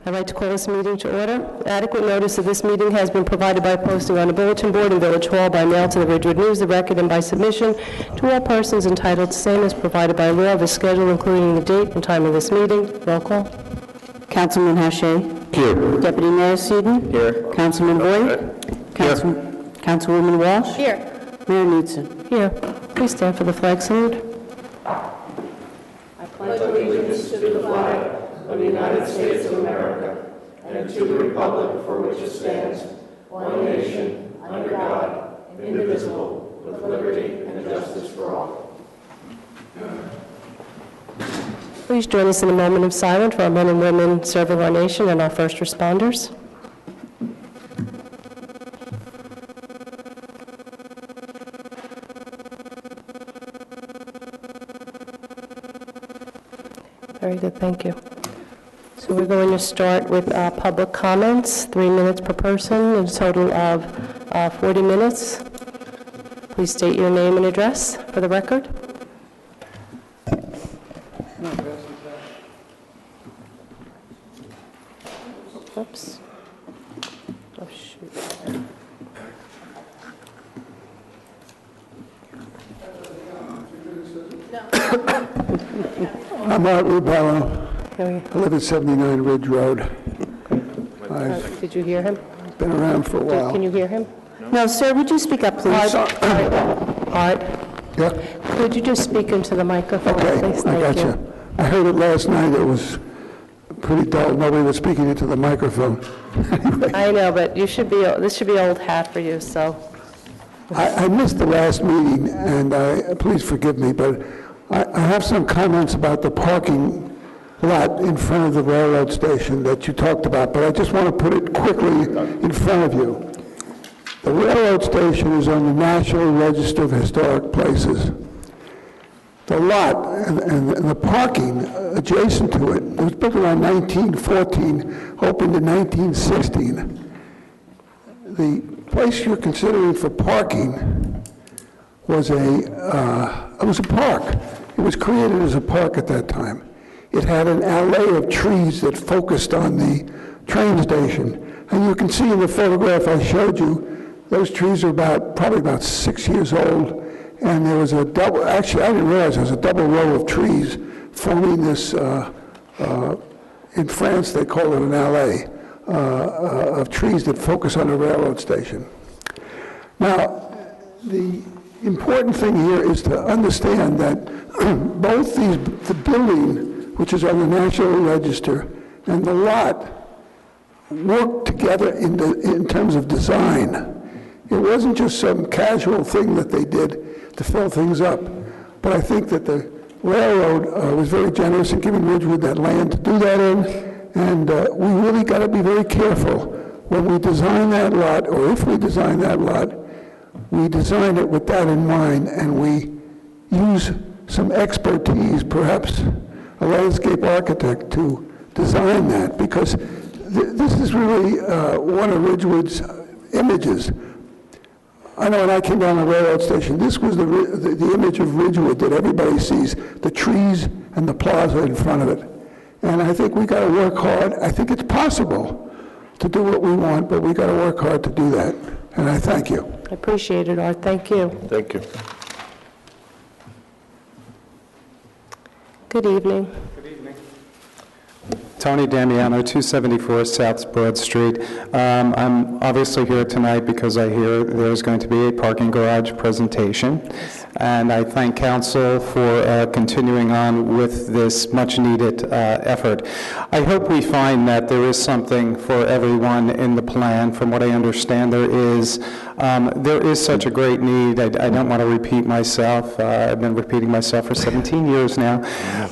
I'd like to call this meeting to order. Adequate notice of this meeting has been provided by posting on the bulletin board in Village Hall, by mail to the Ridgewood News, the Record, and by submission to all persons entitled to same as provided by law. The schedule, including the date and time of this meeting. Roll call. Councilman Haché. Here. Deputy Mayor Seaton. Here. Councilman Boyd. Councilwoman Walsh. Here. Mayor Knudsen. Here. Please stand for the flag salute. I pledge allegiance to the flag of the United States of America and to the republic for which it stands, one nation, under God, indivisible, with liberty and justice for all. Please join us in a moment of silence for our men and women serving our nation and our first responders. Very good, thank you. So we're going to start with public comments, 3 minutes per person, a total of 40 minutes. Please state your name and address for the record. Oops. Oh, shoot. I'm Art Rubello. I live at 79 Ridge Road. Did you hear him? I've been around for a while. Can you hear him? No, sir, would you speak up, please? Art, Yeah? could you just speak into the microphone, Okay, please? I got you. I heard it last night. It was pretty dull. Nobody was speaking into the microphone. Anyway, I know, but you should be, this should be old hat for you, so. I missed the last meeting, and please forgive me, but I have some comments about the parking lot in front of the railroad station that you talked about, but I just want to put it quickly in front of you. The railroad station is on the National Register of Historic Places. The lot and the parking adjacent to it was built around 1914, opened in 1916. The place you're considering for parking was it was a park. It was created as a park at that time. It had an alley of trees that focused on the train station. And you can see in the photograph I showed you, those trees are probably about 6 years old. And there was a double, actually I didn't realize there was a double row of trees forming this, in France they call it an alley, of trees that focus on the railroad station. Now, the important thing here is to understand that both the building, which is on the National Register, and the lot work together in terms of design. It wasn't just some casual thing that they did to fill things up, but I think that the railroad was very generous in giving Ridgewood that land to do that in, and we really got to be very careful when we design that lot, or if we design that lot, we design it with that in mind, and we use some expertise, perhaps a landscape architect, to design that, because this is really one of Ridgewood's images. I know when I came down the railroad station, this was the image of Ridgewood that everybody sees, the trees and the plaza in front of it. And I think we got to work hard. I think it's possible to do what we want, but we got to work hard to do that. And I thank you. I appreciate it, Art. Thank you. Thank you. Good evening. Tony Damiano, 274 South Broad Street. I'm obviously here tonight because I hear there's going to be a parking garage presentation, and I thank council for continuing on with this much-needed effort. I hope we find that there is something for everyone in the plan. From what I understand, there is such a great need. I don't want to repeat myself. I've been repeating myself for 17 years now,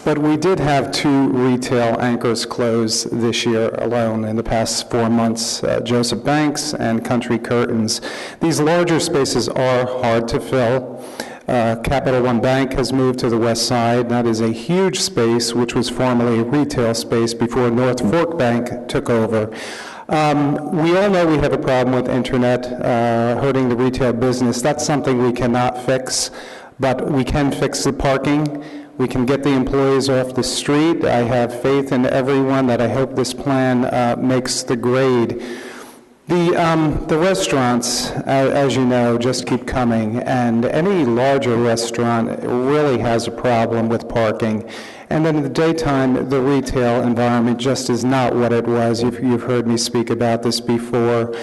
but we did have 2 retail anchors closed this year alone in the past 4 months, Joseph Banks and Country Curtains. These larger spaces are hard to fill. Capital One Bank has moved to the west side. That is a huge space, which was formerly a retail space before North Fork Bank took over. We all know we have a problem with internet hurting the retail business. That's something we cannot fix, but we can fix the parking. We can get the employees off the street. I have faith in everyone that I hope this plan makes the grade. The restaurants, as you know, just keep coming, and any larger restaurant really has a problem with parking. And then in the daytime, the retail environment just is not what it was. You've heard me speak about this before.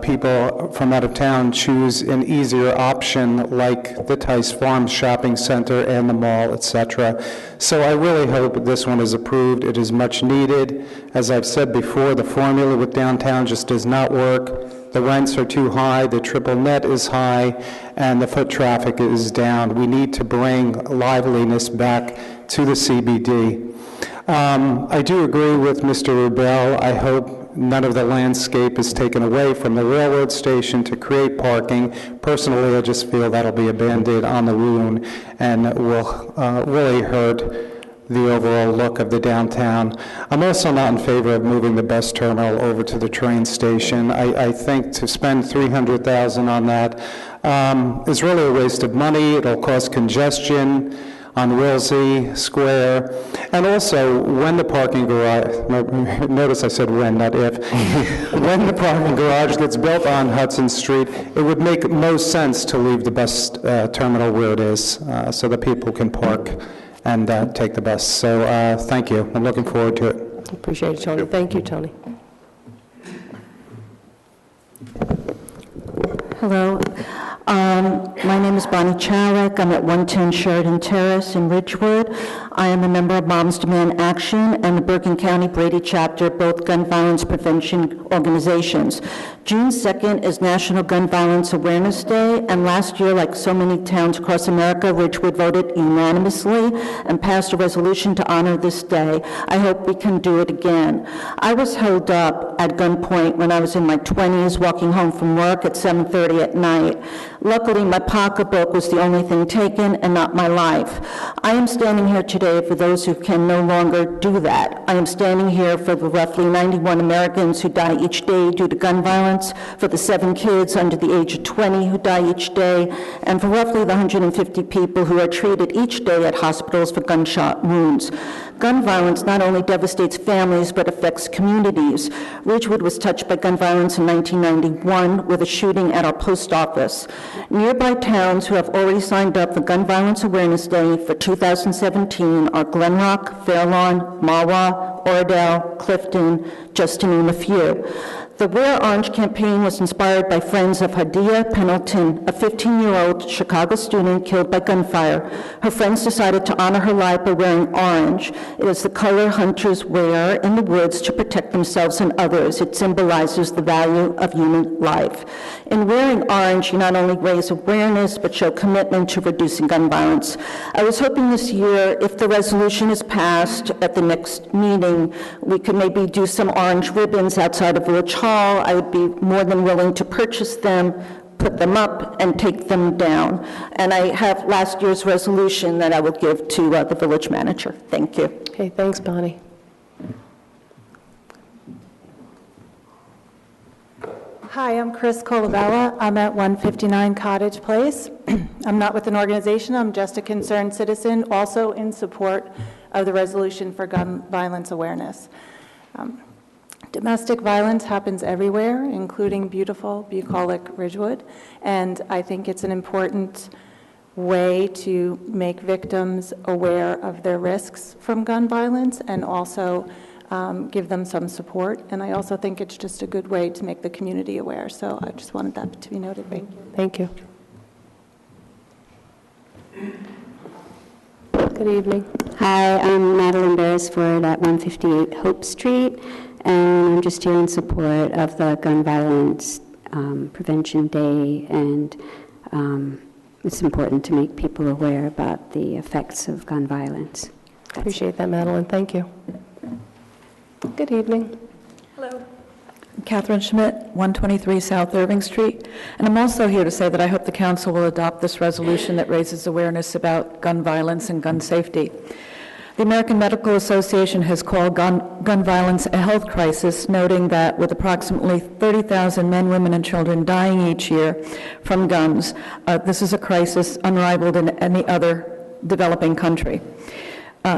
People from out of town choose an easier option like the Tice Farms Shopping Center and the mall, etc. So I really hope this one is approved. It is much needed. As I've said before, the formula with downtown just does not work. The rents are too high, the triple net is high, and the foot traffic is down. We need to bring liveliness back to the CBD. I do agree with Mr. Rubel. I hope none of the landscape is taken away from the railroad station to create parking. Personally, I just feel that'll be a Band-Aid on the wound and will really hurt the overall look of the downtown. I'm also not in favor of moving the bus terminal over to the train station. I think to spend $300,000 on that is really a waste of money. It'll cause congestion on Willsey Square. And also, when the parking garage, notice I said when, not if, when the parking garage gets built on Hudson Street, it would make most sense to leave the bus terminal where it is so that people can park and take the bus. So thank you. I'm looking forward to it. Appreciate it, Tony. Thank you, Tony. Hello. My name is Bonnie Chalik. I'm at 110 Sheridan Terrace in Ridgewood. I am a member of Moms Demand Action and the Bergen County Brady chapter, both gun violence prevention organizations. June 2nd is National Gun Violence Awareness Day, and last year, like so many towns across America, Ridgewood voted unanimously and passed a resolution to honor this day. I hope we can do it again. I was held up at gunpoint when I was in my 20s, walking home from work at 7:30 at night. Luckily, my pocketbook was the only thing taken and not my life. I am standing here today for those who can no longer do that. I am standing here for the roughly 91 Americans who die each day due to gun violence, for the 7 kids under the age of 20 who die each day, and for roughly the 150 people who are treated each day at hospitals for gunshot wounds. Gun violence not only devastates families, but affects communities. Ridgewood was touched by gun violence in 1991 with a shooting at our post office. Nearby towns who have already signed up for Gun Violence Awareness Day for 2017 are Glen Rock, Fairlawn, Mahwah, Oradell, Clifton, just to name a few. The Wear Orange campaign was inspired by friends of Hadia Pendleton, a 15-year-old Chicago student killed by gunfire. Her friends decided to honor her life by wearing orange. It is the color hunters wear in the woods to protect themselves and others. It symbolizes the value of human life. In wearing orange, you not only raise awareness, but show commitment to reducing gun violence. I was hoping this year, if the resolution is passed at the next meeting, we could maybe do some orange ribbons outside of Village Hall. I would be more than willing to purchase them, put them up, and take them down. And I have last year's resolution that I will give to the village manager. Thank you. Okay, thanks, Bonnie. Hi, I'm Chris Colavella. I'm at 159 Cottage Place. I'm not with an organization. I'm just a concerned citizen, also in support of the resolution for gun violence awareness. Domestic violence happens everywhere, including beautiful, bucolic Ridgewood, and I think it's an important way to make victims aware of their risks from gun violence and also give them some support. And I also think it's just a good way to make the community aware. So I just wanted that to be noted. Thank you. Good evening. Hi, I'm Madeline Beresford at 158 Hope Street, and I'm just here in support of the Gun Violence Prevention Day, and it's important to make people aware about the effects of gun violence. Appreciate that, Madeline. Thank you. Good evening. Hello. Catherine Schmidt, 123 South Irving Street. And I'm also here to say that I hope the council will adopt this resolution that raises awareness about gun violence and gun safety. The American Medical Association has called gun violence a health crisis, noting that with approximately 30,000 men, women, and children dying each year from guns, this is a crisis unrivaled in any other developing country.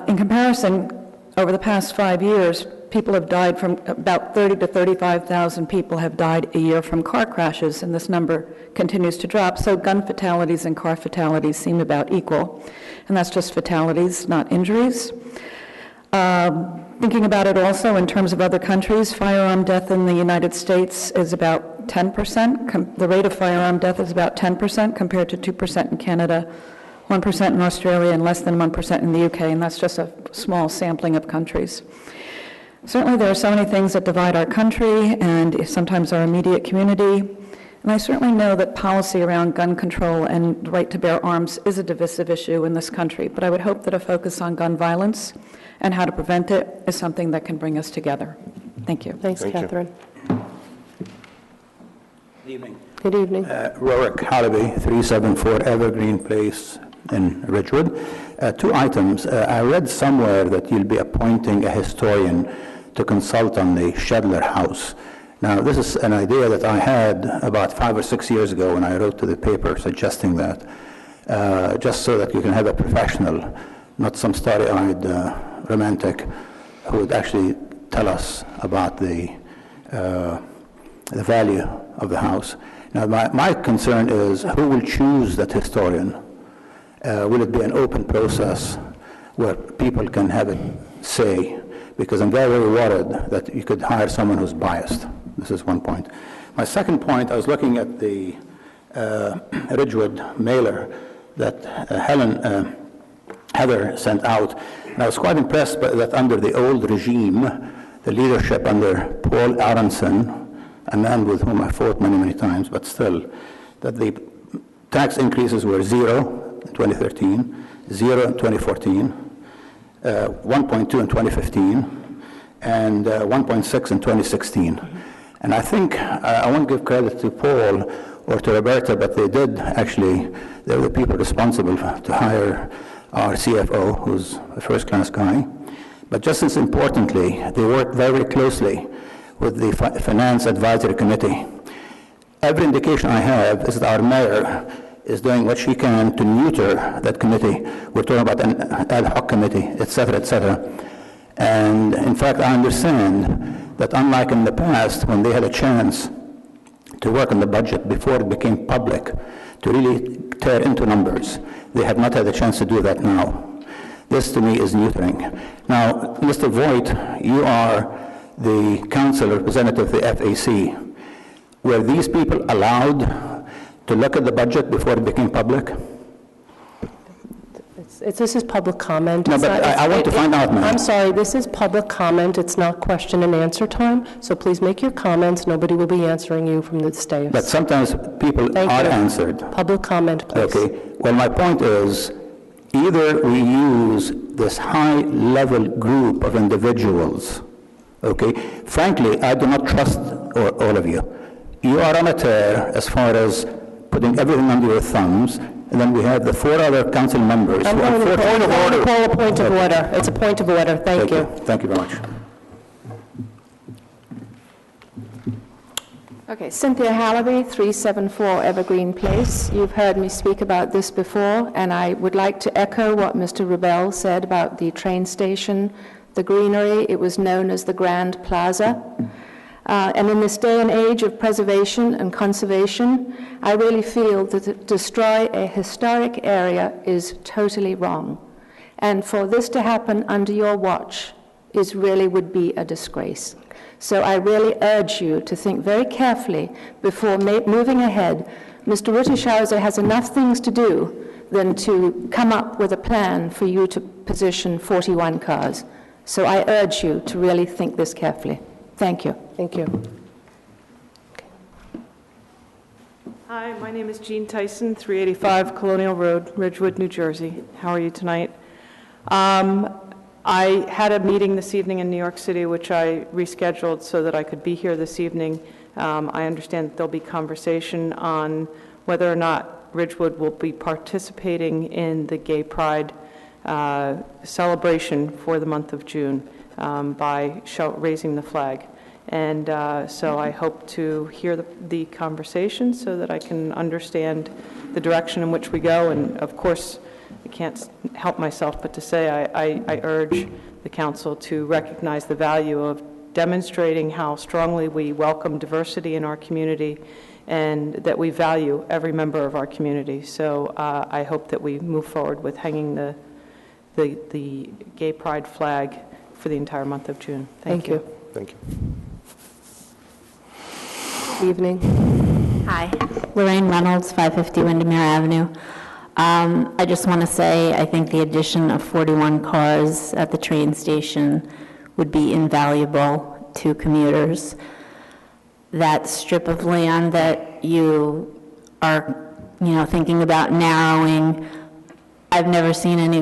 In comparison, over the past 5 years, people have died from about 30 to 35,000 people have died a year from car crashes, and this number continues to drop. So gun fatalities and car fatalities seem about equal, and that's just fatalities, not injuries. Thinking about it also in terms of other countries, firearm death in the United States is about 10%. The rate of firearm death is about 10% compared to 2% in Canada, 1% in Australia, and less than 1% in the UK, and that's just a small sampling of countries. Certainly there are so many things that divide our country and sometimes our immediate community, and I certainly know that policy around gun control and the right to bear arms is a divisive issue in this country, but I would hope that a focus on gun violence and how to prevent it is something that can bring us together. Thank you. Thanks, Thank you. Catherine. Good evening. Good evening. Rorick Hallaby, 374 Evergreen Place in Ridgewood. Two items. I read somewhere that you'll be appointing a historian to consult on the Shedler House. Now, this is an idea that I had about 5 or 6 years ago when I wrote to the paper suggesting that, just so that you can have a professional, not some starry-eyed romantic, who would actually tell us about the value of the house. Now, my concern is who will choose that historian? Will it be an open process where people can have a say? Because I'm very, very worried that you could hire someone who's biased. This is one point. My second point, I was looking at the Ridgewood mailer that Heather sent out, and I was quite impressed by that under the old regime, the leadership under Paul Aronson, a man with whom I fought many, many times, but still, that the tax increases were 0 in 2013, 0 in 2014, 1.2 in 2015, and 1.6 in 2016. And I think, I won't give credit to Paul or to Roberta, but they did actually, they were the people responsible to hire our CFO, who's a first-class guy. But just as importantly, they worked very closely with the Finance Advisory Committee. Every indication I have is that our mayor is doing what she can to neuter that committee. We're talking about an ad hoc committee, et cetera, et cetera. And in fact, I understand that unlike in the past, when they had a chance to work on the budget before it became public, to really tear into numbers, they have not had a chance to do that now. This, to me, is neutering. Now, Mr. Voigt, you are the council representative of the FAC. Were these people allowed to look at the budget before it became public? This is public comment. No, but I want to find out, ma'am. I'm sorry, this is public comment. It's not question and answer time, so please make your comments. Nobody will be answering you from the dais. But sometimes people Thank are you. answered. Public comment, please. Okay. Well, my point is, either we use this high-level group of individuals, okay? Frankly, I do not trust all of you. You are on a tear as far as putting everything under your thumbs, and then we have the 4 other council members. I'm going to call a point of order. It's a point of order. Thank you. Thank you very much. Okay, Cynthia Hallaby, 374 Evergreen Place. You've heard me speak about this before, and I would like to echo what Mr. Rubel said about the train station, the greenery. It was known as the Grand Plaza. And in this day and age of preservation and conservation, I really feel that to destroy a historic area is totally wrong. And for this to happen under your watch would be a disgrace. So I really urge you to think very carefully before moving ahead. Mr. Rittershauser has enough things to do than to come up with a plan for you to position 41 cars. So I urge you to really think this carefully. Thank you. Thank you. Hi, my name is Jean Tyson, 385 Colonial Road, Ridgewood, New Jersey. How are you tonight? I had a meeting this evening in New York City, which I rescheduled so that I could be here this evening. I understand that there'll be conversation on whether or not Ridgewood will be participating in the Gay Pride celebration for the month of June by raising the flag. And so I hope to hear the conversation so that I can understand the direction in which we go. And of course, can't help myself but to say I urge the council to recognize the value of demonstrating how strongly we welcome diversity in our community and that we value every member of our community. So I hope that we move forward with hanging the gay pride flag for the entire month of June. Thank you. Thank you. Evening. Hi, Lorraine Reynolds, 550 Windermere Avenue. I just want to say I think the addition of 41 cars at the train station would be invaluable to commuters. That strip of land that you are, thinking about narrowing, I've never seen any,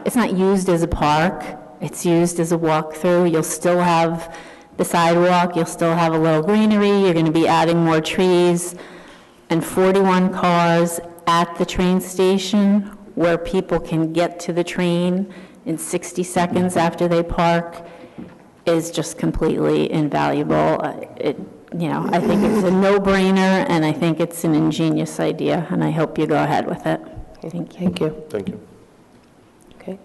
it's not used as a park, it's used as a walkthrough. You'll still have the sidewalk, you'll still have a little greenery, you're going to be adding more trees, and 41 cars at the train station where people can get to the train in 60 seconds after they park is just completely invaluable. I think it's a no-brainer, and I think it's an ingenious idea, and I hope you go ahead with it. Thank you. Thank you. Thank you. Okay.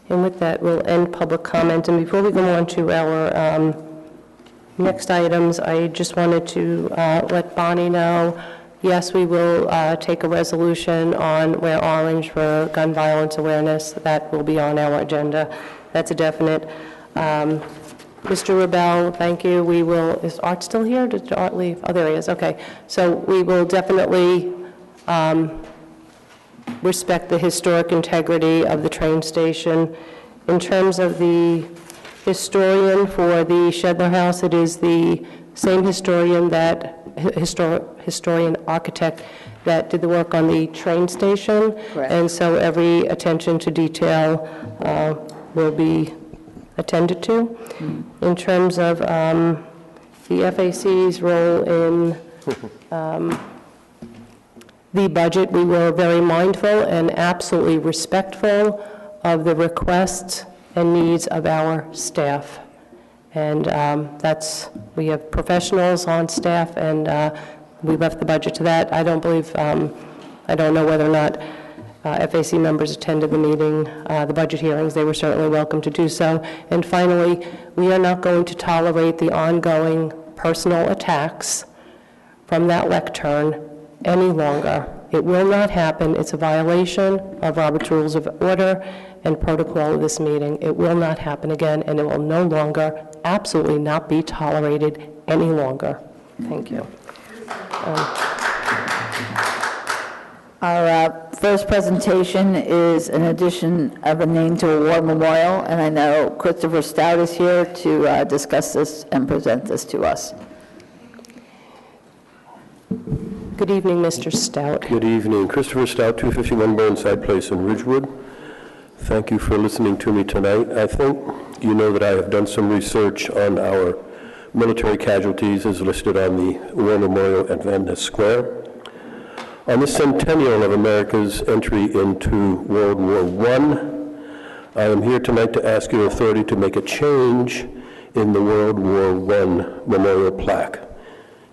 And with that, we'll end public comment. And before we go on to our next items, I just wanted to let Bonnie know, yes, we will take a resolution on Wear Orange for gun violence awareness. That will be on our agenda. That's a definite. Mr. Rebel, thank you. We will, is Art still here? Did Art leave? Oh, there he is. Okay. So we will definitely respect the historic integrity of the train station. In terms of the historian for the Shedler House, it is the same historian historian architect that did the work on the train station. Correct. And so every attention to detail will be attended to. Mm-hmm. In terms of the FAC's role in the budget, we were very mindful and absolutely respectful of the requests and needs of our staff. And we have professionals on staff, and we left the budget to that. I don't know whether or not FAC members attended the meeting, the budget hearings. They were certainly welcome to do so. And finally, we are not going to tolerate the ongoing personal attacks from that lectern any longer. It will not happen. It's a violation of Robert's Rules of Order and protocol of this meeting. It will not happen again, and it will no longer, absolutely not be tolerated any longer. Thank you. Our first presentation is an addition of a name to a war memorial, and I know Christopher Stout is here to discuss this and present this to us. Good evening, Mr. Stout. Good evening. Christopher Stout, 251 Burnside Place in Ridgewood. Thank you for listening to me tonight. I think you know that I have done some research on our military casualties as listed on the War Memorial at Van Ness Square. On the centennial of America's entry into World War I am here tonight to ask your authority to make a change in the World War I memorial plaque.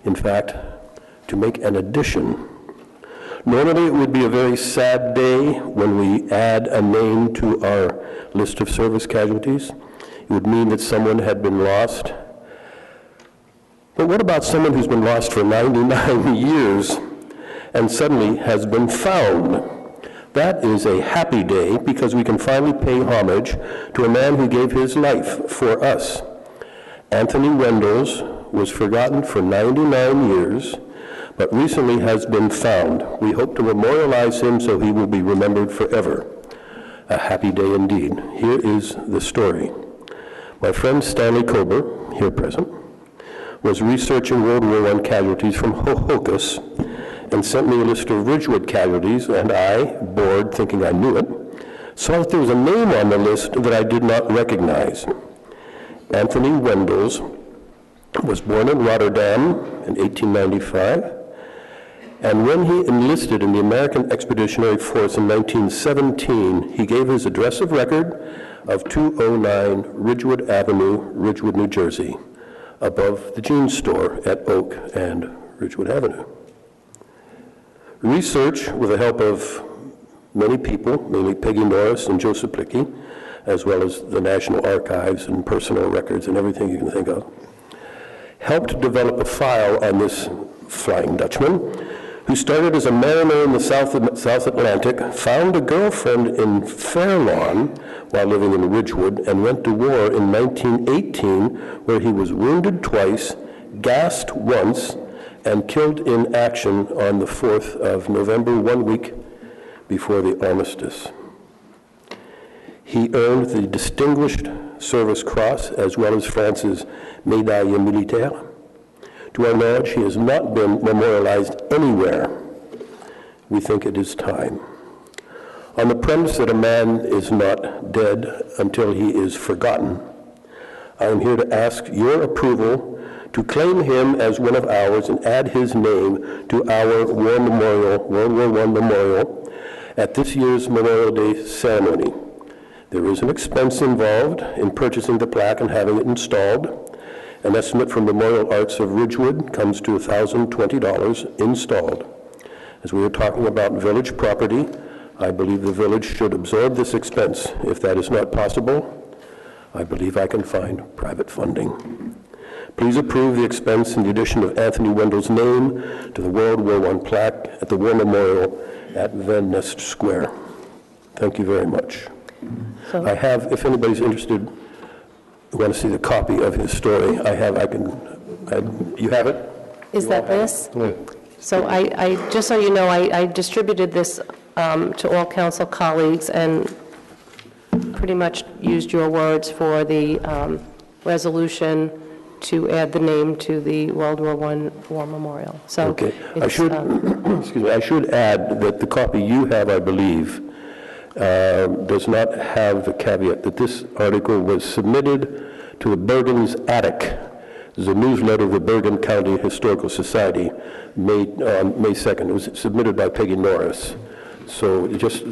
In fact, to make an addition. Normally, it would be a very sad day when we add a name to our list of service casualties. It would mean that someone had been lost. But what about someone who's been lost for 99 years and suddenly has been found? That is a happy day because we can finally pay homage to a man who gave his life for us. Anthony Wendels was forgotten for 99 years, but recently has been found. We hope to memorialize him so he will be remembered forever. A happy day indeed. Here is the story. My friend Stanley Kober, here present, was researching World War I casualties from Hohokus and sent me a list of Ridgewood casualties, and I, bored, thinking I knew it, saw that there was a name on the list that I did not recognize. Anthony Wendels was born in Rotterdam in 1895, and when he enlisted in the American Expeditionary Force in 1917, he gave his address of record of 209 Ridgewood Avenue, Ridgewood, New Jersey, above the jeans store at Oak and Ridgewood Avenue. Research, with the help of many people, mainly Peggy Norris and Joseph Plicky, as well as the National Archives and personal records and everything you can think of, helped develop a file on this Flying Dutchman, who started as a mariner in the South Atlantic, found a girlfriend in Fairlawn while living in Ridgewood, and went to war in 1918, where he was wounded twice, gassed once, and killed in action on the 4th of November, 1 week before the armistice. He earned the Distinguished Service Cross, as well as France's Médaille Militaire. To our knowledge, he has not been memorialized anywhere. We think it is time. On the premise that a man is not dead until he is forgotten, I am here to ask your approval to claim him as one of ours and add his name to our War Memorial, World War I Memorial, at this year's Memorial Day ceremony. There is an expense involved in purchasing the plaque and having it installed. An estimate from Memorial Arts of Ridgewood comes to $1,020 installed. As we are talking about village property, I believe the village should absorb this expense. If that is not possible, I believe I can find private funding. Please approve the expense in the addition of Anthony Wendell's name to the World War I plaque at the War Memorial at Van Nest Square. Thank you very much. I have, if anybody's interested, want to see the copy of his story, you have it? Is that this? Yeah. So I just so you know, I distributed this to all council colleagues and pretty much used your words for the resolution to add the name to the World War I War Memorial. So okay. I should, excuse me, I should add that the copy you have, I believe, does not have the caveat that this article was submitted to the Bergen's Attic. There's a newsletter of the Bergen County Historical Society made on May 2nd. It was submitted by Peggy Norris. So just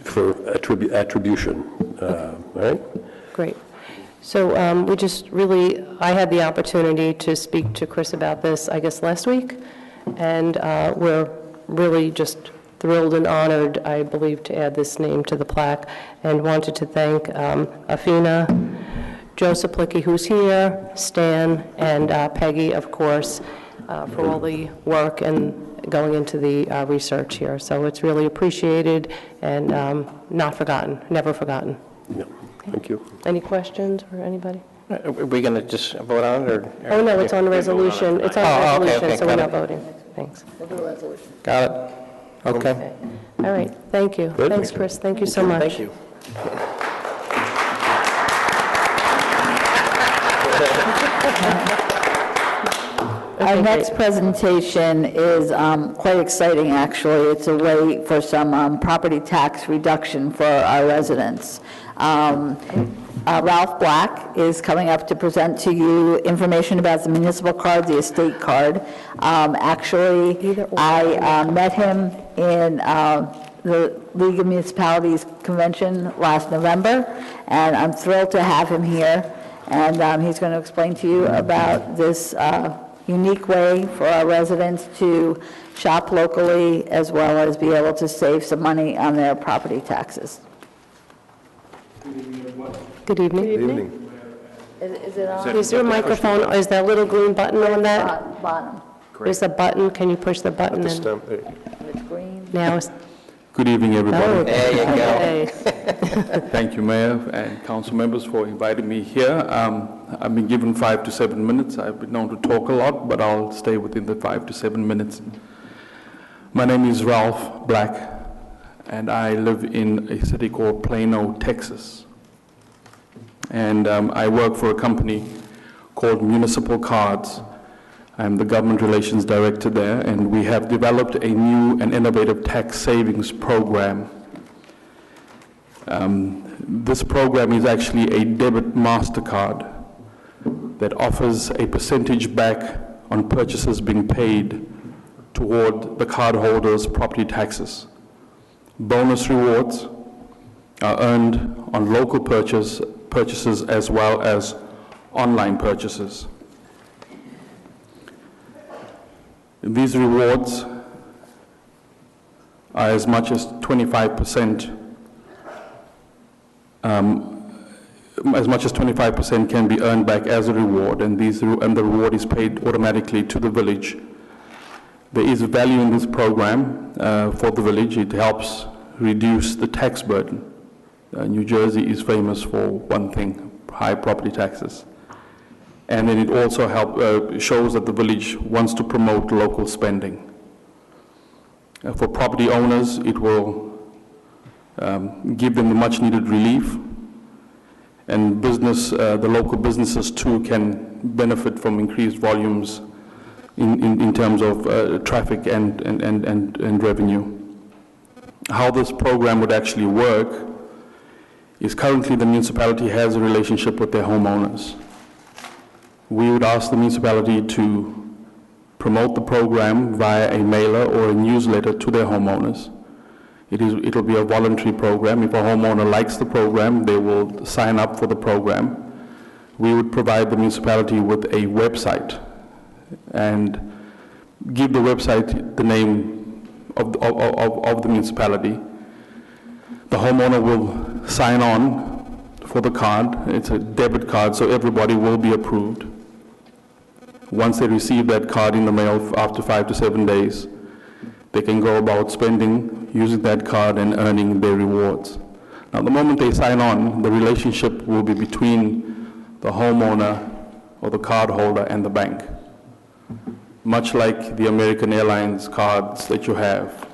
for attribution, all right? Great. So I had the opportunity to speak to Chris about this, I guess, last week, and we're really just thrilled and honored, I believe, to add this name to the plaque, and wanted to thank Afina, Joseph Plicky, who's here, Stan, and Peggy, of course, for all the work and going into the research here. So it's really appreciated and not forgotten, never forgotten. Yeah. Thank you. Any questions for anybody? Are we going to just vote on it, or? Oh, no, it's on the resolution. It's on the resolution, okay, so we're not got it. voting. Thanks. We'll do a resolution. Got it. Okay. All right, thank you. Good. Thanks, Chris. Thank you so much. Thank you. Our next presentation is quite exciting, actually. It's a way for some property tax reduction for our residents. Ralph Black is coming up to present to you information about the municipal card, the estate card. Actually, I met him in the League of Municipalities Convention last November, and I'm thrilled to have him here. And he's going to explain to you about this unique way for our residents to shop locally as well as be able to save some money on their property taxes. Good evening. Good evening. Is it on? Is there a microphone? Is there a little green button on that? Bottom. There's a button. Can you push the button? This And time, It's green. now it's... Good evening, everybody. Oh, There you go. okay. Thank you, Mayor and council members, for inviting me here. I've been given 5 to 7 minutes. I've been known to talk a lot, but I'll stay within the 5 to 7 minutes. My name is Ralph Black, and I live in a city called Plano, Texas. And I work for a company called Municipal Cards. I'm the government relations director there, and we have developed a new and innovative tax savings program. This program is actually a debit MasterCard that offers a percentage back on purchases being paid toward the cardholder's property taxes. Bonus rewards are earned on local purchases as well as online purchases. These rewards as much as 25%. As much as 25% can be earned back as a reward, and the reward is paid automatically to the village. There is value in this program for the village. It helps reduce the tax burden. New Jersey is famous for one thing, high property taxes. And then it also shows that the village wants to promote local spending. For property owners, it will give them the much needed relief, and the local businesses too can benefit from increased volumes in terms of traffic and revenue. How this program would actually work is currently the municipality has a relationship with their homeowners. We would ask the municipality to promote the program via a mailer or a newsletter to their homeowners. It'll be a voluntary program. If a homeowner likes the program, they will sign up for the program. We would provide the municipality with a website and give the website the name of the municipality. The homeowner will sign on for the card. It's a debit card, so everybody will be approved. Once they receive that card in the mail after 5 to 7 days, they can go about spending, using that card and earning their rewards. Now, the moment they sign on, the relationship will be between the homeowner or the card holder and the bank, much like the American Airlines cards that you have.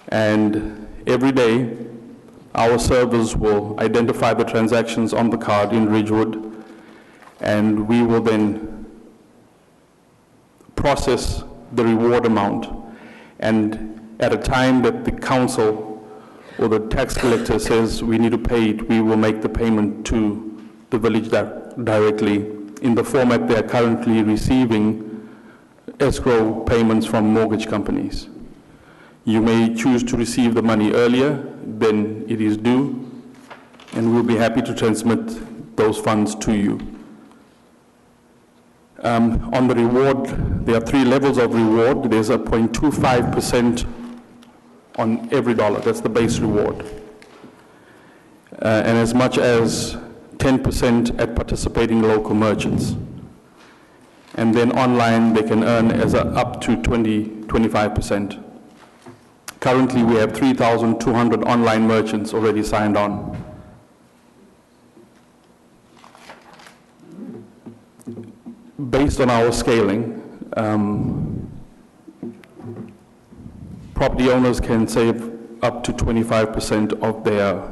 And every day, our servers will identify the transactions on the card in Ridgewood, and we will then process the reward amount. And at a time that the council or the tax collector says we need to pay it, we will make the payment to the village directly in the format they are currently receiving escrow payments from mortgage companies. You may choose to receive the money earlier than it is due, and we'll be happy to transmit those funds to you. On the reward, there are 3 levels of reward. There's a 0.25% on every dollar. That's the base reward. And as much as 10% at participating local merchants. And then online, they can earn up to 25%. Currently, we have 3,200 online merchants already signed on. Based on our scaling, property owners can save up to 25% of their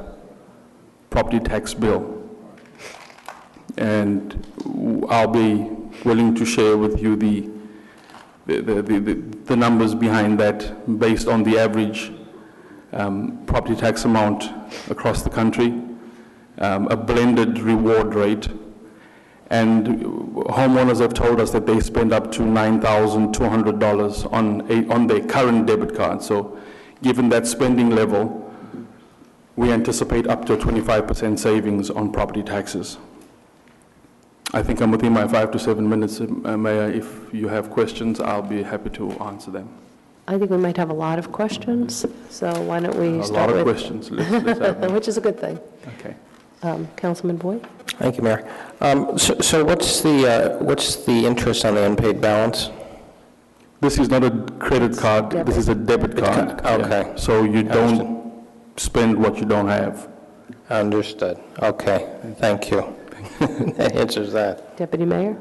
property tax bill. And I'll be willing to share with you the numbers behind that based on the average property tax amount across the country, a blended reward rate. And homeowners have told us that they spend up to $9,200 on their current debit card. So given that spending level, we anticipate up to a 25% savings on property taxes. I think I'm within my 5 to 7 minutes, Mayor. If you have questions, I'll be happy to answer them. I think we might have a lot of questions, so why don't we start with... A lot of questions. Let's have them. Which is a good thing. Okay. Councilman Boyd? Thank you, Mayor. So what's the interest on the unpaid balance? This is not a credit card. This is a debit card. Okay. Yeah. So you don't spend what you don't have. Understood. Okay. Thank you. That answers that. Deputy Mayor?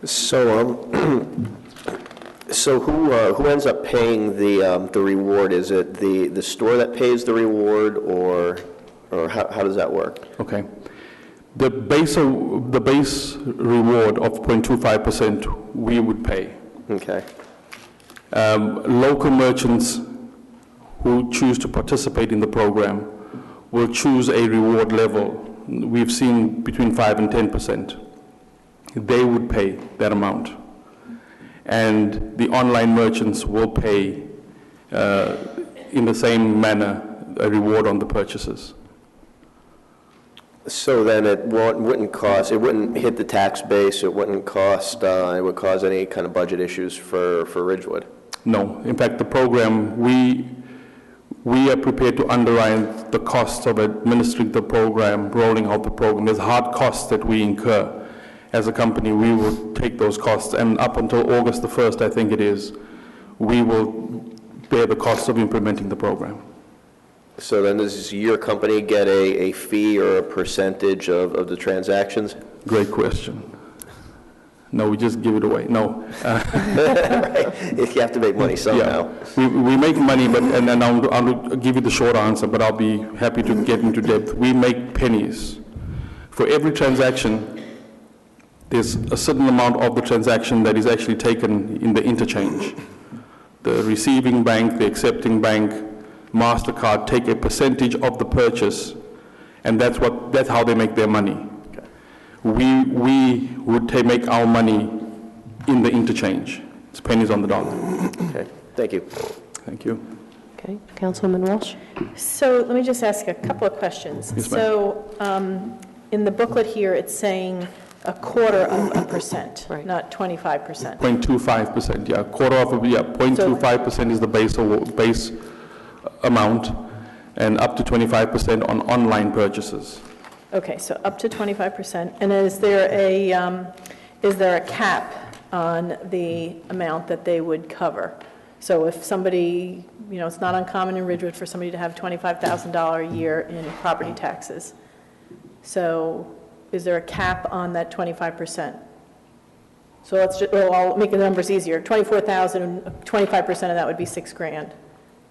So, so who ends up paying the reward? Is it the store that pays the reward, or how does that work? Okay. The base reward of 0.25% we would pay. Okay. Local merchants who choose to participate in the program will choose a reward level. We've seen between 5 and 10%. They would pay that amount. And the online merchants will pay in the same manner a reward on the purchases. So then it wouldn't hit the tax base, it wouldn't cost, it would cause any kind of budget issues for Ridgewood? No. In fact, the program, we are prepared to underwrite the costs of administering the program, rolling out the program. There's hard costs that we incur. As a company, we will take those costs, and up until August the 1st, I think it is, we will bear the costs of implementing the program. So then does your company get a fee or a percentage of the transactions? Great question. No, we just give it away. No. Right. You have to make money somehow. Yeah. We make money, but and I'll give you the short answer, but I'll be happy to get into depth. We make pennies. For every transaction, there's a certain amount of the transaction that is actually taken in the interchange. The receiving bank, the accepting bank, MasterCard take a percentage of the purchase, and that's how they make their money. We would make our money in the interchange. It's pennies on the dollar. Okay, thank you. Thank you. Okay, Councilwoman Walsh? So let me just ask a couple of questions. Yes, so in the booklet here, it's saying 0.25%, Right. not 25%. 0.25%, yeah. 0.25% is the base amount, and up to 25% on online purchases. Okay, so up to 25%. And is there a cap on the amount that they would cover? So if somebody, it's not uncommon in Ridgewood for somebody to have $25,000 a year in property taxes. So is there a cap on that 25%? So I'll make the numbers easier. 24,000, 25% of that would be $6,000.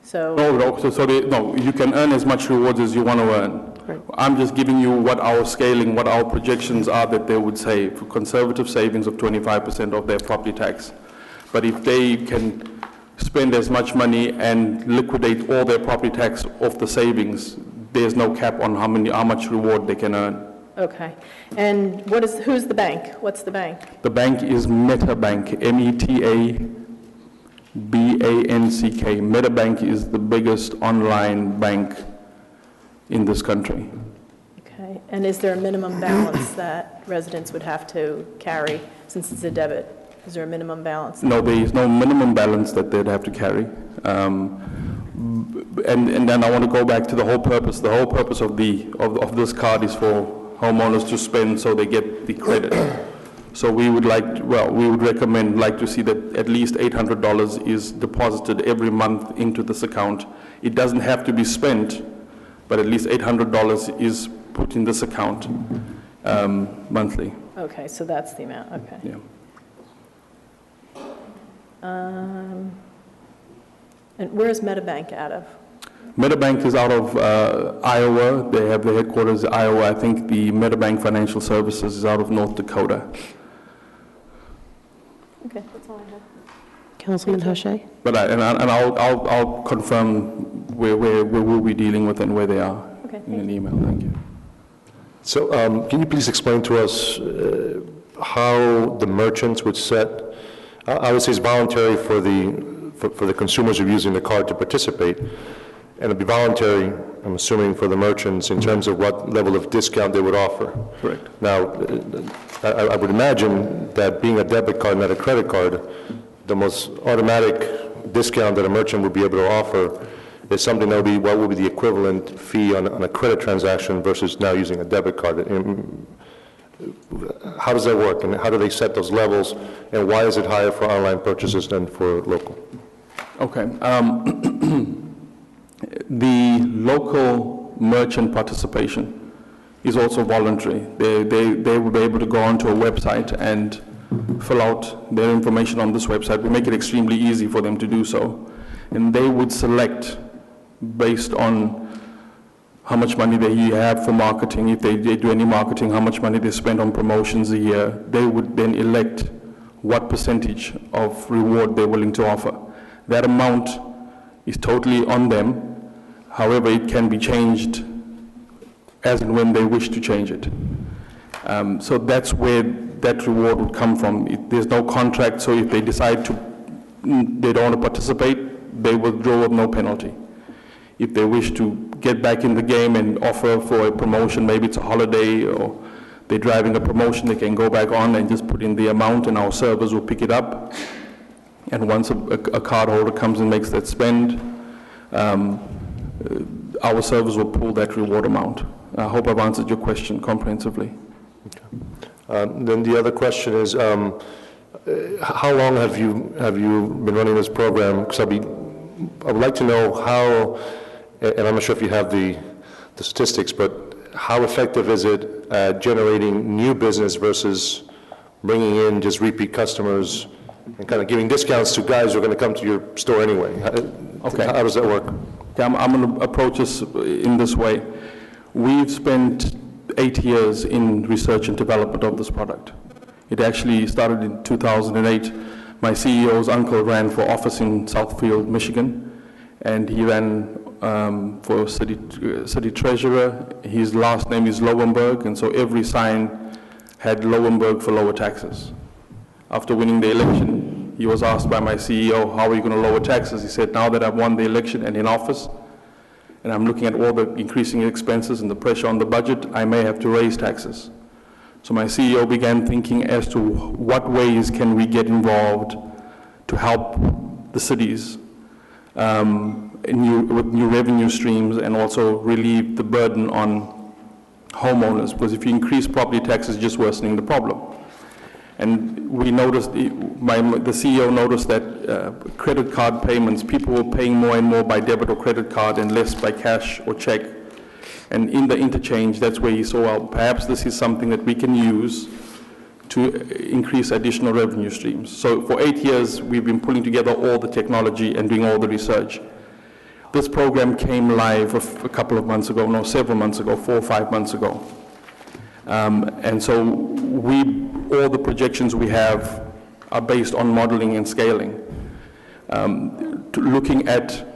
So No, you can earn as much rewards as you want to earn. Right. I'm just giving you what our scaling, what our projections are that they would save, for conservative savings of 25% of their property tax. But if they can spend as much money and liquidate all their property tax off the savings, there's no cap on how much reward they can earn. okay. And who's the bank? What's the bank? The bank is MetaBank, MetaBank. MetaBank is the biggest online bank in this country. Okay. And is there a minimum balance that residents would have to carry since it's a debit? Is there a minimum balance? No, there is no minimum balance that they'd have to carry. And then I want to go back to the whole purpose. The whole purpose of this card is for homeowners to spend so they get the credit. So we would recommend to see that at least $800 is deposited every month into this account. It doesn't have to be spent, but at least $800 is put in this account monthly. Okay, so that's the amount, okay. Yeah. And where is MetaBank out of? MetaBank is out of Iowa. They have their headquarters in Iowa. I think the MetaBank Financial Services is out of North Dakota. Okay, that's all I have. Councilman Hochet? But I'll confirm where we'll be dealing with and where they are in an email. Thank you. So can you please explain to us how the merchants would set, obviously it's voluntary for the consumers who are using the card to participate, and it'd be voluntary, I'm assuming, for the merchants in terms of what level of discount they would offer. Correct. Now, I would imagine that being a debit card, not a credit card, the most automatic discount that a merchant would be able to offer is something that would be, what would be the equivalent fee on a credit transaction versus now using a debit card? How does that work, and how do they set those levels, and why is it higher for online purchases than for local? Okay. The local merchant participation is also voluntary. They will be able to go onto a website and fill out their information on this website. We make it extremely easy for them to do so. And they would select based on how much money they have for marketing, if they do any marketing, how much money they spend on promotions a year. They would then elect what percentage of reward they're willing to offer. That amount is totally on them. However, it can be changed as and when they wish to change it. So that's where that reward would come from. There's no contract, so if they decide they don't want to participate, they withdraw with no penalty. If they wish to get back in the game and offer for a promotion, maybe it's a holiday or they're driving a promotion, they can go back on and just put in the amount and our servers will pick it up And once a cardholder comes and makes that spend, our servers will pull that reward amount. I hope I've answered your question comprehensively. Then the other question is, how long have you been running this program? Because I would like to know how, and I'm not sure if you have the statistics, but how effective is it at generating new business versus bringing in just repeat customers and kind of giving discounts to guys who are going to come to your store anyway? Okay. How does that work? Yeah, I'm going to approach this in this way. We've spent 8 years in research and development of this product. It actually started in 2008. My CEO's uncle ran for office in Southfield, Michigan, and he ran for city treasurer. His last name is Lowenberg, and so every sign had Lowenberg for lower taxes. After winning the election, he was asked by my CEO, how are you going to lower taxes? He said, now that I've won the election and in office, and I'm looking at all the increasing expenses and the pressure on the budget, I may have to raise taxes. So my CEO began thinking as to what ways can we get involved to help the cities with new revenue streams and also relieve the burden on homeowners, because if you increase property taxes, just worsening the problem. And we noticed, the CEO noticed that credit card payments, people were paying more and more by debit or credit card and less by cash or check. And in the interchange, that's where he saw, well, perhaps this is something that we can use to increase additional revenue streams. So for 8 years, we've been pulling together all the technology and doing all the research. This program came live a couple of months ago, no, several months ago, 4 or 5 months ago. And so all the projections we have are based on modeling and scaling. Looking at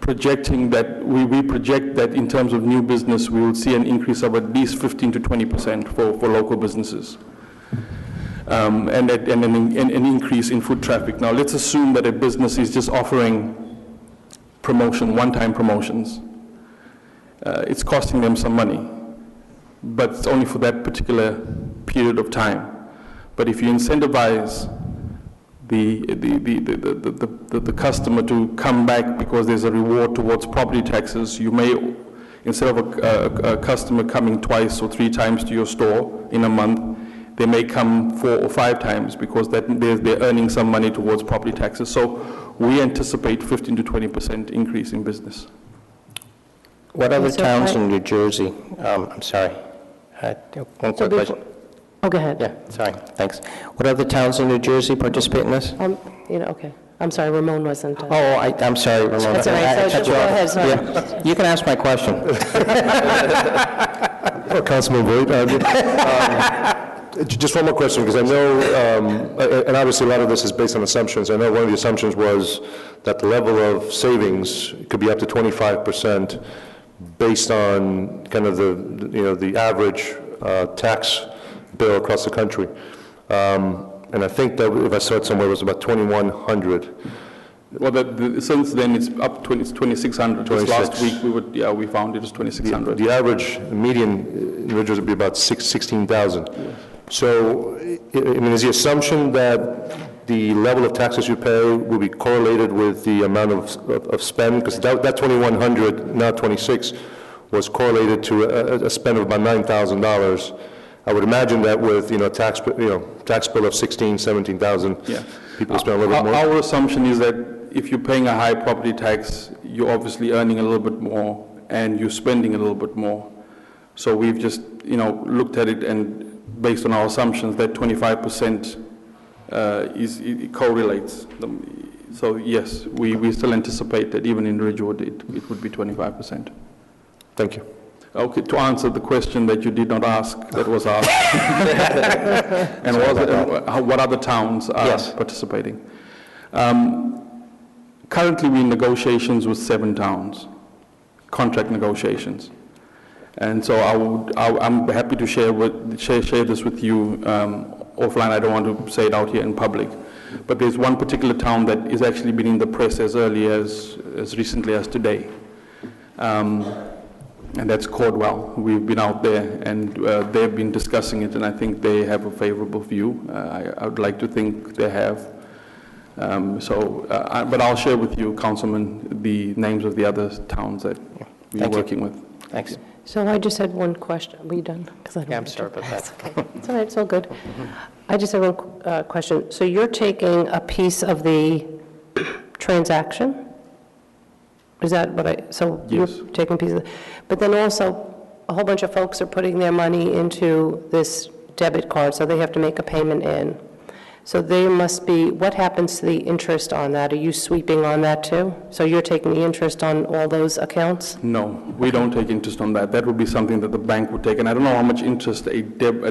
projecting that, we project that in terms of new business, we will see an increase of at least 15 to 20% for local businesses. And an increase in foot traffic. Now, let's assume that a business is just offering one-time promotions. It's costing them some money, but it's only for that particular period of time. But if you incentivize the customer to come back because there's a reward towards property taxes, you may, instead of a customer coming 2 or 3 times to your store in a month, they may come 4 or 5 times because they're earning some money towards property taxes. So we anticipate 15 to 20% increase in business. What other towns in New Jersey, I'm sorry, one quick question. Oh, go ahead. Yeah, sorry, thanks. What other towns in New Jersey participate in this? Okay. I'm sorry, Ramon wasn't. I'm sorry, Ramon. That's all right. So go ahead, sorry. Yeah, you can ask my question. Councilman Boyd, just one more question, because I know, and obviously a lot of this is based on assumptions. I know one of the assumptions was that the level of savings could be up to 25% based on kind of the average tax bill across the country. And I think that if I saw it somewhere, it was about 2,100. Well, since then it's up to 2,600. Just last week we found it was 2,600. The average median in Ridgewood would be about 16,000. Yeah. So, I mean, is the assumption that the level of taxes you pay will be correlated with the amount of spend? Because that 2,100, now 26, was correlated to a spend of about $9,000. I would imagine that with tax bill of 16,000, 17,000, yeah, people spend a little bit more. Our assumption is that if you're paying a high property tax, you're obviously earning a little bit more and you're spending a little bit more. So we've just looked at it, and based on our assumptions, that 25% it correlates. So yes, we still anticipate that even in Ridgewood it would be 25%. Thank you. Okay, to answer the question that you did not ask, that was asked, and what other towns are participating. Currently, we're in negotiations with 7 towns, contract negotiations, and so I'm happy to share this with you offline. I don't want to say it out here in public, but there's one particular town that is actually been in the press as early as recently as today. and that's Cordwell. We've been out there, and they've been discussing it, and I think they have a favorable view. I would like to think they have. But I'll share with you, Councilman, the names of the other towns that we're working with. Thanks. So I just had one question. Are we done? Yeah, I'm sorry about that. Okay. It's all right, it's all good. I just have one question. So you're taking a piece of the transaction? Is that what so yes. You're taking a piece of, but then also a whole bunch of folks are putting their money into this debit card, so they have to make a payment in. So there must be, what happens to the interest on that? Are you sweeping on that too? So you're taking the interest on all those accounts? No, we don't take interest on that. That would be something that the bank would take, and I don't know how much interest I don't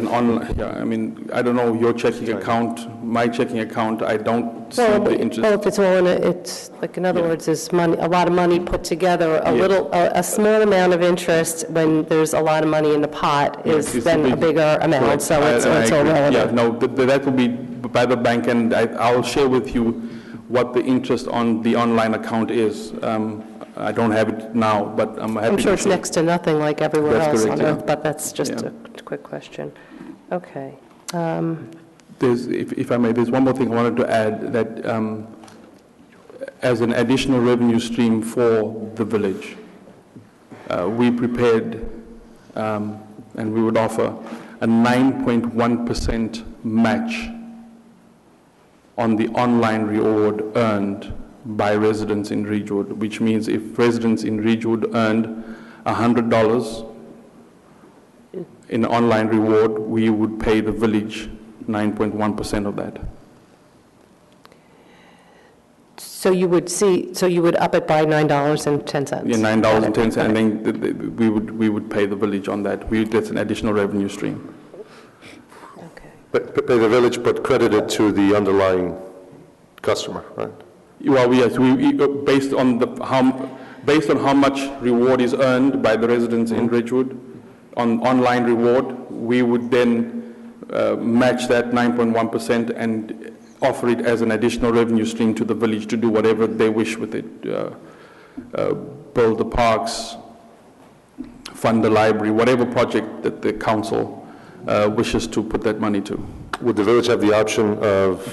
know your checking account, my checking account, I don't see the interest. Well, if it's all in it's like, in other words, there's money, a lot of money put together, a small amount of interest when there's a lot of money in the pot is then a bigger amount, right. So it's all relevant. Yeah, no, that will be by the bank, and I'll share with you what the interest on the online account is. I don't have it now, but I'm happy I'm sure to it's share. next to nothing like everywhere That's else correct, on yeah. Earth, but that's just a quick question. Okay. There's, if I may, there's one more thing I wanted to add, that as an additional revenue stream for the village, we prepared and we would offer a 9.1% match on the online reward earned by residents in Ridgewood, which means if residents in Ridgewood earned $100 in online reward, we would pay the village 9.1% of that. So you would up it by $9.10? Yeah, $9.10, and then we would pay the village on that. That's an additional revenue stream. But pay the village, but credit it to the underlying customer, right? Well, yes, based on how much reward is earned by the residents in Ridgewood on online reward, we would then match that 9.1% and offer it as an additional revenue stream to the village to do whatever they wish with it. Build the parks, fund the library, whatever project that the council wishes to put that money to. Would the village have the option of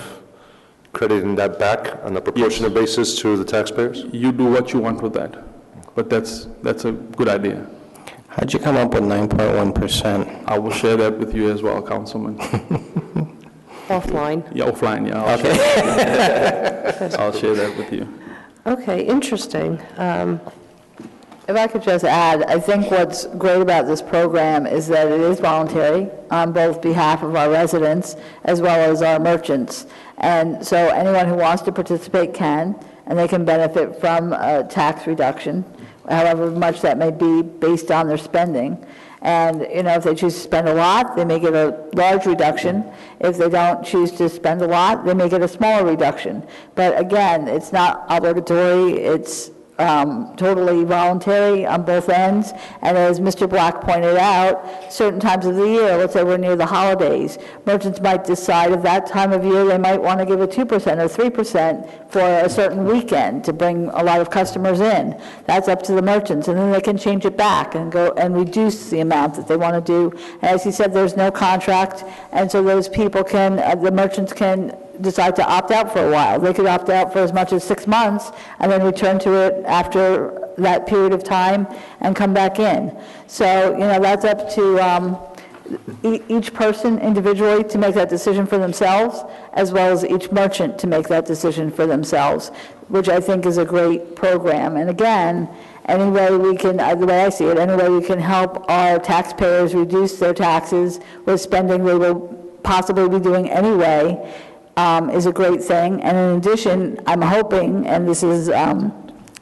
crediting that back on a proportionate basis to the taxpayers? You do what you want with that, but that's a good idea. How'd you come up with 9.1%? I will share that with you as well, Councilman. Offline? Yeah, offline, yeah. I'll share that with you. Okay, interesting. If I could just add, I think what's great about this program is that it is voluntary on both behalf of our residents as well as our merchants. And so anyone who wants to participate can, and they can benefit from a tax reduction, however much that may be based on their spending. And, if they choose to spend a lot, they may get a large reduction. If they don't choose to spend a lot, they may get a smaller reduction. But again, it's not obligatory, it's totally voluntary on both ends. And as Mr. Black pointed out, certain times of the year, let's say we're near the holidays, merchants might decide at that time of year they might want to give a 2% or 3% for a certain weekend to bring a lot of customers in. That's up to the merchants, and then they can change it back and go and reduce the amount that they want to do. And as he said, there's no contract, and so those people can, the merchants can decide to opt out for a while. They could opt out for as much as 6 months and then return to it after that period of time and come back in. So, that's up to each person individually to make that decision for themselves, as well as each merchant to make that decision for themselves, which I think is a great program. And again, any way we can, the way I see it, any way we can help our taxpayers reduce their taxes with spending they will possibly be doing anyway, is a great thing. And in addition, I'm hoping, and this is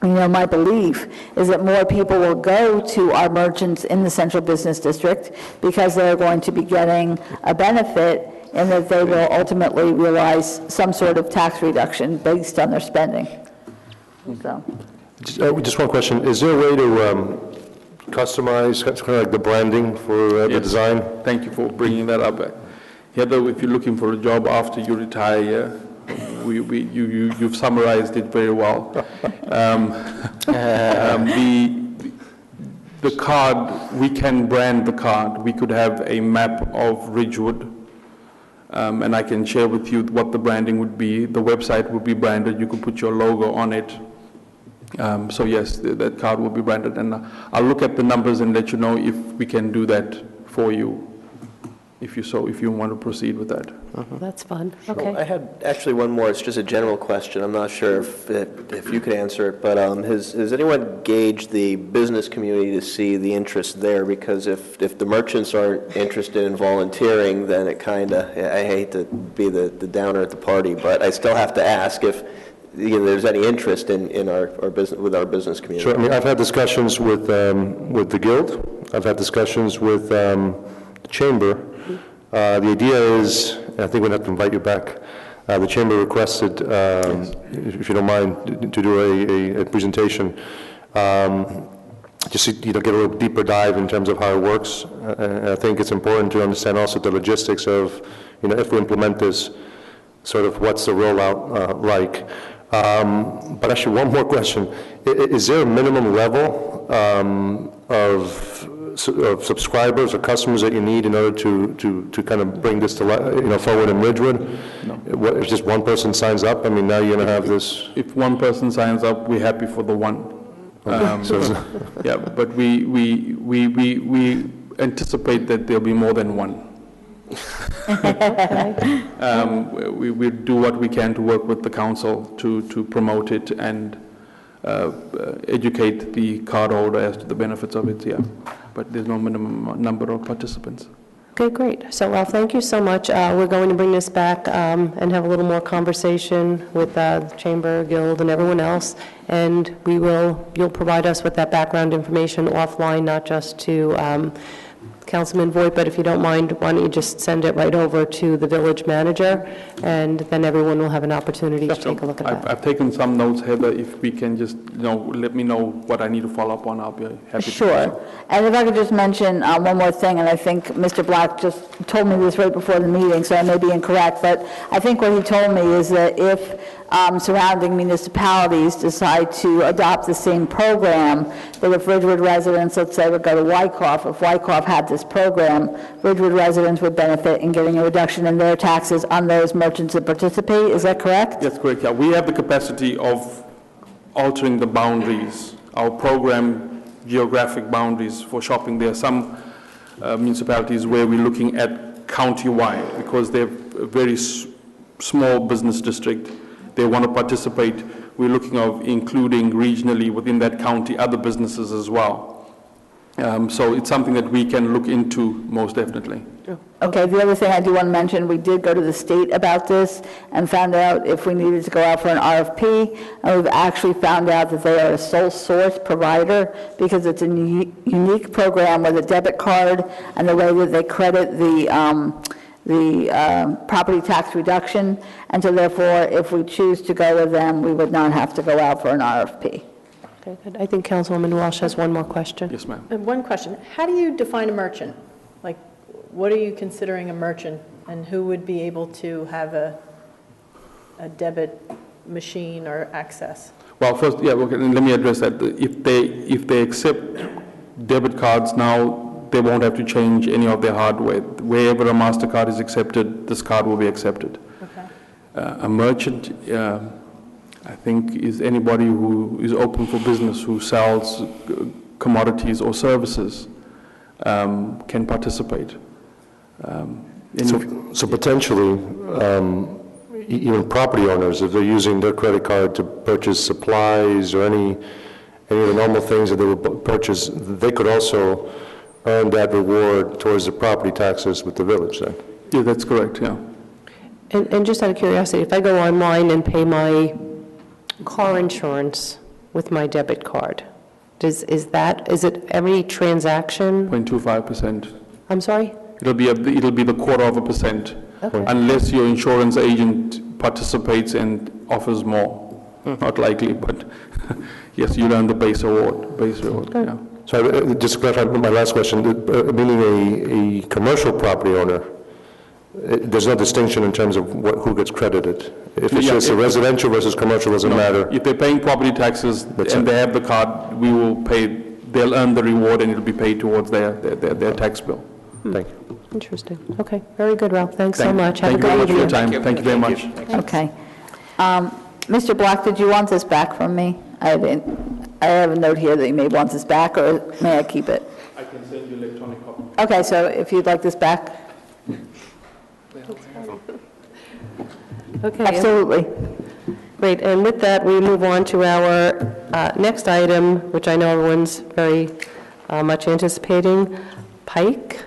my belief, is that more people will go to our merchants in the Central Business District because they're going to be getting a benefit and that they will ultimately realize some sort of tax reduction based on their spending. So. Just one question. Is there a way to customize kind of like the branding for the design? Thank you for bringing that up. Heather, if you're looking for a job after you retire, you've summarized it very well. The card, we can brand the card. We could have a map of Ridgewood, and I can share with you what the branding would be. The website would be branded. You could put your logo on it. So yes, that card will be branded, and I'll look at the numbers and let you know if we can do that for you, if you want to proceed with that. That's fun. Well, Okay. I had actually one more. It's just a general question. I'm not sure if you could answer it, but has anyone gauged the business community to see the interest there? Because if the merchants aren't interested in volunteering, then it kind of, I hate to be the downer at the party, but I still have to ask if there's any interest in our business, with our business community. Sure. I mean, I've had discussions with the Guild. I've had discussions with the Chamber. The idea is, and I think we'd have to invite you back, the Chamber requested, if you don't mind, to do a presentation, just get a little deeper dive in terms of how it works. And I think it's important to understand also the logistics of, if we implement this, sort of what's the rollout like. But actually, one more question. Is there a minimum level of subscribers or customers that you need in order to kind of bring this to forward in Ridgewood? No. What, if just one person signs up? I mean, now you're going to have this. If one person signs up, we're happy for the one. Yeah, but we anticipate that there'll be more than one. We do what we can to work with the council to promote it and educate the cardholder as to the benefits of it, yeah. But there's no minimum number of participants. Okay, great. So, well, thank you so much. We're going to bring this back and have a little more conversation with the Chamber, Guild, and everyone else. And you'll provide us with that background information offline, not just to Councilman Voigt, but if you don't mind, why don't you just send it right over to the village manager, and then everyone will have an opportunity to take a look at that. I've taken some notes, Heather. If we can just, let me know what I need to follow up on, I'll be happy to. Sure. And if I could just mention one more thing, and I think Mr. Black just told me this right before the meeting, so I may be incorrect, but I think what he told me is that if surrounding municipalities decide to adopt the same program, that if Ridgewood residents, let's say, would go to Wyckoff, if Wyckoff had this program, Ridgewood residents would benefit in getting a reduction in their taxes on those merchants that participate. Is that correct? That's correct, yeah. We have the capacity of altering the boundaries, our program geographic boundaries for shopping. There are some municipalities where we're looking at county-wide because they're a very small business district. They want to participate. We're looking at including regionally within that county other businesses as well. So it's something that we can look into most definitely. Okay, the other thing I do want to mention, we did go to the state about this and found out if we needed to go out for an RFP, and we've actually found out that they are a sole source provider because it's a unique program with a debit card and the way that they credit the property tax reduction, and so therefore, if we choose to go with them, we would not have to go out for an RFP. Okay, good. I think Councilwoman Walsh has one more question. Yes, ma'am. And one question, how do you define a merchant? Like, what are you considering a merchant, and who would be able to have a debit machine or access? Well, first, yeah, okay, let me address that. If they accept debit cards now, they won't have to change any of their hardware. Wherever a MasterCard is accepted, this card will be accepted. Okay. A merchant, I think, is anybody who is open for business, who sells commodities or services, can participate. So potentially, even property owners, if they're using their credit card to purchase supplies or any of the normal things that they would purchase, they could also earn that reward towards the property taxes with the village then? Yeah, that's correct, yeah. And just out of curiosity, if I go online and pay my car insurance with my debit card, is it every transaction? 0.25%. I'm sorry? It'll be the 0.25%, Okay. unless your insurance agent participates and offers more. Not likely, but yes, you earn the base reward. Yeah. So just to clarify my last question, meaning a commercial property owner, there's no distinction in terms of who gets credited. If it's just a residential versus commercial, doesn't matter. If they're paying property taxes and they have the card, we will pay they'll earn the reward and it'll be paid towards their tax bill. Thank you. Interesting. Okay, very good, Ralph. Thanks so much. Have a Thank you very good much for your evening. time. Thank you very much. Okay. Mr. Black, did you want this back from me? I have a note here that you may want this back, or may I keep it? I can send you electronic copy. Okay, so if you'd like this back? Okay. Absolutely. Great, and with that, we move on to our next item, which I know everyone's very much anticipating, Pike,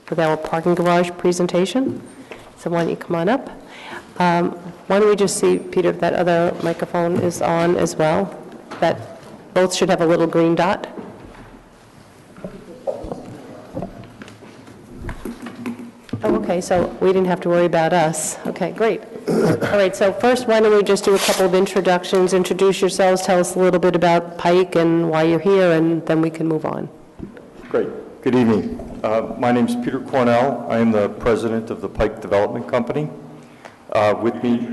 with our parking garage presentation. So why don't you come on up? Why don't we just see, Peter, if that other microphone is on as well? That both should have a little green dot. Oh, okay, so we didn't have to worry about us. Okay, great. All right, so first, why don't we just do a couple of introductions, introduce yourselves, tell us a little bit about Pike and why you're here, and then we can move on. Great. Good evening. My name is Peter Cornell. I am the president of the Pike Development Company. With me,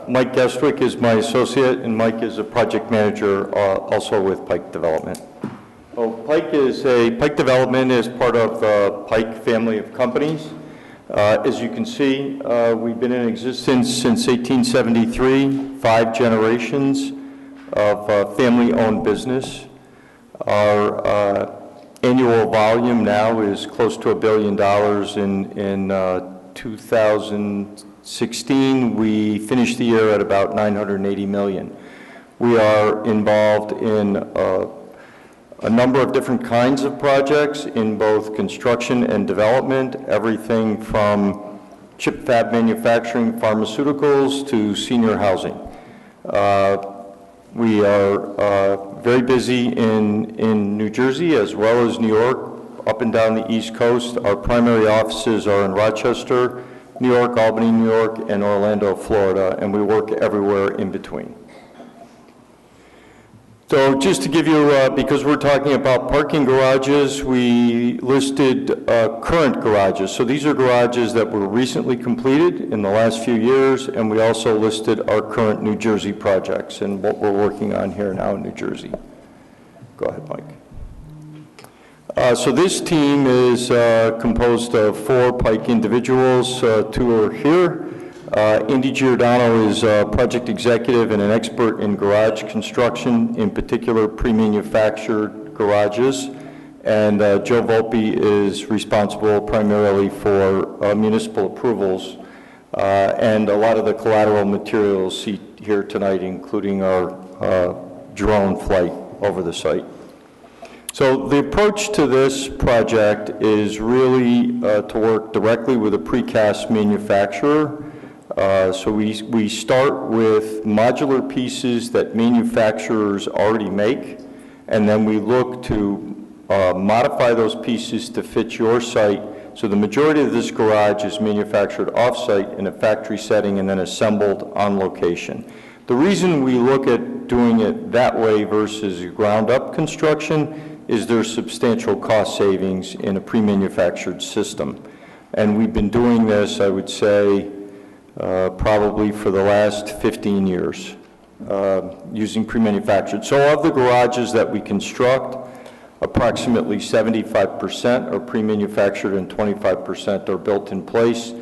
Mike Gestwick is my associate, and Mike is a project manager also with Pike Development. Pike Development is part of the Pike family of companies. As you can see, we've been in existence since 1873, 5 generations of family-owned business. Our annual volume now is close to $1 billion. In 2016, we finished the year at about $980 million. We are involved in a number of different kinds of projects in both construction and development, everything from chip fab manufacturing, pharmaceuticals, to senior housing. We are very busy in New Jersey as well as New York, up and down the East Coast. Our primary offices are in Rochester, New York, Albany, New York, and Orlando, Florida, and we work everywhere in between. So just to give you, because we're talking about parking garages, we listed current garages. So these are garages that were recently completed in the last few years, and we also listed our current New Jersey projects and what we're working on here now in New Jersey. Go ahead, Mike. So this team is composed of 4 Pike individuals. 2 are here. Indy Giordano is a project executive and an expert in garage construction, in particular pre-manufactured garages. And Joe Volpe is responsible primarily for municipal approvals and a lot of the collateral materials see here tonight, including our drone flight over the site. So the approach to this project is really to work directly with a precast manufacturer. So we start with modular pieces that manufacturers already make, and then we look to modify those pieces to fit your site. So the majority of this garage is manufactured off-site in a factory setting and then assembled on location. The reason we look at doing it that way versus ground-up construction is there's substantial cost savings in a pre-manufactured system. And we've been doing this, I would say, probably for the last 15 years, using pre-manufactured. So of the garages that we construct, approximately 75% are pre-manufactured and 25% are built in place.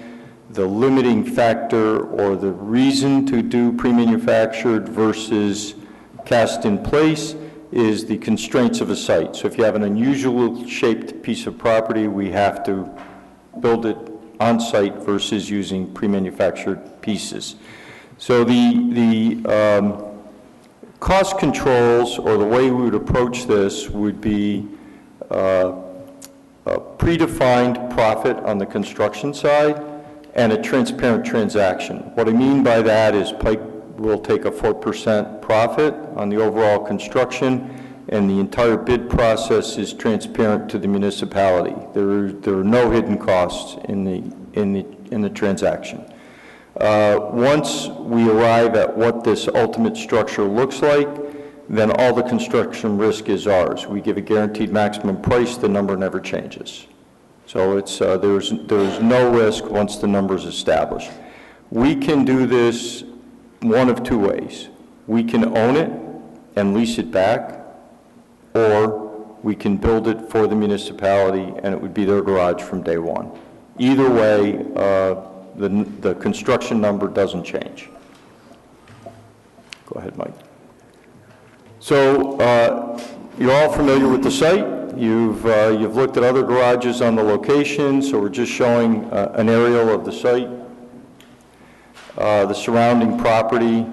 The limiting factor or the reason to do pre-manufactured versus cast in place is the constraints of a site. So if you have an unusual shaped piece of property, we have to build it on site versus using pre-manufactured pieces. So the cost controls, or the way we would approach this, would be a predefined profit on the construction side and a transparent transaction. What I mean by that is Pike will take a 4% profit on the overall construction, and the entire bid process is transparent to the municipality. There are no hidden costs in the transaction. Once we arrive at what this ultimate structure looks like, then all the construction risk is ours. We give a guaranteed maximum price. The number never changes. So it's there's no risk once the number is established. We can do this one of 2 ways. We can own it and lease it back, or we can build it for the municipality and it would be their garage from day one. Either way, the construction number doesn't change. Go ahead, Mike. So you're all familiar with the site. You've looked at other garages on the location, so we're just showing an aerial of the site. The surrounding property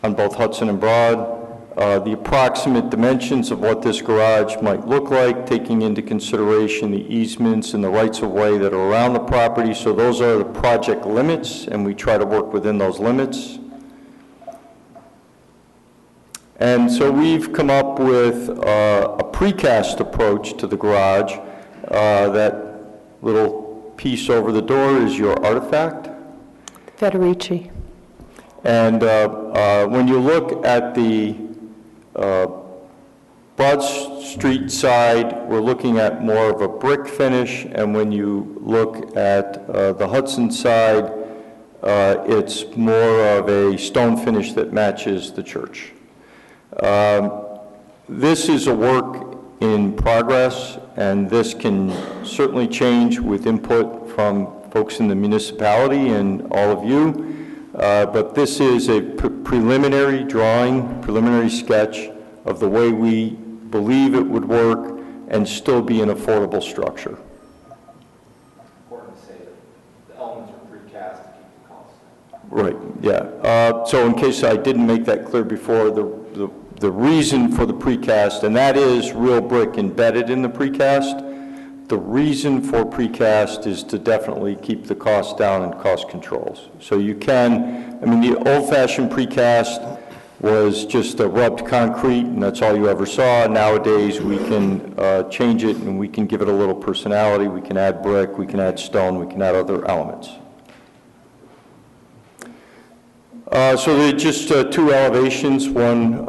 on both Hudson and Broad. The approximate dimensions of what this garage might look like, taking into consideration the easements and the rights-of-way that are around the property. So those are the project limits, and we try to work within those limits. And so we've come up with a precast approach to the garage. That little piece over the door is your artifact. Federici. And when you look at the Broad Street side, we're looking at more of a brick finish, and when you look at the Hudson side, it's more of a stone finish that matches the church. This is a work in progress, and this can certainly change with input from folks in the municipality and all of you. But this is a preliminary drawing, preliminary sketch of the way we believe it would work and still be an affordable structure. Important to say that the elements are precast to keep the cost down. Right, yeah. So in case I didn't make that clear before, the reason for the precast, and that is real brick embedded in the precast, the reason for precast is to definitely keep the cost down and cost controls. So you can, I mean, the old-fashioned precast was just a rubbed concrete, and that's all you ever saw. Nowadays, we can change it, and we can give it a little personality. We can add brick, we can add stone, we can add other elements. So there are just two elevations, one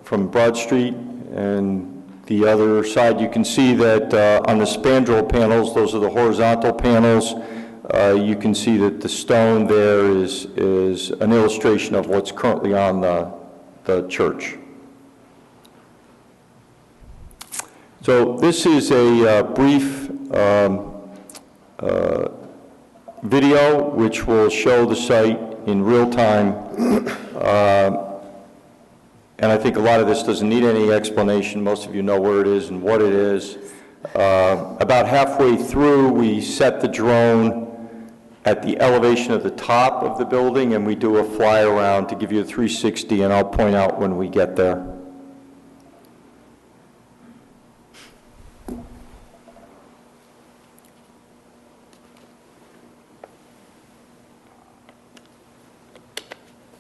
from Broad Street, and the other side. You can see that on the spandrel panels, those are the horizontal panels, you can see that the stone there is an illustration of what's currently on the church. So this is a brief video which will show the site in real time. And I think a lot of this doesn't need any explanation. Most of you know where it is and what it is. About halfway through, we set the drone at the elevation of the top of the building, and we do a fly around to give you a 360, and I'll point out when we get there.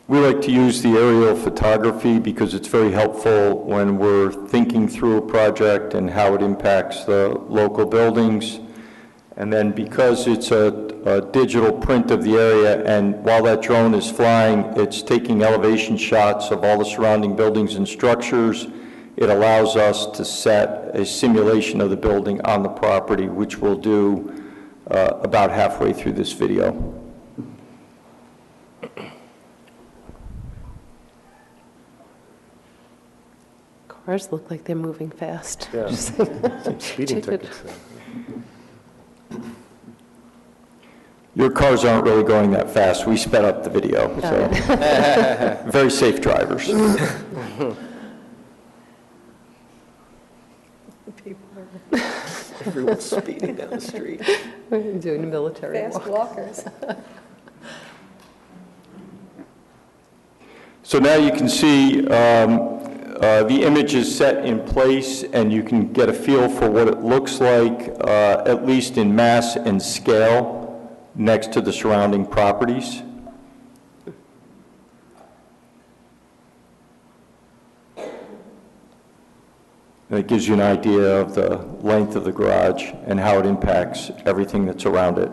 We like to use the aerial photography because it's very helpful when we're thinking through a project and how it impacts the local buildings. And then because it's a digital print of the area, and while that drone is flying, it's taking elevation shots of all the surrounding buildings and structures, it allows us to set a simulation of the building on the property, which we'll do about halfway through this video. Cars look like they're moving fast. Yeah. Some speeding tickets. Your cars aren't really going that fast. We sped up the video, so very safe drivers. Everyone's speeding down the street. We're doing a military Fast walkers. So now you can see the image is set in place, and you can get a feel for what it looks like, at least in mass and scale, next to the surrounding properties. And it gives you an idea of the length of the garage and how it impacts everything that's around it.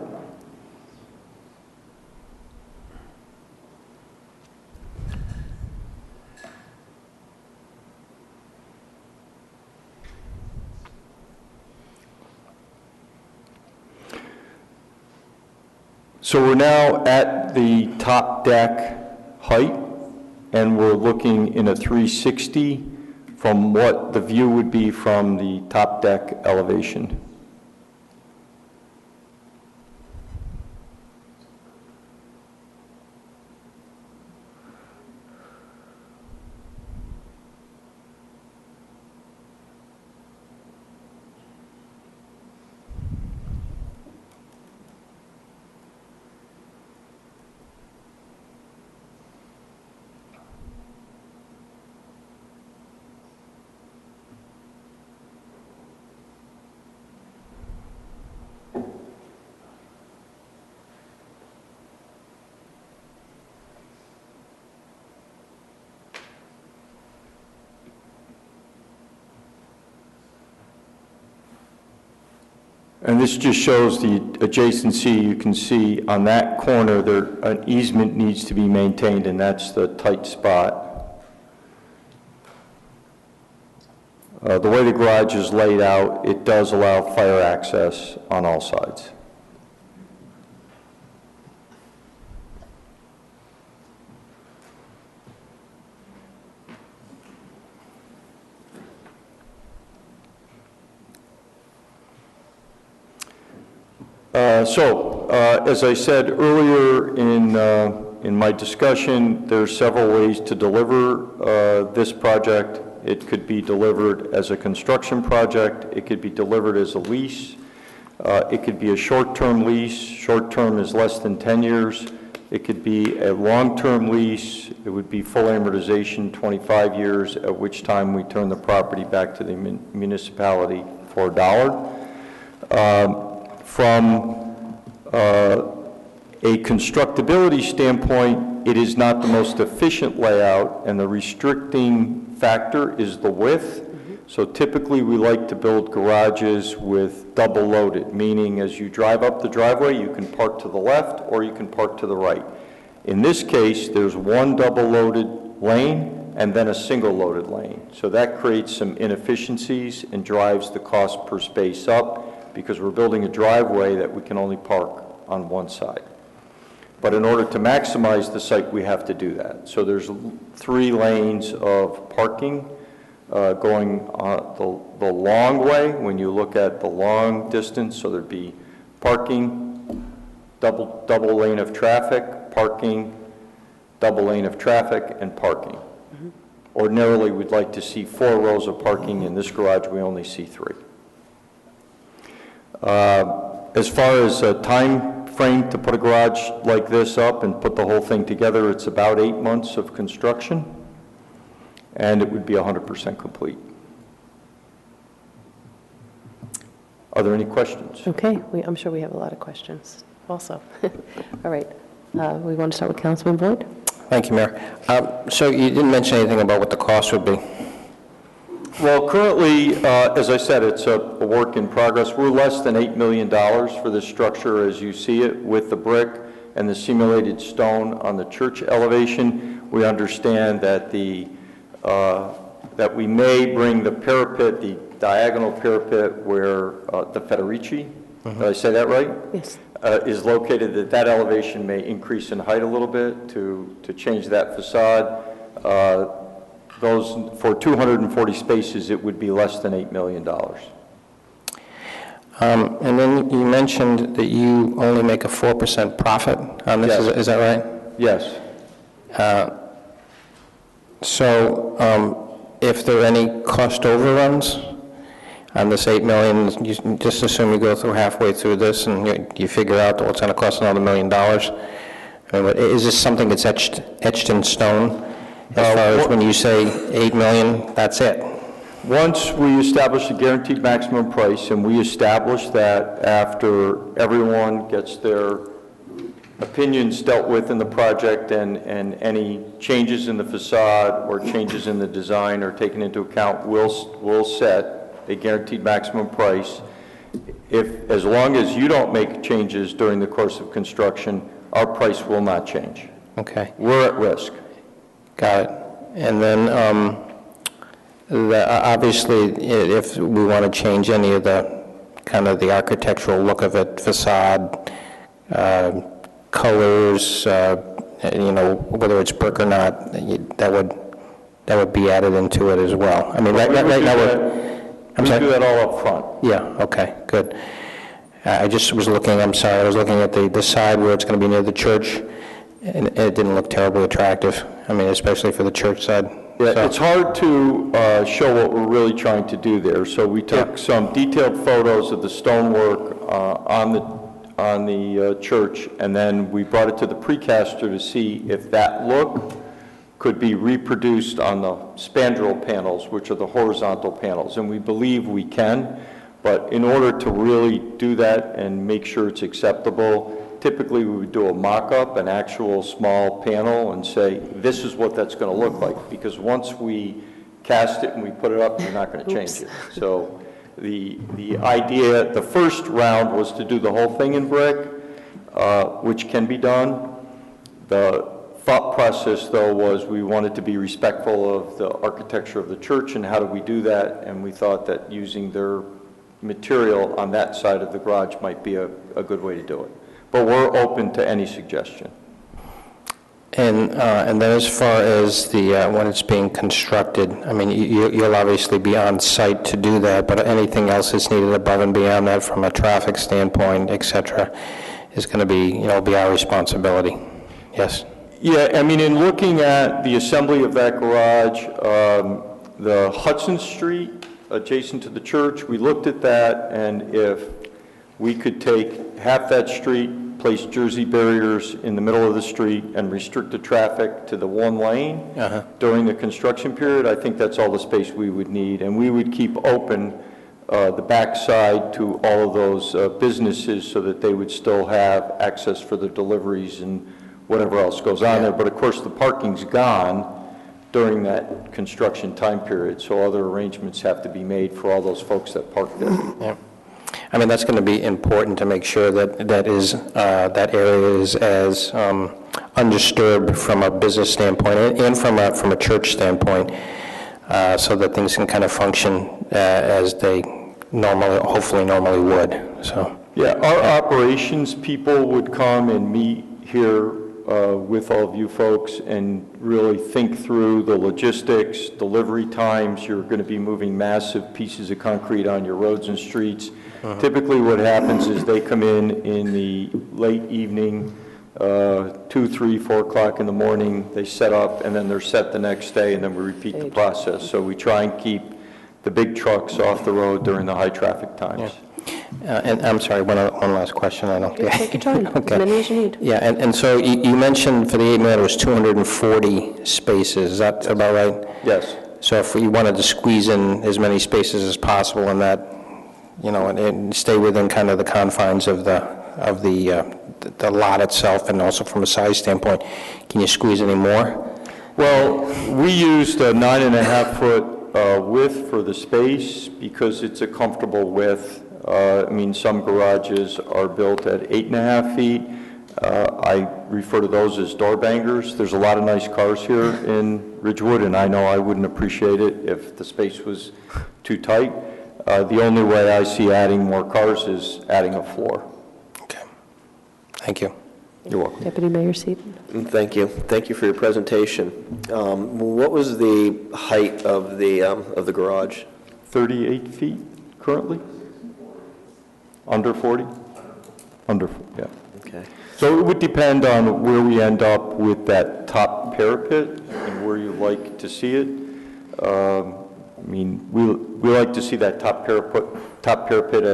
So we're now at the top deck height, and we're looking in a 360 from what the view would be from the top deck elevation. And this just shows the adjacency. You can see on that corner there an easement needs to be maintained, and that's the tight spot. The way the garage is laid out, it does allow fire access on all sides. As I said earlier in my discussion, there's several ways to deliver this project. It could be delivered as a construction project. It could be delivered as a lease. It could be a short-term lease. Short-term is less than 10 years. It could be a long-term lease. It would be full amortization, 25 years, at which time we turn the property back to the municipality for $1. From a constructability standpoint, it is not the most efficient layout, and the restricting factor is the width. So typically we like to build garages with double loaded, meaning as you drive up the driveway, you can park to the left or you can park to the right. In this case, there's one double loaded lane and then a single loaded lane. So that creates some inefficiencies and drives the cost per space up, because we're building a driveway that we can only park on one side. But in order to maximize the site, we have to do that. So there's 3 lanes of parking going the long way when you look at the long distance. So there'd be parking, double lane of traffic, parking, double lane of traffic, and parking. Ordinarily, we'd like to see 4 rows of parking. In this garage, we only see 3. As far as a time frame to put a garage like this up and put the whole thing together, it's about 8 months of construction, and it would be 100% complete. Are there any questions? Okay, I'm sure we have a lot of questions also. All right, we want to start with Councilman Boyd. Thank you, Mayor. So you didn't mention anything about what the cost would be. Well, currently, as I said, it's a work in progress. We're less than $8 million for this structure as you see it, with the brick and the simulated stone on the church elevation. We understand that that we may bring the parapet, the diagonal parapet where the Federici, did I say that right? Yes. Is located, that elevation may increase in height a little bit to change that facade. Those, for 240 spaces, it would be less than $8 million. And then you mentioned that you only make a 4% profit on this, Yes. Is that right? Yes. If there are any cost overruns on this $8 million, you just assume you go through halfway through this and you figure out that it's going to cost another $1 million. I mean, is this something that's etched in stone? As far as when you say $8 million, that's it? Once we establish a guaranteed maximum price, and we establish that after everyone gets their opinions dealt with in the project and any changes in the facade or changes in the design are taken into account, we'll set a guaranteed maximum price. As long as you don't make changes during the course of construction, our price will not change. Okay. We're at risk. Got it. And then obviously, if we want to change any of the kind of the architectural look of it, facade, colors, whether it's brick or not, that would be added into it as well. I mean, right now, We do that all up front. Yeah, okay, good. I just was looking, I'm sorry, I was looking at the side where it's going to be near the church, and it didn't look terribly attractive. I mean, especially for the church side. Yeah, So- it's hard to show what we're really trying to do there. So we took some detailed photos of the stonework on the church, and then we brought it to the precaster to see if that look could be reproduced on the spandrel panels, which are the horizontal panels, and we believe we can. But in order to really do that and make sure it's acceptable, typically we would do a mock-up, an actual small panel, and say, this is what that's going to look like. Because once we cast it and we put it up, you're not going to change it. So the idea, the first round was to do the whole thing in brick, which can be done. The thought process, though, was we wanted to be respectful of the architecture of the church, and how do we do that? And we thought that using their material on that side of the garage might be a good way to do it. But we're open to any suggestion. And then as far as the, when it's being constructed, I mean, you'll obviously be on site to do that, but anything else that's needed above and beyond that from a traffic standpoint, et cetera, is going to be, be our responsibility. Yes? Yeah, I mean, in looking at the assembly of that garage, the Hudson Street adjacent to the church, we looked at that, and if we could take half that street, place Jersey barriers in the middle of the street, and restrict the traffic to the one lane during the construction period, I think that's all the space we would need. And we would keep open the backside to all of those businesses so that they would still have access for the deliveries and whatever else goes on there. But of course, the parking's gone during that construction time period, so other arrangements have to be made for all those folks that park there. Yeah. I mean, that's going to be important to make sure that that area is as undisturbed from a business standpoint and from a church standpoint, so that things can kind of function as they hopefully normally would. So yeah, our operations people would come and meet here with all of you folks and really think through the logistics, delivery times. You're going to be moving massive pieces of concrete on your roads and streets. Typically what happens is they come in the late evening, 2, 3, 4 o'clock in the morning, they set up, and then they're set the next day, and then we repeat the process. So we try and keep the big trucks off the road during the high traffic times. and I'm sorry, one last question. I don't. Take your time, Okay. as many as you need. Yeah, and so you mentioned for the 8 million it was 240 spaces. Is that about right? Yes. So if we wanted to squeeze in as many spaces as possible in that, and stay within kind of the confines of the lot itself, and also from a size standpoint, can you squeeze any more? Well, we used a 9.5-foot width for the space because it's a comfortable width. I mean, some garages are built at 8.5 feet. I refer to those as door bangers. There's a lot of nice cars here in Ridgewood, and I know I wouldn't appreciate it if the space was too tight. The only way I see adding more cars is adding a floor. Okay. Thank you. You're welcome. Deputy Mayor Seaton. Thank you. Thank you for your presentation. What was the height of the garage? 38 feet currently? Under 40? Under, yeah. Okay. So it would depend on where we end up with that top parapet and where you like to see it. I mean, we like to see that top parapet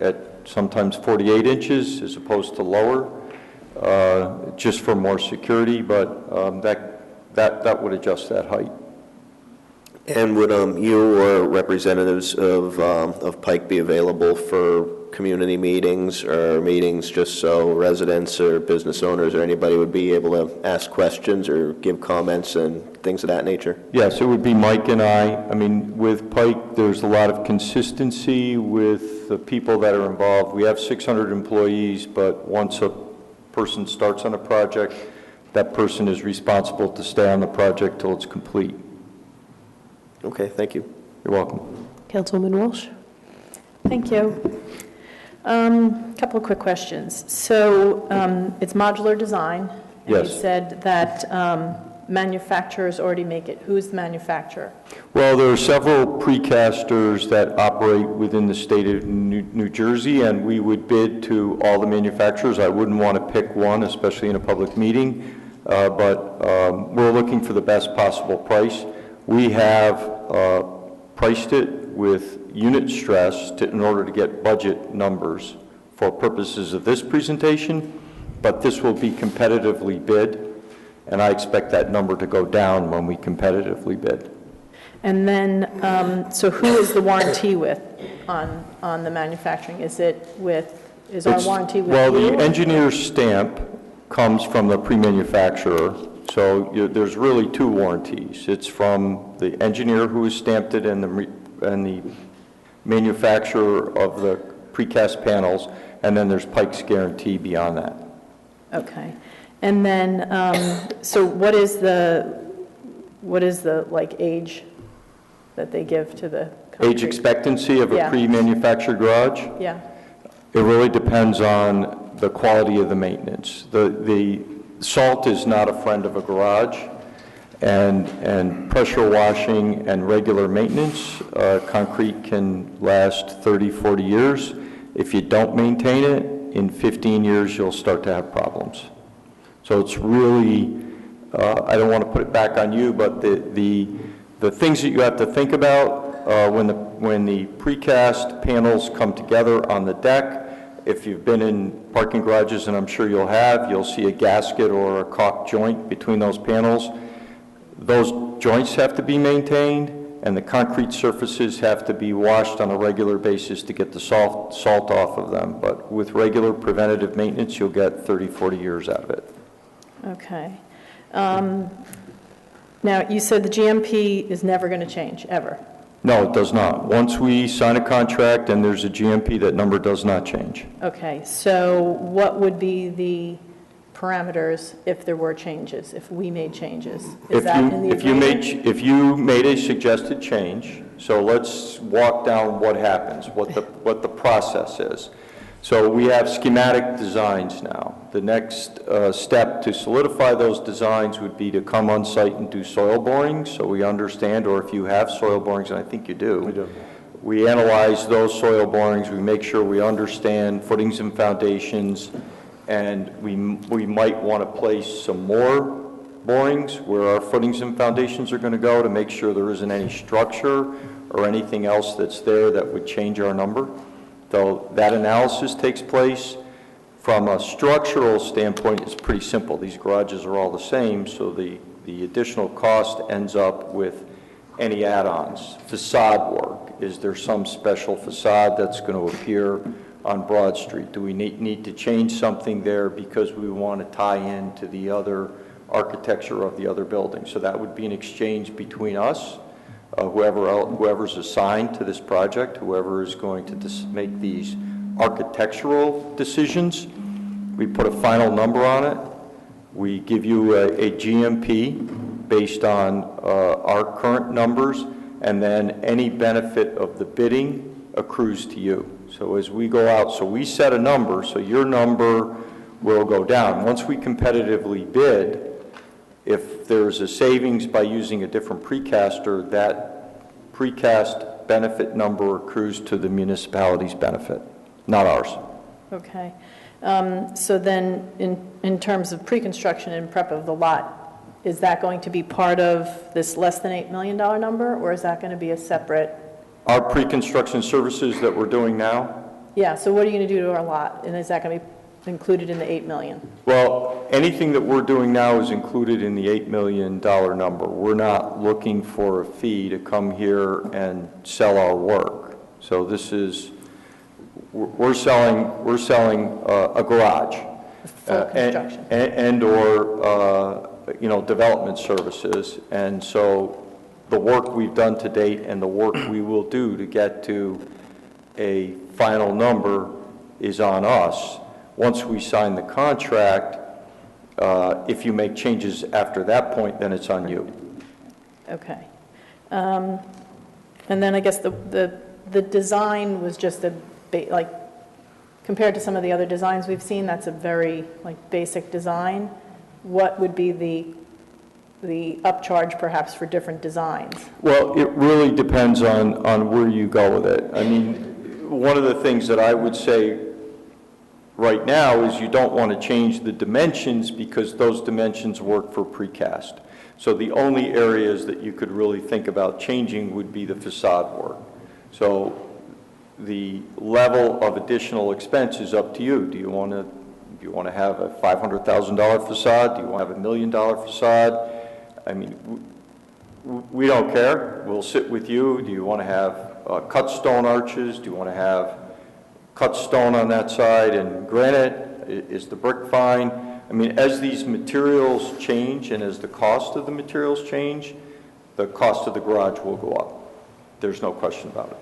at sometimes 48 inches as opposed to lower, just for more security, but that would adjust that height. And would you or representatives of Pike be available for community meetings or meetings just so residents or business owners or anybody would be able to ask questions or give comments and things of that nature? Yes, it would be Mike and I. I mean, with Pike, there's a lot of consistency with the people that are involved. We have 600 employees, but once a person starts on a project, that person is responsible to stay on the project till it's complete. Okay, thank you. You're welcome. Councilwoman Walsh. Thank you. Couple of quick questions. So it's modular design, And Yes. you said that manufacturers already make it. Who's the manufacturer? Well, there are several precasters that operate within the state of New Jersey, and we would bid to all the manufacturers. I wouldn't want to pick one, especially in a public meeting, but we're looking for the best possible price. We have priced it with unit stress in order to get budget numbers for purposes of this presentation, but this will be competitively bid, and I expect that number to go down when we competitively bid. And then, so who is the warranty with on the manufacturing? Is our warranty with you? Well, the engineer's stamp comes from the pre-manufacturer, so there's really two warranties. It's from the engineer who has stamped it and the manufacturer of the precast panels, and then there's Pike's guarantee beyond that. Okay. And then, so what is the like age that they give to the concrete? Age expectancy of a pre-manufactured garage? Yeah. It really depends on the quality of the maintenance. The salt is not a friend of a garage, and pressure washing and regular maintenance, concrete can last 30, 40 years. If you don't maintain it, in 15 years you'll start to have problems. So it's really, I don't want to put it back on you, but the things that you have to think about when the precast panels come together on the deck, if you've been in parking garages, and I'm sure you'll see a gasket or a caulk joint between those panels. Those joints have to be maintained, and the concrete surfaces have to be washed on a regular basis to get the salt off of them. But with regular preventative maintenance, you'll get 30, 40 years out of it. Okay. Now, you said the GMP is never going to change, ever? No, it does not. Once we sign a contract and there's a GMP, that number does not change. Okay, so what would be the parameters if there were changes, if we made changes? Is that in the agreement? If you made a suggested change, so let's walk down what happens, what the process is. So we have schematic designs now. The next step to solidify those designs would be to come on site and do soil borings, so we understand, or if you have soil borings, and I think you do. We do. We analyze those soil borings, we make sure we understand footings and foundations, and we might want to place some more borings where our footings and foundations are going to go to make sure there isn't any structure or anything else that's there that would change our number. So that analysis takes place. From a structural standpoint, it's pretty simple. These garages are all the same, so the additional cost ends up with any add-ons. Facade work, is there some special facade that's going to appear on Broad Street? Do we need to change something there because we want to tie into the other architecture of the other building? So that would be an exchange between us, whoever's assigned to this project, whoever is going to make these architectural decisions. We put a final number on it. We give you a GMP based on our current numbers, and then any benefit of the bidding accrues to you. So as we go out, so we set a number, so your number will go down. Once we competitively bid, if there's a savings by using a different precaster, that precast benefit number accrues to the municipality's benefit, not ours. Okay. So then, in terms of pre-construction and prep of the lot, is that going to be part of this less than $8 million number, or is that going to be a separate? Our pre-construction services that we're doing now? Yeah, so what are you going to do to our lot, and is that going to be included in the $8 million? Well, anything that we're doing now is included in the $8 million number. We're not looking for a fee to come here and sell our work. So this is, we're selling a garage. Full construction. And/or, development services. And so the work we've done to date and the work we will do to get to a final number is on us. Once we sign the contract, if you make changes after that point, then it's on you. Okay. And then I guess the design was just compared to some of the other designs we've seen, that's a very basic design. what would be the upcharge perhaps for different designs? Well, it really depends on where you go with it. I mean, one of the things that I would say right now is you don't want to change the dimensions because those dimensions work for precast. So the only areas that you could really think about changing would be the facade work. So the level of additional expense is up to you. Do you want to have a $500,000 facade? Do you want to have $1 million facade? I mean, we don't care. We'll sit with you. Do you want to have cut stone arches? Do you want to have cut stone on that side and granite? Is the brick fine? I mean, as these materials change and as the cost of the materials change, the cost of the garage will go up. There's no question about it.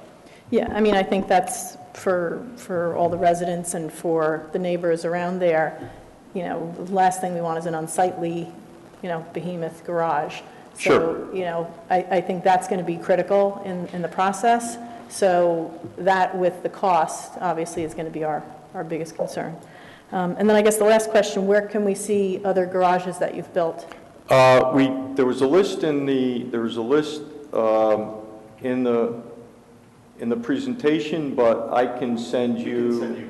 Yeah, I mean, I think that's for all the residents and for the neighbors around there, you know, the last thing we want is an unsightly, you know, behemoth garage. Sure. So, you know, I think that's going to be critical in the process. So that with the cost, obviously, is going to be our biggest concern. And then I guess the last question, where can we see other garages that you've built? There was a list in the presentation, but I can send you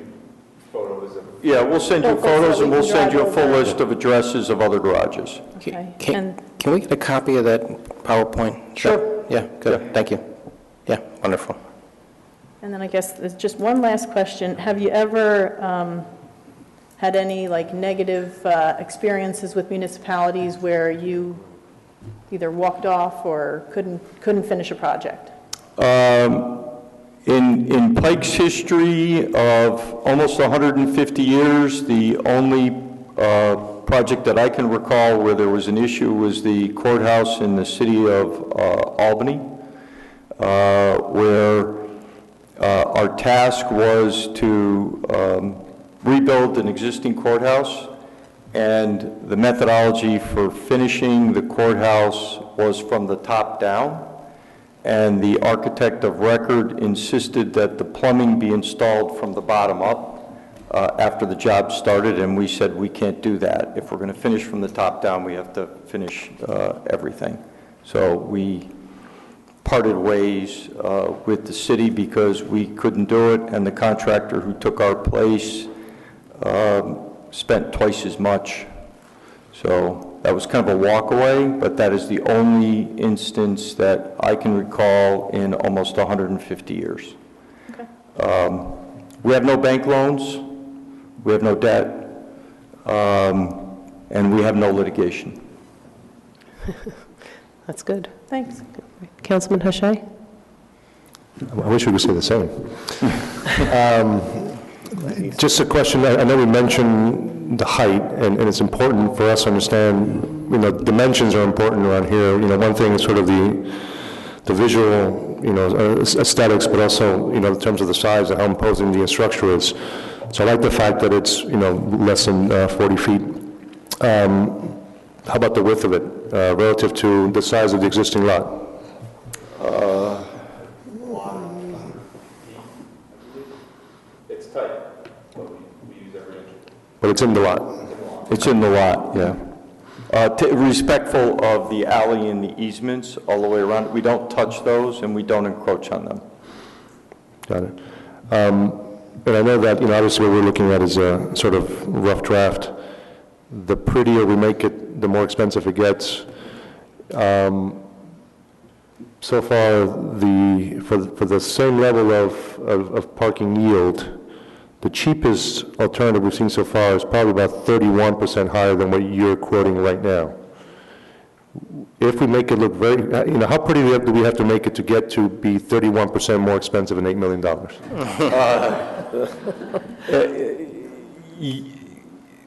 photos of... Yeah, we'll send you photos and we'll send you a full list of addresses of other garages. Okay. Can we get a copy of that PowerPoint? Sure. Yeah, good, thank you. Yeah, wonderful. And then I guess there's just one last question. Have you ever had any like negative experiences with municipalities where you either walked off or couldn't finish a project? In Pike's history of almost 150 years, the only project that I can recall where there was an issue was the courthouse in the city of Albany, where our task was to rebuild an existing courthouse, and the methodology for finishing the courthouse was from the top down. And the architect of record insisted that the plumbing be installed from the bottom up after the job started, and we said we can't do that. If we're going to finish from the top down, we have to finish everything. So we parted ways with the city because we couldn't do it, and the contractor who took our place spent twice as much. So that was kind of a walk away, but that is the only instance that I can recall in almost 150 years. Okay. We have no bank loans, we have no debt, and we have no litigation. That's good. Thanks. Councilman Hache? I wish we could say the same. Just a question, I know we mentioned the height, and it's important for us to understand, you know, dimensions are important around here. You know, one thing is sort of the visual, you know, aesthetics, but also, you know, in terms of the size and how imposing the structure is. So I like the fact that it's, you know, less than 40 feet. How about the width of it relative to the size of the existing lot? It's tight, but we use every inch. But it's in the lot. It's in the lot, yeah. Respectful of the alley and the easements all the way around. We don't touch those and we don't encroach on them. Got it. And I know that, you know, obviously what we're looking at is a sort of rough draft. The prettier we make it, the more expensive it gets. So far, for the same level of parking yield, the cheapest alternative we've seen so far is probably about 31% higher than what you're quoting right now. If we make it look very, you know, how pretty do we have to make it to get to be 31% more expensive than $8 million?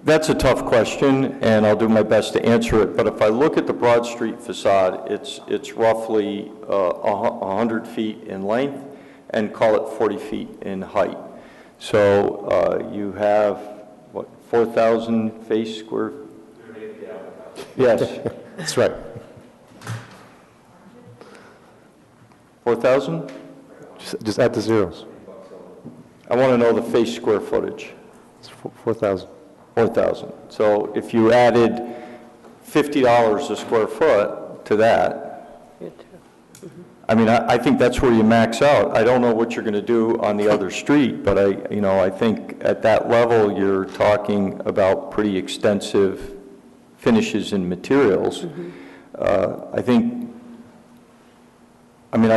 That's a tough question, and I'll do my best to answer it. But if I look at the Broad Street facade, it's roughly 100 feet in length, and call it 40 feet in height. So you have, what, 4,000 face square? Yes. That's right. 4,000? Just add the zeros. I want to know the face square footage. It's 4,000. 4,000. So if you added $50 a square foot to that, I mean, I think that's where you max out. I don't know what you're going to do on the other street, but I think at that level, you're talking about pretty extensive finishes and materials. I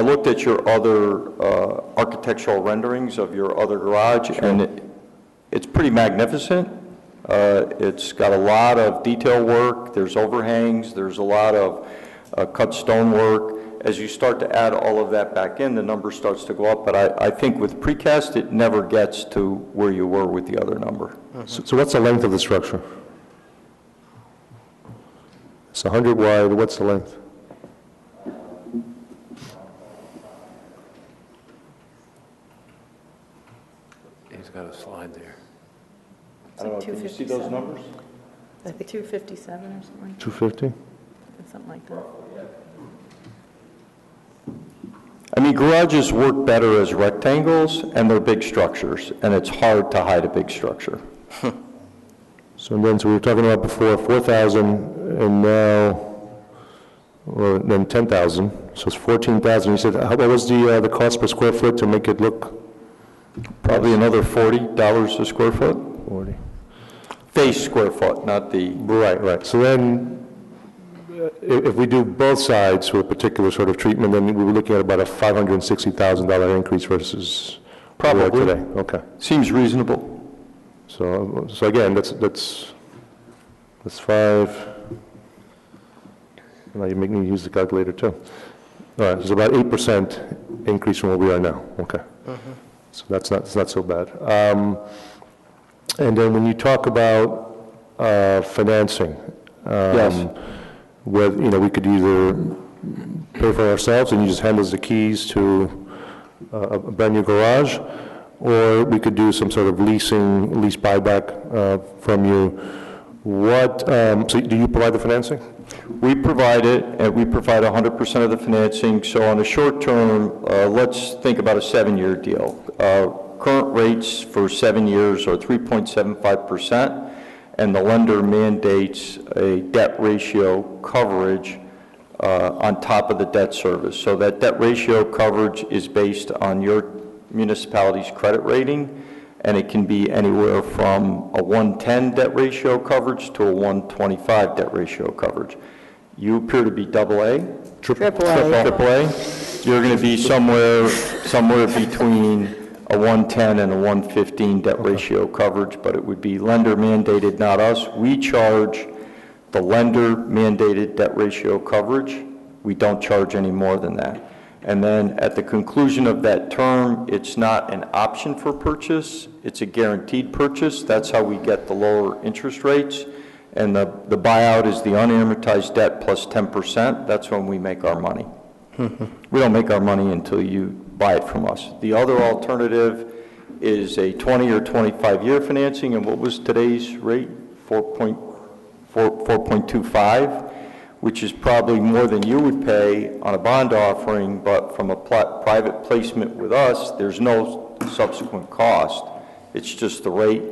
looked at your other architectural renderings of your other garage, and it's pretty magnificent. It's got a lot of detail work, there's overhangs, there's a lot of cut stone work. As you start to add all of that back in, the number starts to go up, but I think with precast, it never gets to where you were with the other number. So what's the length of the structure? It's 100 wide, what's the length? He's got a slide there. I don't know, can you see those numbers? I think 257 or something. 250? Something like that. Garages work better as rectangles, and they're big structures, and it's hard to hide a big structure. So we were talking about before 4,000, and now, well, then 10,000, so it's 14,000. You said, what was the cost per square foot to make it look? Probably another $40 a square foot. 40. Face square foot, not the... Right. So then, if we do both sides with a particular sort of treatment, then we were looking at about a $560,000 increase versus Probably. today. Okay. Seems reasonable. So again, that's 5. Now you make me use the calculator too. All right, it's about 8% increase from where we are now. Okay. So that's not so bad. And then when you talk about financing, Yes. where we could either pay for ourselves and you just hand us the keys to a brand new garage, or we could do some sort of lease buyback from you. So do you provide the financing? We provide it, and we provide 100% of the financing. So on a short term, let's think about a 7-year deal. Current rates for 7 years are 3.75%. And the lender mandates a debt ratio coverage on top of the debt service. So that debt ratio coverage is based on your municipality's credit rating, and it can be anywhere from a 110 debt ratio coverage to a 125 debt ratio coverage. You appear to be AA? AAA. You're going to be somewhere between a 110 and a 115 debt ratio coverage, but it would be lender mandated, not us. We charge the lender mandated debt ratio coverage. We don't charge any more than that. And then at the conclusion of that term, it's not an option for purchase, it's a guaranteed purchase. That's how we get the lower interest rates. And the buyout is the unamortized debt plus 10%. That's when we make our money. We don't make our money until you buy it from us. The other alternative is a 20 or 25-year financing, and what was today's rate? 4.25, which is probably more than you would pay on a bond offering, but from a private placement with us, there's no subsequent cost. It's just the rate.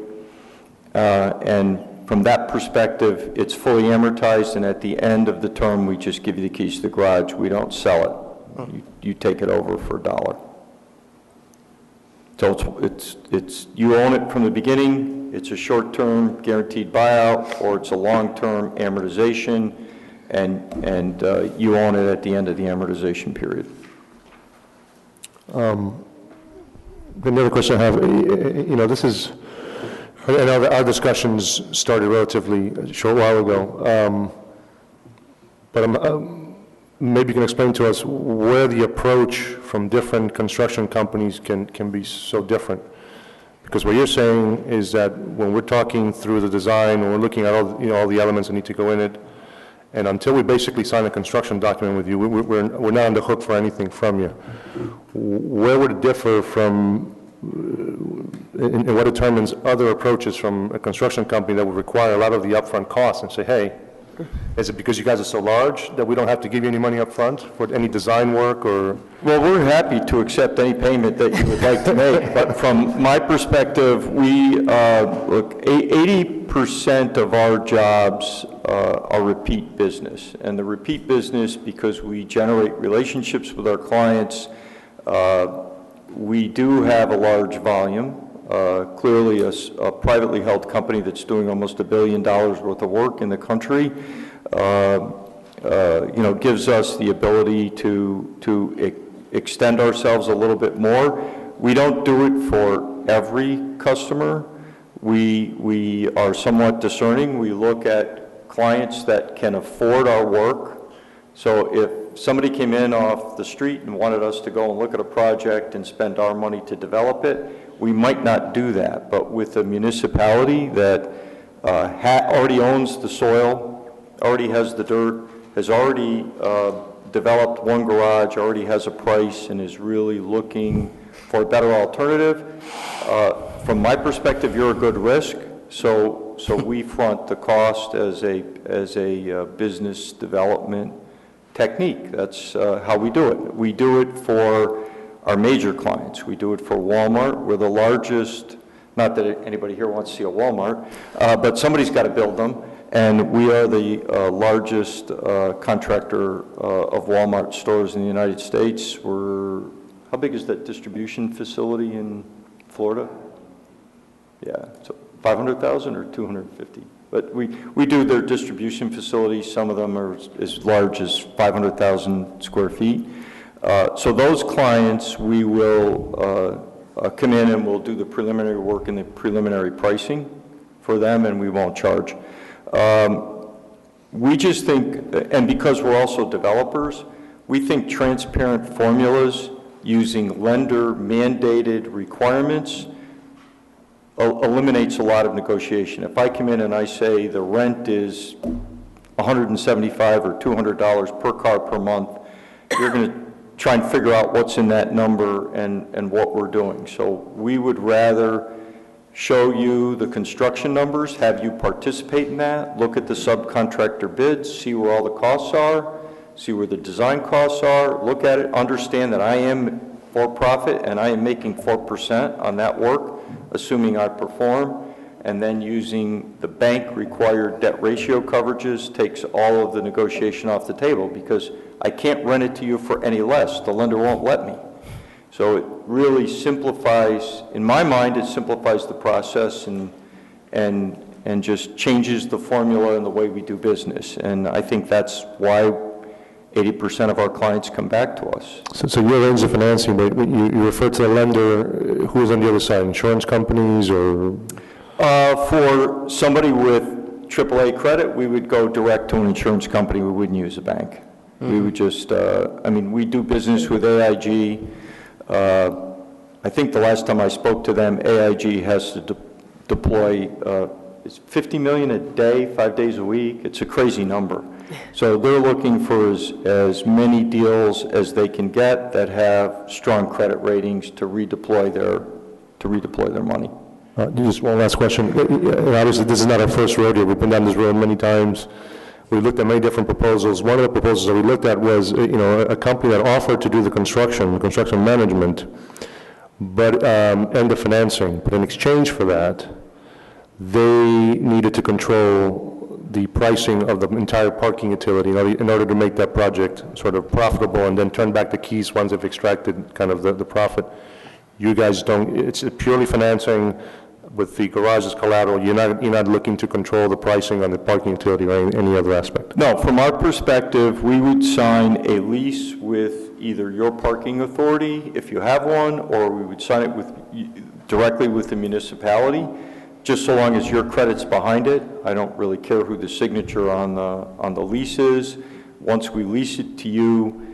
And from that perspective, it's fully amortized, and at the end of the term, we just give you the keys to the garage. We don't sell it. You take it over for $1. So it's you own it from the beginning. It's a short-term guaranteed buyout, or it's a long-term amortization, and you own it at the end of the amortization period. Another question I have, this is, I know that our discussions started relatively a short while ago, but maybe you can explain to us where the approach from different construction companies can be so different. Because what you're saying is that when we're talking through the design, when we're looking at all the elements that need to go in it, and until we basically sign a construction document with you, we're not on the hook for anything from you. Where would it differ from, in what determines other approaches from a construction company that would require a lot of the upfront costs and say, hey, Is it because you guys are so large that we don't have to give you any money up front for any design work or? Well, we're happy to accept any payment that you would like to make, but from my perspective, we, look, 80% of our jobs are repeat business. And the repeat business, because we generate relationships with our clients, we do have a large volume. Clearly, a privately held company that's doing almost $1 billion worth of work in the country, gives us the ability to extend ourselves a little bit more. We don't do it for every customer. We are somewhat discerning. We look at clients that can afford our work. So if somebody came in off the street and wanted us to go and look at a project and spend our money to develop it, we might not do that. But with a municipality that already owns the soil, already has the dirt, has already developed one garage, already has a price, and is really looking for a better alternative, from my perspective, you're a good risk. So we front the cost as a business development technique. That's how we do it. We do it for our major clients. We do it for Walmart. We're the largest, not that anybody here wants to see a Walmart, but somebody's got to build them. And we are the largest contractor of Walmart stores in the United States. How big is that distribution facility in Florida? Yeah, so 500,000 or 250? But we do their distribution facilities. Some of them are as large as 500,000 square feet. So those clients, we will come in and we'll do the preliminary work and the preliminary pricing for them, and we won't charge. We just think, and because we're also developers, we think transparent formulas using lender-mandated requirements eliminates a lot of negotiation. If I come in and I say the rent is $175 or $200 per car per month, you're going to try and figure out what's in that number and what we're doing. So we would rather show you the construction numbers, have you participate in that, look at the subcontractor bids, see where all the costs are, see where the design costs are, look at it, understand that I am for profit and I am making 4% on that work, assuming I perform, and then using the bank required debt ratio coverages takes all of the negotiation off the table, because I can't rent it to you for any less. The lender won't let me. So it really simplifies, in my mind, it simplifies the process and just changes the formula and the way we do business. And I think that's why 80% of our clients come back to us. So you arrange the financing, but you refer to the lender. Who is on the other side? Insurance companies or? For somebody with AAA credit, we would go direct to an insurance company. We wouldn't use a bank. We would just, we do business with AIG. I think the last time I spoke to them, AIG has to deploy it's $50 million a day, 5 days a week. It's a crazy number. So they're looking for as many deals as they can get that have strong credit ratings to redeploy their money. Just one last question. Obviously, this is not our first rodeo. We've been down this road many times. We looked at many different proposals. One of the proposals that we looked at was, a company that offered to do the construction management, but and the financing. But in exchange for that, they needed to control the pricing of the entire parking utility in order to make that project sort of profitable, and then turn back the keys once they've extracted kind of the profit. You guys don't. It's purely financing with the garage as collateral. You're not looking to control the pricing on the parking utility or any other aspect. No, from our perspective, we would sign a lease with either your parking authority, if you have one, or we would sign it directly with the municipality, just so long as your credit's behind it. I don't really care who the signature on the lease is. Once we lease it to you,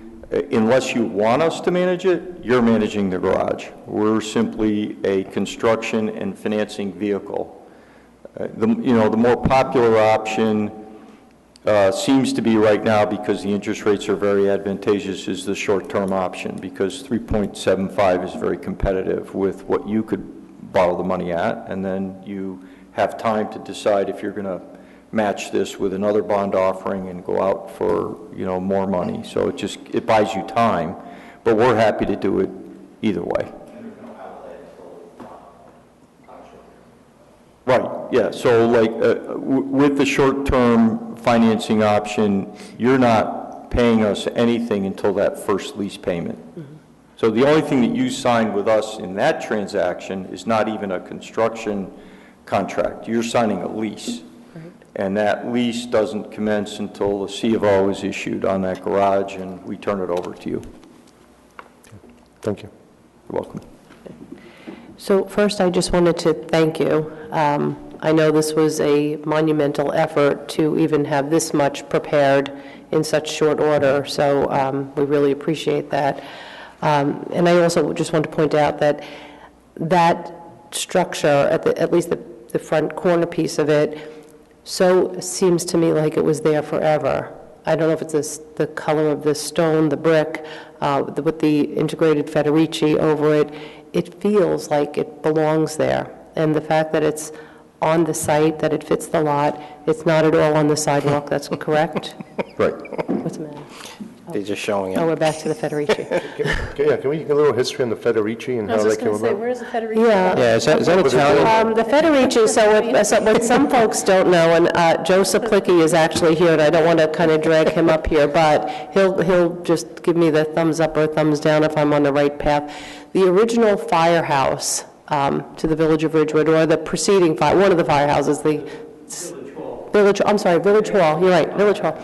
unless you want us to manage it, you're managing the garage. We're simply a construction and financing vehicle. The more popular option seems to be right now, because the interest rates are very advantageous, is the short-term option, because 3.75 is very competitive with what you could borrow the money at, and then you have time to decide if you're going to match this with another bond offering and go out for, more money. So it buys you time, but we're happy to do it either way. Right, yeah, so like, with the short-term financing option, you're not paying us anything until that first lease payment. So the only thing that you signed with us in that transaction is not even a construction contract. You're signing a lease. And that lease doesn't commence until the C of O is issued on that garage, and we turn it over to you. Thank you. You're welcome. So first, I just wanted to thank you. I know this was a monumental effort to even have this much prepared in such short order, so we really appreciate that. And I also just want to point out that that structure, at least the front corner piece of it, so seems to me like it was there forever. I don't know if it's the color of the stone, the brick, with the integrated Federici over it. It feels like it belongs there. And the fact that it's on the site, that it fits the lot, it's not at all on the sidewalk, that's correct? Right. What's the matter? They're just showing it. Oh, we're back to the Federici. Can we get a little history on the Federici and I was how just that going came to say, about? where's the Federici? Yeah. Is that Italian? The Federici, so what some folks don't know, and Joe Saplicki is actually here, and I don't want to kind of drag him up here, but he'll just give me the thumbs up or thumbs down if I'm on the right path. The original firehouse to the Village of Ridgewood, or the preceding one of the firehouses, Village Hall, you're right, Village Hall,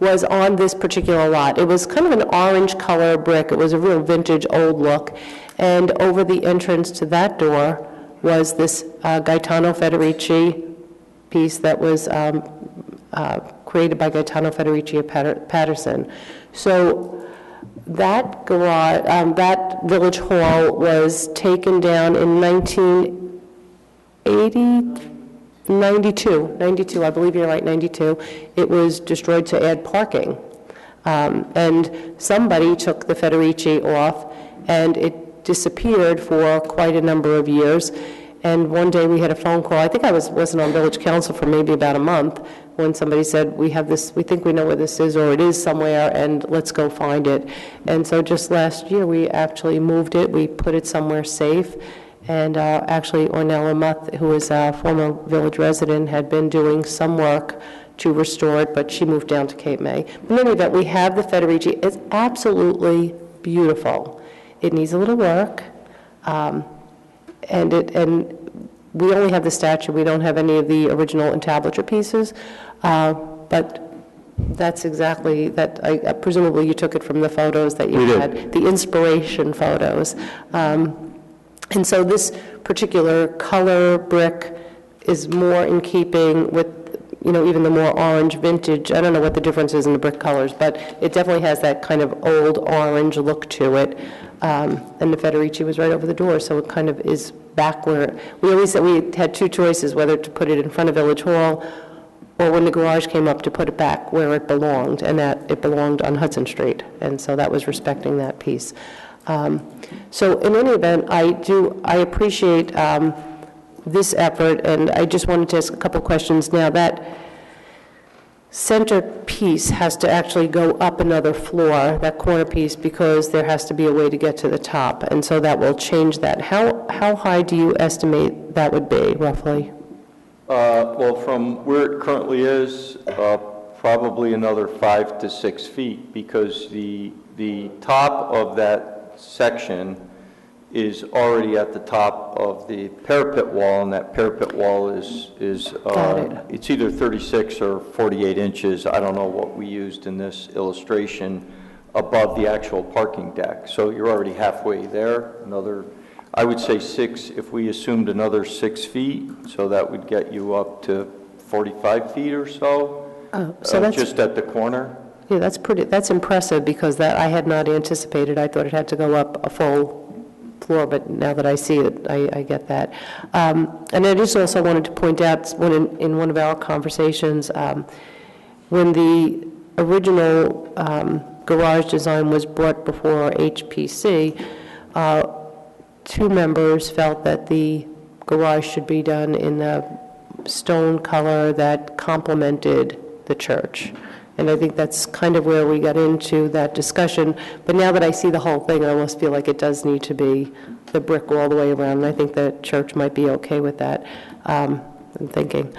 was on this particular lot. It was kind of an orange color brick. It was a real vintage old look. And over the entrance to that door was this Gaetano Federici piece that was created by Gaetano Federici of Patterson. So that garage, that Village Hall was taken down in 92, I believe you're right, 92. It was destroyed to add parking. And somebody took the Federici off, and it disappeared for quite a number of years. And one day we had a phone call. I think I wasn't on village council for maybe about a month, when somebody said, we have this, we think we know where this is, or it is somewhere, and let's go find it. And so just last year, we actually moved it. We put it somewhere safe. And actually, Ornella Muth, who is a former village resident, had been doing some work to restore it, but she moved down to Cape May. But in any event, we have the Federici. It's absolutely beautiful. It needs a little work, and we only have the statue. We don't have any of the original entablature pieces, but that's exactly that. Presumably, you took it from the photos that you had, the inspiration photos. And so this particular color brick is more in keeping with, even the more orange vintage. I don't know what the difference is in the brick colors, but it definitely has that kind of old orange look to it. And the Federici was right over the door, so it kind of is back where, we always said we had two choices, whether to put it in front of Village Hall or when the garage came up to put it back where it belonged, and that it belonged on Hudson Street. And so that was respecting that piece. So in any event, I appreciate this effort, and I just wanted to ask a couple questions now. That center piece has to actually go up another floor, that corner piece, because there has to be a way to get to the top, and so that will change that. How high do you estimate that would be, roughly? Well, from where it currently is, probably another 5 to 6 feet, because the top of that section is already at the top of the parapet wall, and that parapet wall is it's either 36 or 48 inches. I don't know what we used in this illustration, above the actual parking deck. So you're already halfway there. Another, I would say 6, if we assumed another 6 feet, so that would get you up to 45 feet or so, so that's just at the corner. Yeah, that's impressive, because that I had not anticipated. I thought it had to go up a full floor, but now that I see it, I get that. And I just also wanted to point out, in one of our conversations, when the original garage design was brought before HPC, 2 members felt that the garage should be done in a stone color that complemented the church. And I think that's kind of where we got into that discussion. But now that I see the whole thing, I almost feel like it does need to be the brick all the way around. And I think the church might be okay with that, I'm thinking.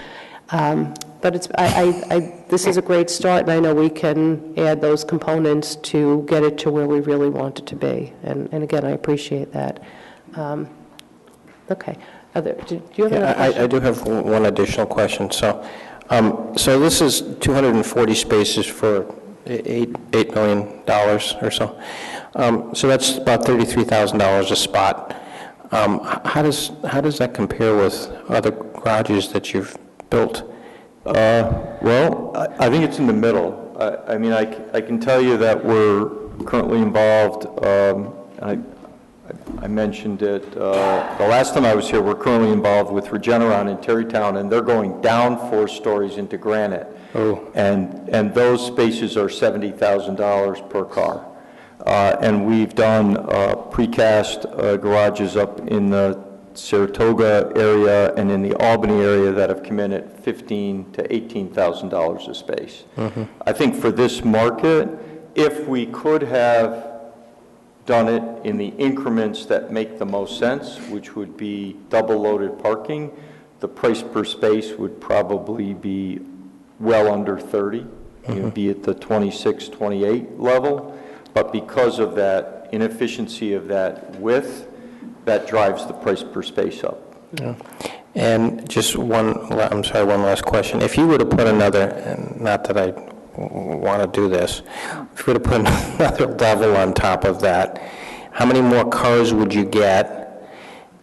But it's, this is a great start, and I know we can add those components to get it to where we really want it to be. And again, I appreciate that. Okay. Do you have another question? I do have one additional question. So this is 240 spaces for $8 million or so. So that's about $33,000 a spot. How does that compare with other garages that you've built? Well, I think it's in the middle. I mean, I can tell you that we're currently involved, I mentioned it the last time I was here, we're currently involved with Regeneron in Terrytown, and they're going down 4 stories into granite. Oh. And those spaces are $70,000 per car. And we've done precast garages up in the Saratoga area and in the Albany area that have come in at $15,000 to $18,000 a space. Mm-hmm. I think for this market, if we could have done it in the increments that make the most sense, which would be double-loaded parking, the price per space would probably be well under 30. Mm-hmm. You'd be at the 26, 28 level. But because of that inefficiency of that width, that drives the price per space up. Yeah. And just one last question. If you were to put another, and not that I want to do this, if you were to put another level on top of that, how many more cars would you get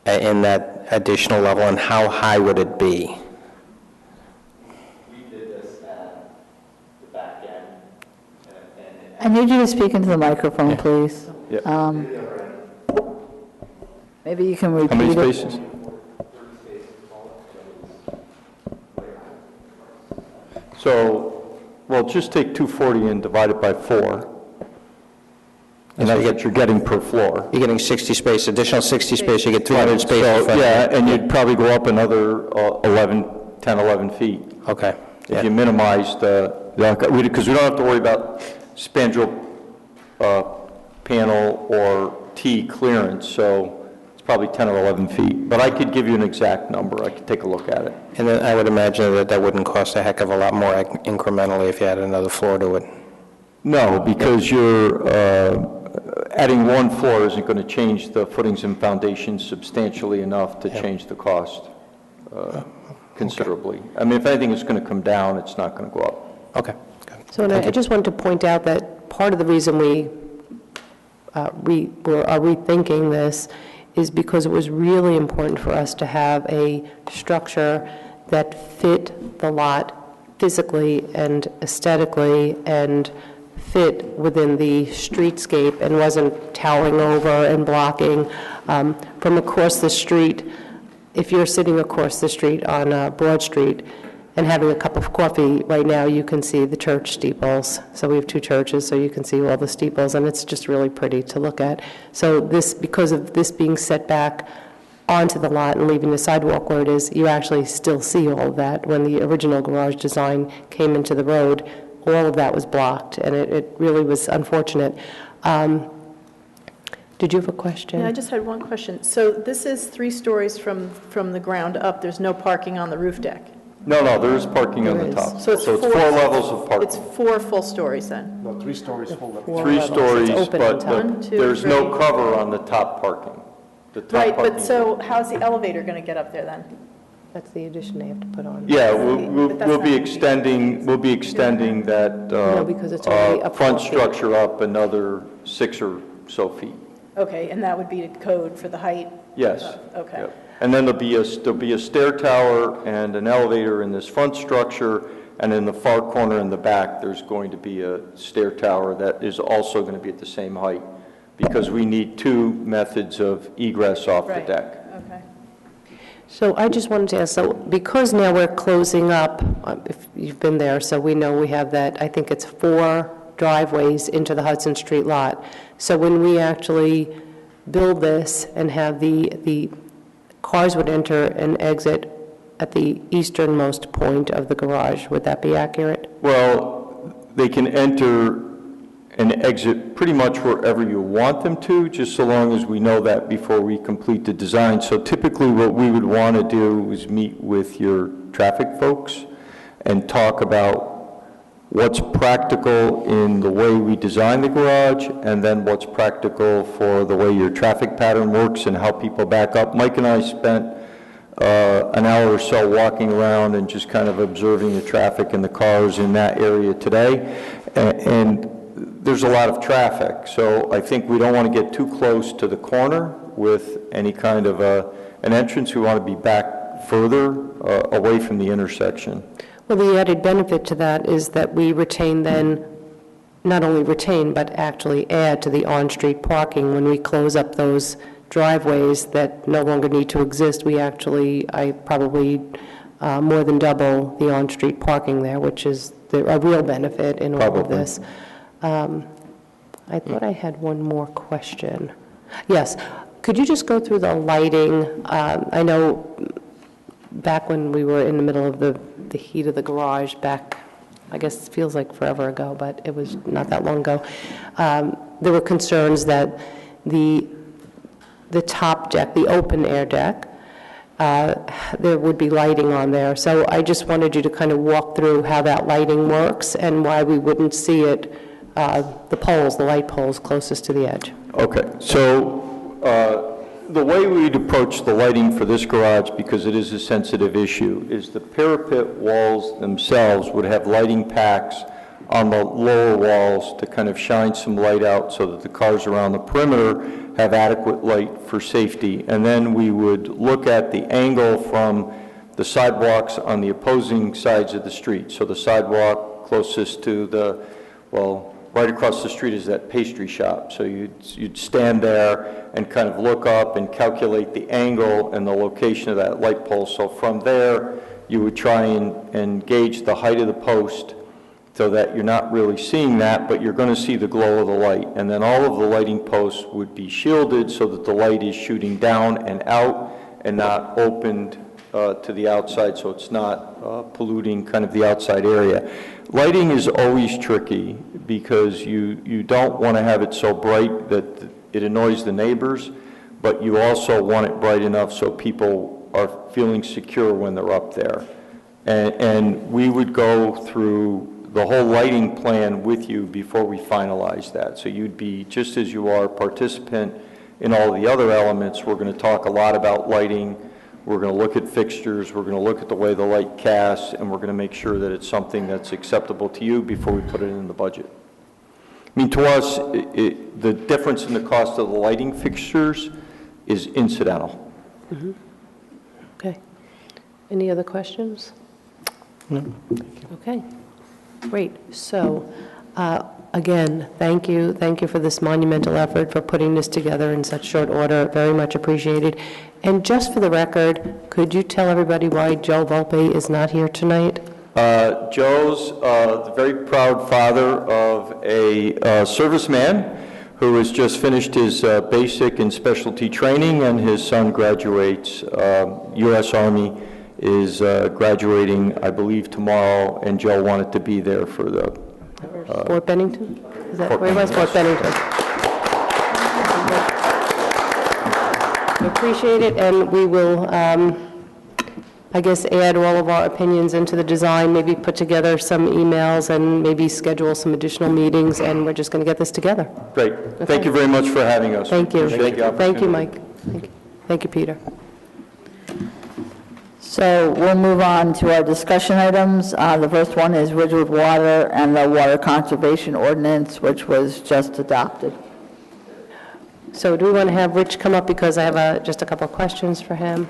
in that additional level, and how high would it be? We did this at the back end. I need you to speak into the microphone, please. Yeah. Maybe you can repeat it. How many spaces? So, well, just take 240 and divide it by 4. And that's what you're getting per floor. You're getting 60 space, additional 60 space, you get 200 spaces. So, yeah, and you'd probably go up another 10, 11 feet. Okay. If you minimize because we don't have to worry about spandrel panel or T clearance, so it's probably 10 or 11 feet. But I could give you an exact number. I could take a look at it. And then I would imagine that wouldn't cost a heck of a lot more incrementally if you added another floor to it. No, because you're adding one floor isn't going to change the footings and foundations substantially enough to change the cost considerably. Okay. I mean, if anything is going to come down, it's not going to go up. Okay. So and I just wanted to point out that part of the reason we are rethinking this is because it was really important for us to have a structure that fit the lot physically and aesthetically and fit within the streetscape and wasn't towering over and blocking from across the street. If you're sitting across the street on Broad Street and having a cup of coffee, right now you can see the church steeples. So we have 2 churches, so you can see all the steeples, and it's just really pretty to look at. So this, because of this being set back onto the lot and leaving the sidewalk where it is, you actually still see all of that. When the original garage design came into the road, all of that was blocked, and it really was unfortunate. Did you have a question? Yeah, I just had one question. So this is 3 stories from the ground up. There's no parking on the roof deck? No, there is parking on the top. So it's 4 levels of parking. It's 4 full stories then? No, 3 stories full. 3 stories, but One, two, there's no three. cover on the top parking. The top Right, parking but so how's the elevator going to get up there then? That's the addition they have to put on. Yeah, we'll be extending that No, because it's already up front 4 feet. structure up another 6 or so feet. Okay, and that would be the code for the height? Yes. Okay. Yep. And then there'll be a stair tower and an elevator in this front structure, and in the far corner in the back, there's going to be a stair tower that is also going to be at the same height, because we need 2 methods of egress off the deck. Okay. So I just wanted to ask, so because now we're closing up, if you've been there, so we know we have that, I think it's 4 driveways into the Hudson Street lot. So when we actually build this and have the cars would enter and exit at the easternmost point of the garage. Would that be accurate? Well, they can enter and exit pretty much wherever you want them to, just so long as we know that before we complete the design. So typically what we would want to do is meet with your traffic folks and talk about what's practical in the way we design the garage, and then what's practical for the way your traffic pattern works and how people back up. Mike and I spent an hour or so walking around and just kind of observing the traffic and the cars in that area today. And there's a lot of traffic, so I think we don't want to get too close to the corner with any kind of an entrance. We want to be back further away from the intersection. Well, the added benefit to that is that we retain then, not only retain, but actually add to the on-street parking. When we close up those driveways that no longer need to exist, I probably more than double the on-street parking there, which is a real benefit in all of this. I thought I had one more question. Yes, could you just go through the lighting? I know back when we were in the middle of the heat of the garage back, I guess it feels like forever ago, but it was not that long ago, there were concerns that the top deck, the open air deck, there would be lighting on there. So I just wanted you to kind of walk through how that lighting works and why we wouldn't see it, the light poles closest to the edge. Okay, so the way we'd approach the lighting for this garage, because it is a sensitive issue, is the parapet walls themselves would have lighting packs on the lower walls to kind of shine some light out so that the cars around the perimeter have adequate light for safety. And then we would look at the angle from the sidewalks on the opposing sides of the street. So the sidewalk closest to right across the street is that pastry shop. So you'd stand there and kind of look up and calculate the angle and the location of that light pole. So from there, you would try and gauge the height of the post so that you're not really seeing that, but you're going to see the glow of the light. And then all of the lighting posts would be shielded so that the light is shooting down and out and not opened to the outside, so it's not polluting kind of the outside area. Lighting is always tricky because you don't want to have it so bright that it annoys the neighbors, but you also want it bright enough so people are feeling secure when they're up there. And we would go through the whole lighting plan with you before we finalize that. So you'd be, just as you are a participant in all the other elements, we're going to talk a lot about lighting. We're going to look at fixtures, we're going to look at the way the light casts, and we're going to make sure that it's something that's acceptable to you before we put it in the budget. I mean, to us, the difference in the cost of the lighting fixtures is incidental. Mm-hmm. Okay. Any other questions? No. Okay. Great. So, again, thank you. Thank you for this monumental effort, for putting this together in such short order. Very much appreciated. And just for the record, could you tell everybody why Joe Volpe is not here tonight? Joe's the very proud father of a serviceman who has just finished his basic and specialty training, and his son graduates. U.S. Army is graduating, I believe, tomorrow, and Joe wanted to be there for the... Fort Bennington? Is that where he was? Fort Bennington. We appreciate it, and we will, I guess, add all of our opinions into the design, maybe put together some emails, and maybe schedule some additional meetings, and we're just going to get this together. Great. Okay. Thank you very much for having us. Thank you. Thank you, Mike. Thank you, Peter. So we'll move on to our discussion items. The first one is Ridgewood Water and the Water Conservation Ordinance, which was just adopted. So do we want to have Rich come up, because I have just a couple of questions for him?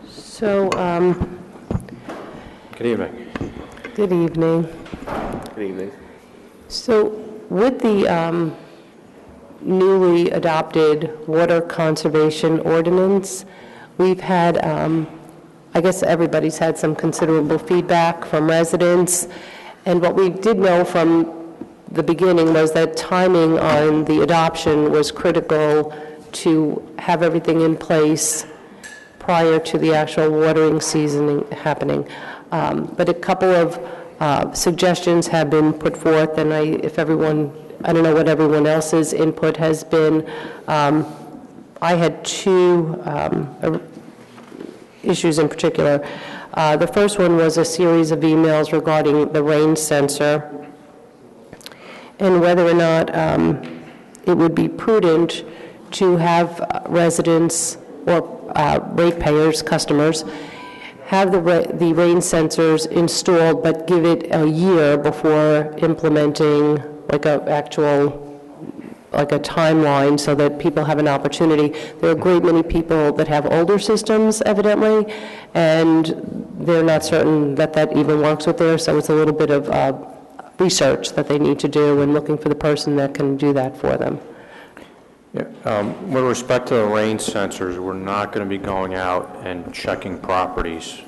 So, Good evening. good evening. Good evening. So with the newly adopted water conservation ordinance, we've had I guess everybody's had some considerable feedback from residents, and what we did know from the beginning was that timing on the adoption was critical to have everything in place prior to the actual watering season happening. But a couple of suggestions have been put forth, and I don't know what everyone else's input has been. I had two issues in particular. The first one was a series of emails regarding the rain sensor and whether or not it would be prudent to have residents or ratepayers, customers, have the rain sensors installed, but give it a year before implementing like a timeline so that people have an opportunity. There are a great many people that have older systems, evidently, and they're not certain that that even works with theirs, so it's a little bit of research that they need to do and looking for the person that can do that for them. Yeah, with respect to the rain sensors, we're not going to be going out and checking properties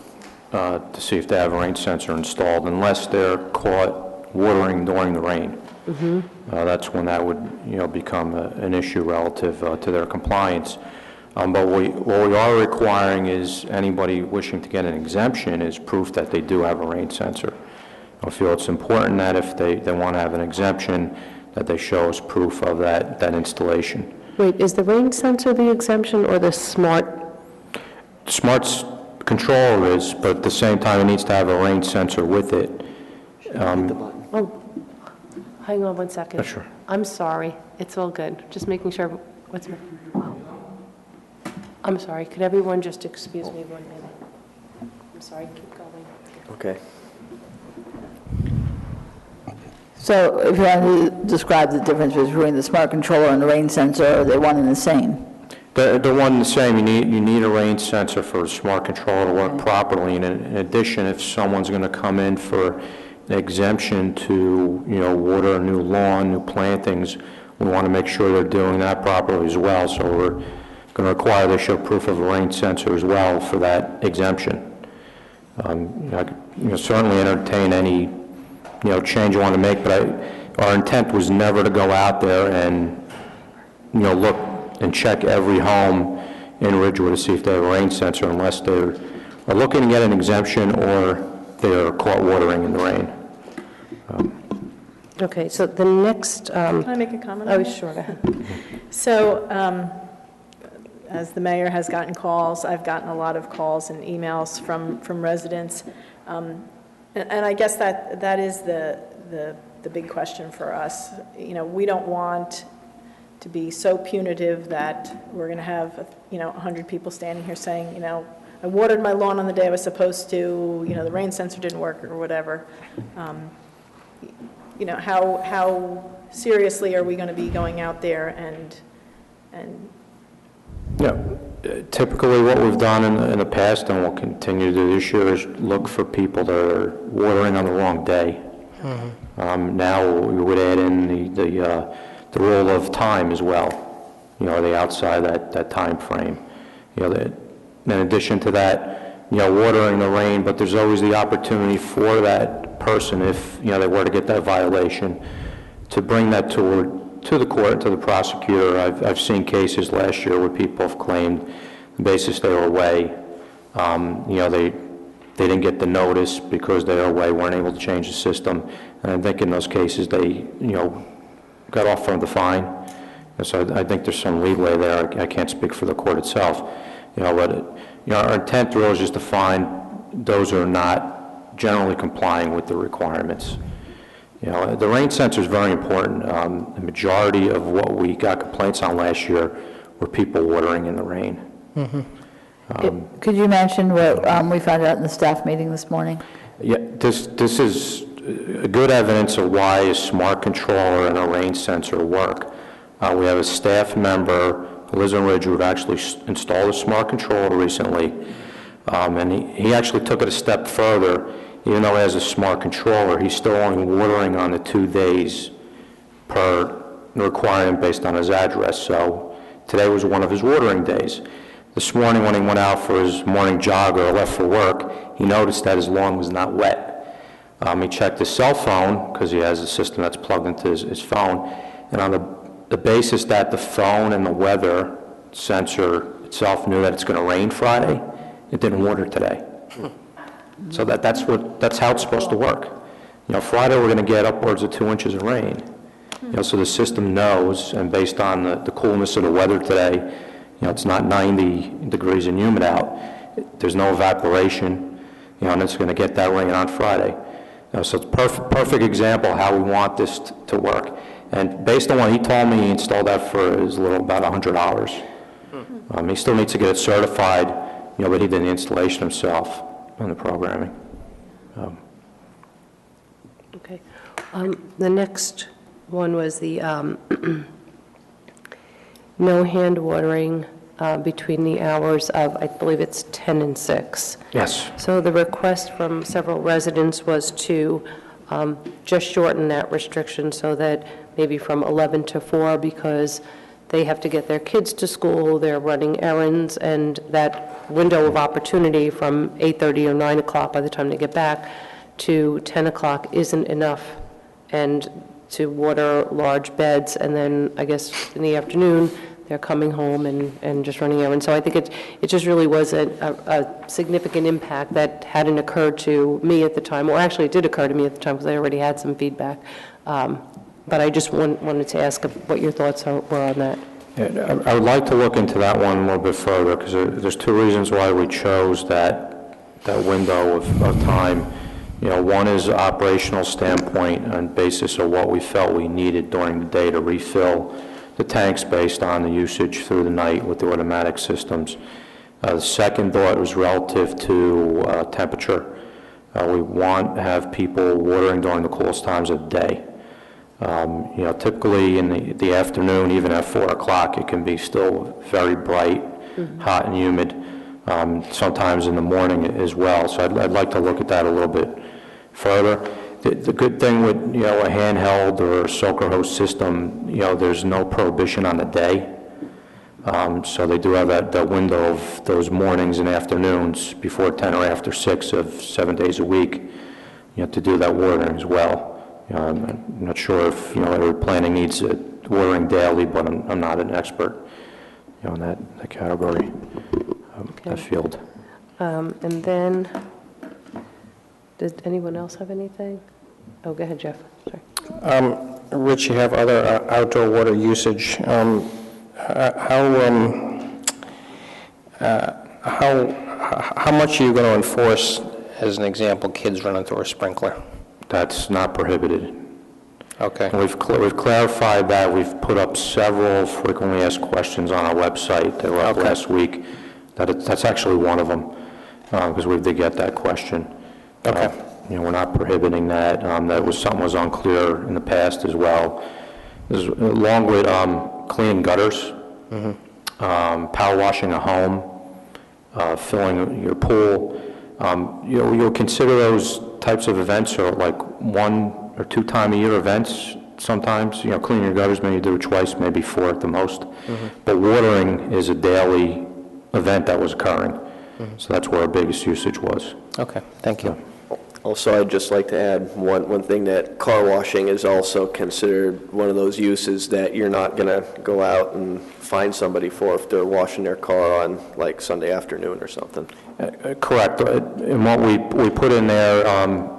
to see if they have a rain sensor installed unless they're caught watering during the rain. Mm-hmm. That's when that would, become an issue relative to their compliance. But what we are requiring is anybody wishing to get an exemption is proof that they do have a rain sensor. I feel it's important that if they want to have an exemption, that they show us proof of that installation. Wait, is the rain sensor the exemption or the smart? Smart's control is, but at the same time, it needs to have a rain sensor with it. Oh, hang on one second. Sure. I'm sorry. It's all good. Just making sure. I'm sorry. Could everyone just excuse me 1 minute? I'm sorry. Keep going. Okay. So if you want to describe the difference between the smart controller and the rain sensor, are they one and the same? They're one and the same. You need a rain sensor for a smart controller to work properly. And in addition, if someone's going to come in for an exemption to, water a new lawn, new plantings, we want to make sure they're doing that properly as well. So we're going to require they show proof of a rain sensor as well for that exemption. I could, certainly entertain any change you want to make, but our intent was never to go out there and, look and check every home in Ridgewood to see if they have a rain sensor unless they're looking to get an exemption or they're caught watering in the rain. Okay, so the next... Can I make a comment? Oh, sure, go ahead. So, as the mayor has gotten calls, I've gotten a lot of calls and emails from residents. And I guess that is the big question for us. We don't want to be so punitive that we're going to have 100 people standing here saying, I watered my lawn on the day I was supposed to, the rain sensor didn't work or whatever. How seriously are we going to be going out there and Typically what we've done in the past and we'll continue to do this year is look for people that are watering on the wrong day. Mm-hmm. Now we would add in the rule of time as well. Are they outside that time frame? In addition to that, watering the rain, but there's always the opportunity for that person, if they were to get that violation, to bring that to the court, to the prosecutor. I've seen cases last year where people have claimed the basis they were away. They didn't get the notice because they were away, weren't able to change the system. And I think in those cases they, got off from the fine. And so I think there's some leeway there. I can't speak for the court itself. But our intent really is just to find those who are not generally complying with the requirements. The rain sensor is very important. The majority of what we got complaints on last year were people watering in the rain. Mm-hmm. Could you mention what we found out in the staff meeting this morning? Yeah, this is good evidence of why a smart controller and a rain sensor work. We have a staff member who lives in Ridgewood who actually installed a smart controller recently, and he actually took it a step further. Even though he has a smart controller, he's still only watering on the 2 days per requirement based on his address. So today was one of his watering days. This morning, when he went out for his morning jog or left for work, he noticed that his lawn was not wet. He checked his cell phone, because he has a system that's plugged into his phone, and on the basis that the phone and the weather sensor itself knew that it's going to rain Friday, it didn't water today. So that's how it's supposed to work. Friday we're going to get upwards of 2 inches of rain. So the system knows, and based on the coolness of the weather today, it's not 90 degrees and humid out. There's no evaporation, and it's going to get that rain on Friday. So it's perfect example how we want this to work. And based on what he told me, he installed that for about $100. He still needs to get it certified, but he did the installation himself and the programming. Okay. The next one was the no hand watering between the hours of, I believe it's 10 and 6. Yes. So the request from several residents was to just shorten that restriction so that maybe from 11 to 4, because they have to get their kids to school, they're running errands, and that window of opportunity from 8:30 or 9 o'clock by the time they get back to 10 o'clock isn't enough, and to water large beds, and then I guess in the afternoon, they're coming home and just running errands. So I think it just really was a significant impact that hadn't occurred to me at the time, or actually it did occur to me at the time because I already had some feedback. But I just wanted to ask what your thoughts were on that. Yeah, I would like to look into that one a little bit further, because there's two reasons why we chose that window of time. One is operational standpoint and basis of what we felt we needed during the day to refill the tanks based on the usage through the night with the automatic systems. The second thought was relative to temperature. We want to have people watering during the coolest times of the day. Typically in the afternoon, even at 4 o'clock, it can be still very bright, hot and humid, sometimes in the morning as well. So I'd like to look at that a little bit further. The good thing with, a handheld or a soaker hose system, there's no prohibition on the day. So they do have that window of those mornings and afternoons before 10 or after 6 of 7 days a week, to do that watering as well. I'm not sure if, every planning needs watering daily, but I'm not an expert, in that category, that field. And then, did anyone else have anything? Oh, go ahead, Jeff. Sorry. Rich, you have other outdoor water usage. How much are you going to enforce, as an example, kids running through a sprinkler? That's not prohibited. Okay. We've clarified that. We've put up several frequently asked questions on our website that were up last week. That's actually one of them, because we did get that question. Okay. We're not prohibiting that. That was something was unclear in the past as well. Along with cleaning gutters, power washing a home, filling your pool. You'll consider those types of events are like 1 or 2 time a year events sometimes. Cleaning your gutters, maybe you do it twice, maybe 4 at the most. But watering is a daily event that was occurring. So that's where our biggest usage was. Okay, thank you. Also, I'd just like to add one thing, that car washing is also considered one of those uses that you're not going to go out and find somebody for if they're washing their car on like Sunday afternoon or something. Correct. And what we put in there,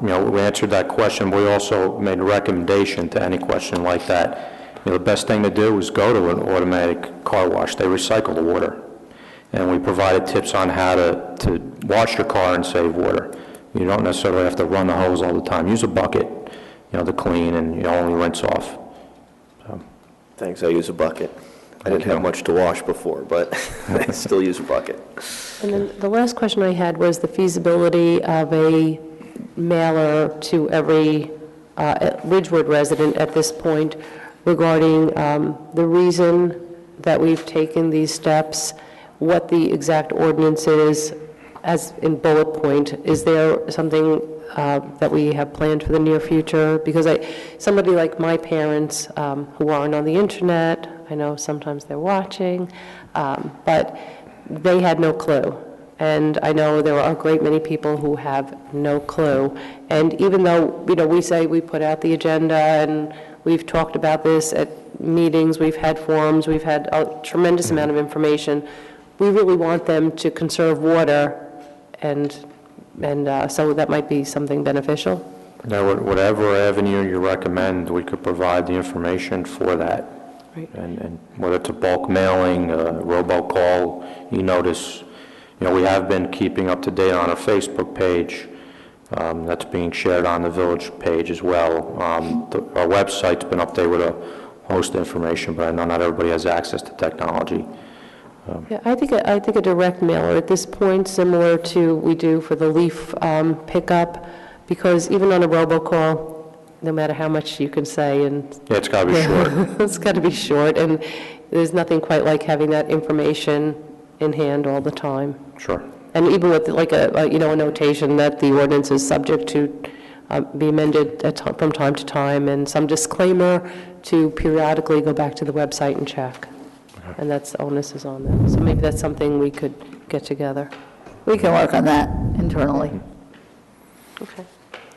we answered that question. We also made a recommendation to any question like that. The best thing to do is go to an automatic car wash. They recycle the water. And we provided tips on how to wash your car and save water. You don't necessarily have to run the hose all the time. Use a bucket, to clean, and you only rinse off. So. Thanks, I use a bucket. I didn't have much to wash before, but I still use a bucket. And then the last question I had was the feasibility of a mailer to every Ridgewood resident at this point regarding the reason that we've taken these steps, what the exact ordinance is, as in bullet point. Is there something that we have planned for the near future? Because somebody like my parents who aren't on the internet, I know sometimes they're watching, but they had no clue. And I know there are a great many people who have no clue. And even though, you know, we say we put out the agenda and we've talked about this at meetings, we've had forums, we've had a tremendous amount of information, we really want them to conserve water, and so that might be something beneficial. Now, whatever avenue you recommend, we could provide the information for that. Right. And whether it's a bulk mailing, a robocall, e-notice, you know, we have been keeping up to date on our Facebook page. That's being shared on the village page as well. Our website's been updated with a host of information, but I know not everybody has access to technology. Yeah, I think a direct mailer at this point, similar to we do for the leaf pickup, because even on a robocall, no matter how much you can say, and yeah, it's got to be short. It's got to be short, and there's nothing quite like having that information in hand all the time. Sure. And even with like a notation that the ordinance is subject to be amended from time to time, and some disclaimer to periodically go back to the website and check. Okay. And that's, the onus is on them. So maybe that's something we could get together. We can work on that internally. Okay.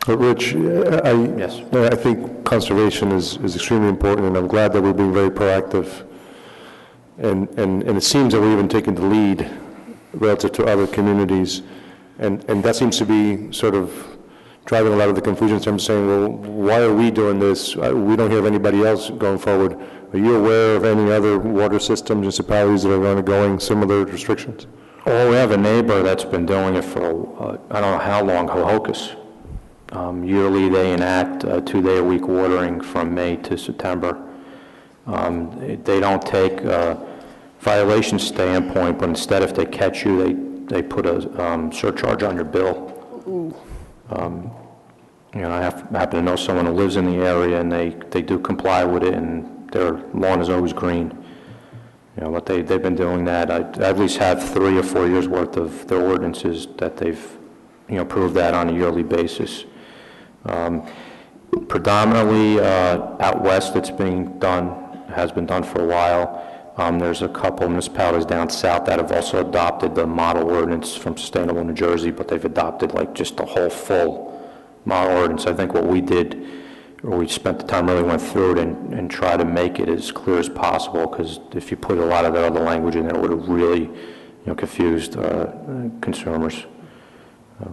Rich, yes. I think conservation is extremely important, and I'm glad that we're being very proactive. And it seems that we're even taking the lead relative to other communities, and that seems to be sort of driving a lot of the confusion in terms of saying, well, why are we doing this? We don't hear of anybody else going forward. Are you aware of any other water systems, municipalities that are undergoing similar restrictions? Well, we have a neighbor that's been doing it for, I don't know how long, Hohokus. Yearly, they enact 2-day-a-week watering from May to September. They don't take violation standpoint, but instead, if they catch you, they put a surcharge on your bill. You know, I happen to know someone who lives in the area, and they do comply with it, and their lawn is always green. You know, but they've been doing that. I at least have 3 or 4 years worth of their ordinances that they've, you know, proved that on a yearly basis. Predominantly out west, it's being done, has been done for a while. There's a couple municipalities down south that have also adopted the model ordinance from Sustainable New Jersey, but they've adopted like just the whole full model ordinance. I think what we did, or we spent the time, really went through it and tried to make it as clear as possible, because if you put a lot of that other language in there, it would have really, you know, confused consumers.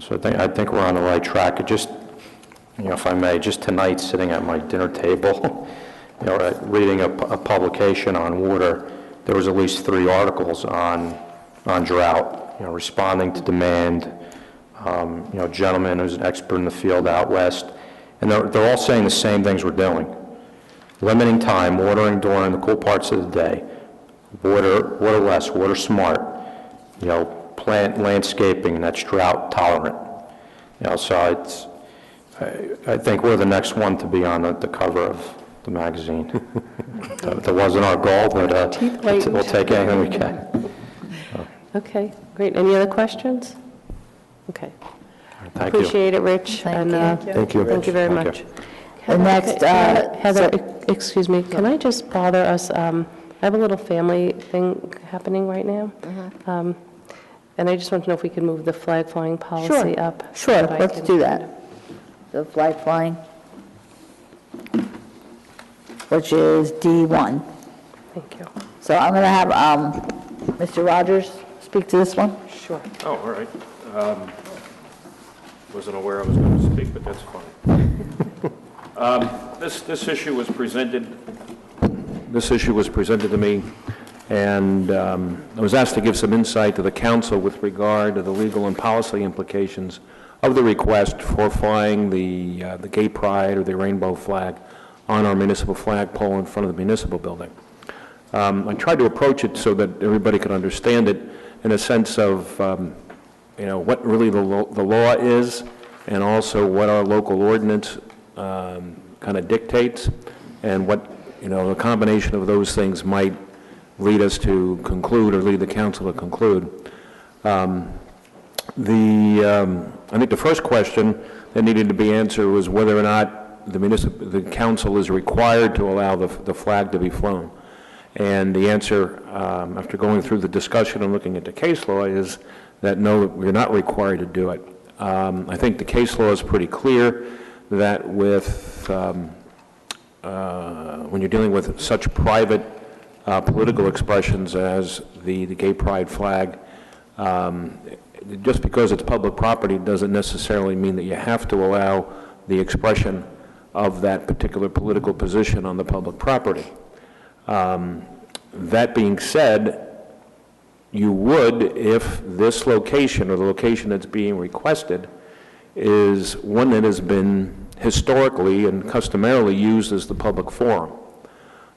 So I think we're on the right track. It just, you know, if I may, just tonight, sitting at my dinner table, you know, reading a publication on water, there was at least 3 articles on drought, you know, responding to demand. You know, a gentleman who's an expert in the field out west, and they're all saying the same things we're doing. Limiting time, watering during the cool parts of the day, water less, water smart, you know, plant landscaping that's drought tolerant. You know, so it's, I think we're the next one to be on the cover of the magazine. That wasn't our goal, but we'll take anything we can. Okay, great. Any other questions? Okay. Thank you. Appreciate it, Rich. Thank and, you. Thank you. Thank you very Thank much. you. The next, Heather, excuse me, can I just bother us? I have a little family thing happening right now. And I just want to know if we can move the flag flying policy up. Sure, so that I let's can- do that. The flag flying, which is D1. Thank you. So I'm going to have Mr. Rogers speak to this one. Sure. Oh, all right. Wasn't aware I was going to speak, but that's fine. This issue was presented. This issue was presented to me, and I was asked to give some insight to the council with regard to the legal and policy implications of the request for flying the gay pride or the rainbow flag on our municipal flagpole in front of the municipal building. I tried to approach it so that everybody could understand it in a sense of you know, what really the law is, and also what our local ordinance kind of dictates, and what, you know, a combination of those things might lead us to conclude, or lead the council to conclude. I think the first question that needed to be answered was whether or not the council is required to allow the flag to be flown. And the answer, after going through the discussion and looking at the case law, is that no, we're not required to do it. I think the case law is pretty clear that with, when you're dealing with such private political expressions as the gay pride flag, just because it's public property doesn't necessarily mean that you have to allow the expression of that particular political position on the public property. That being said, you would if this location or the location that's being requested is one that has been historically and customarily used as the public forum.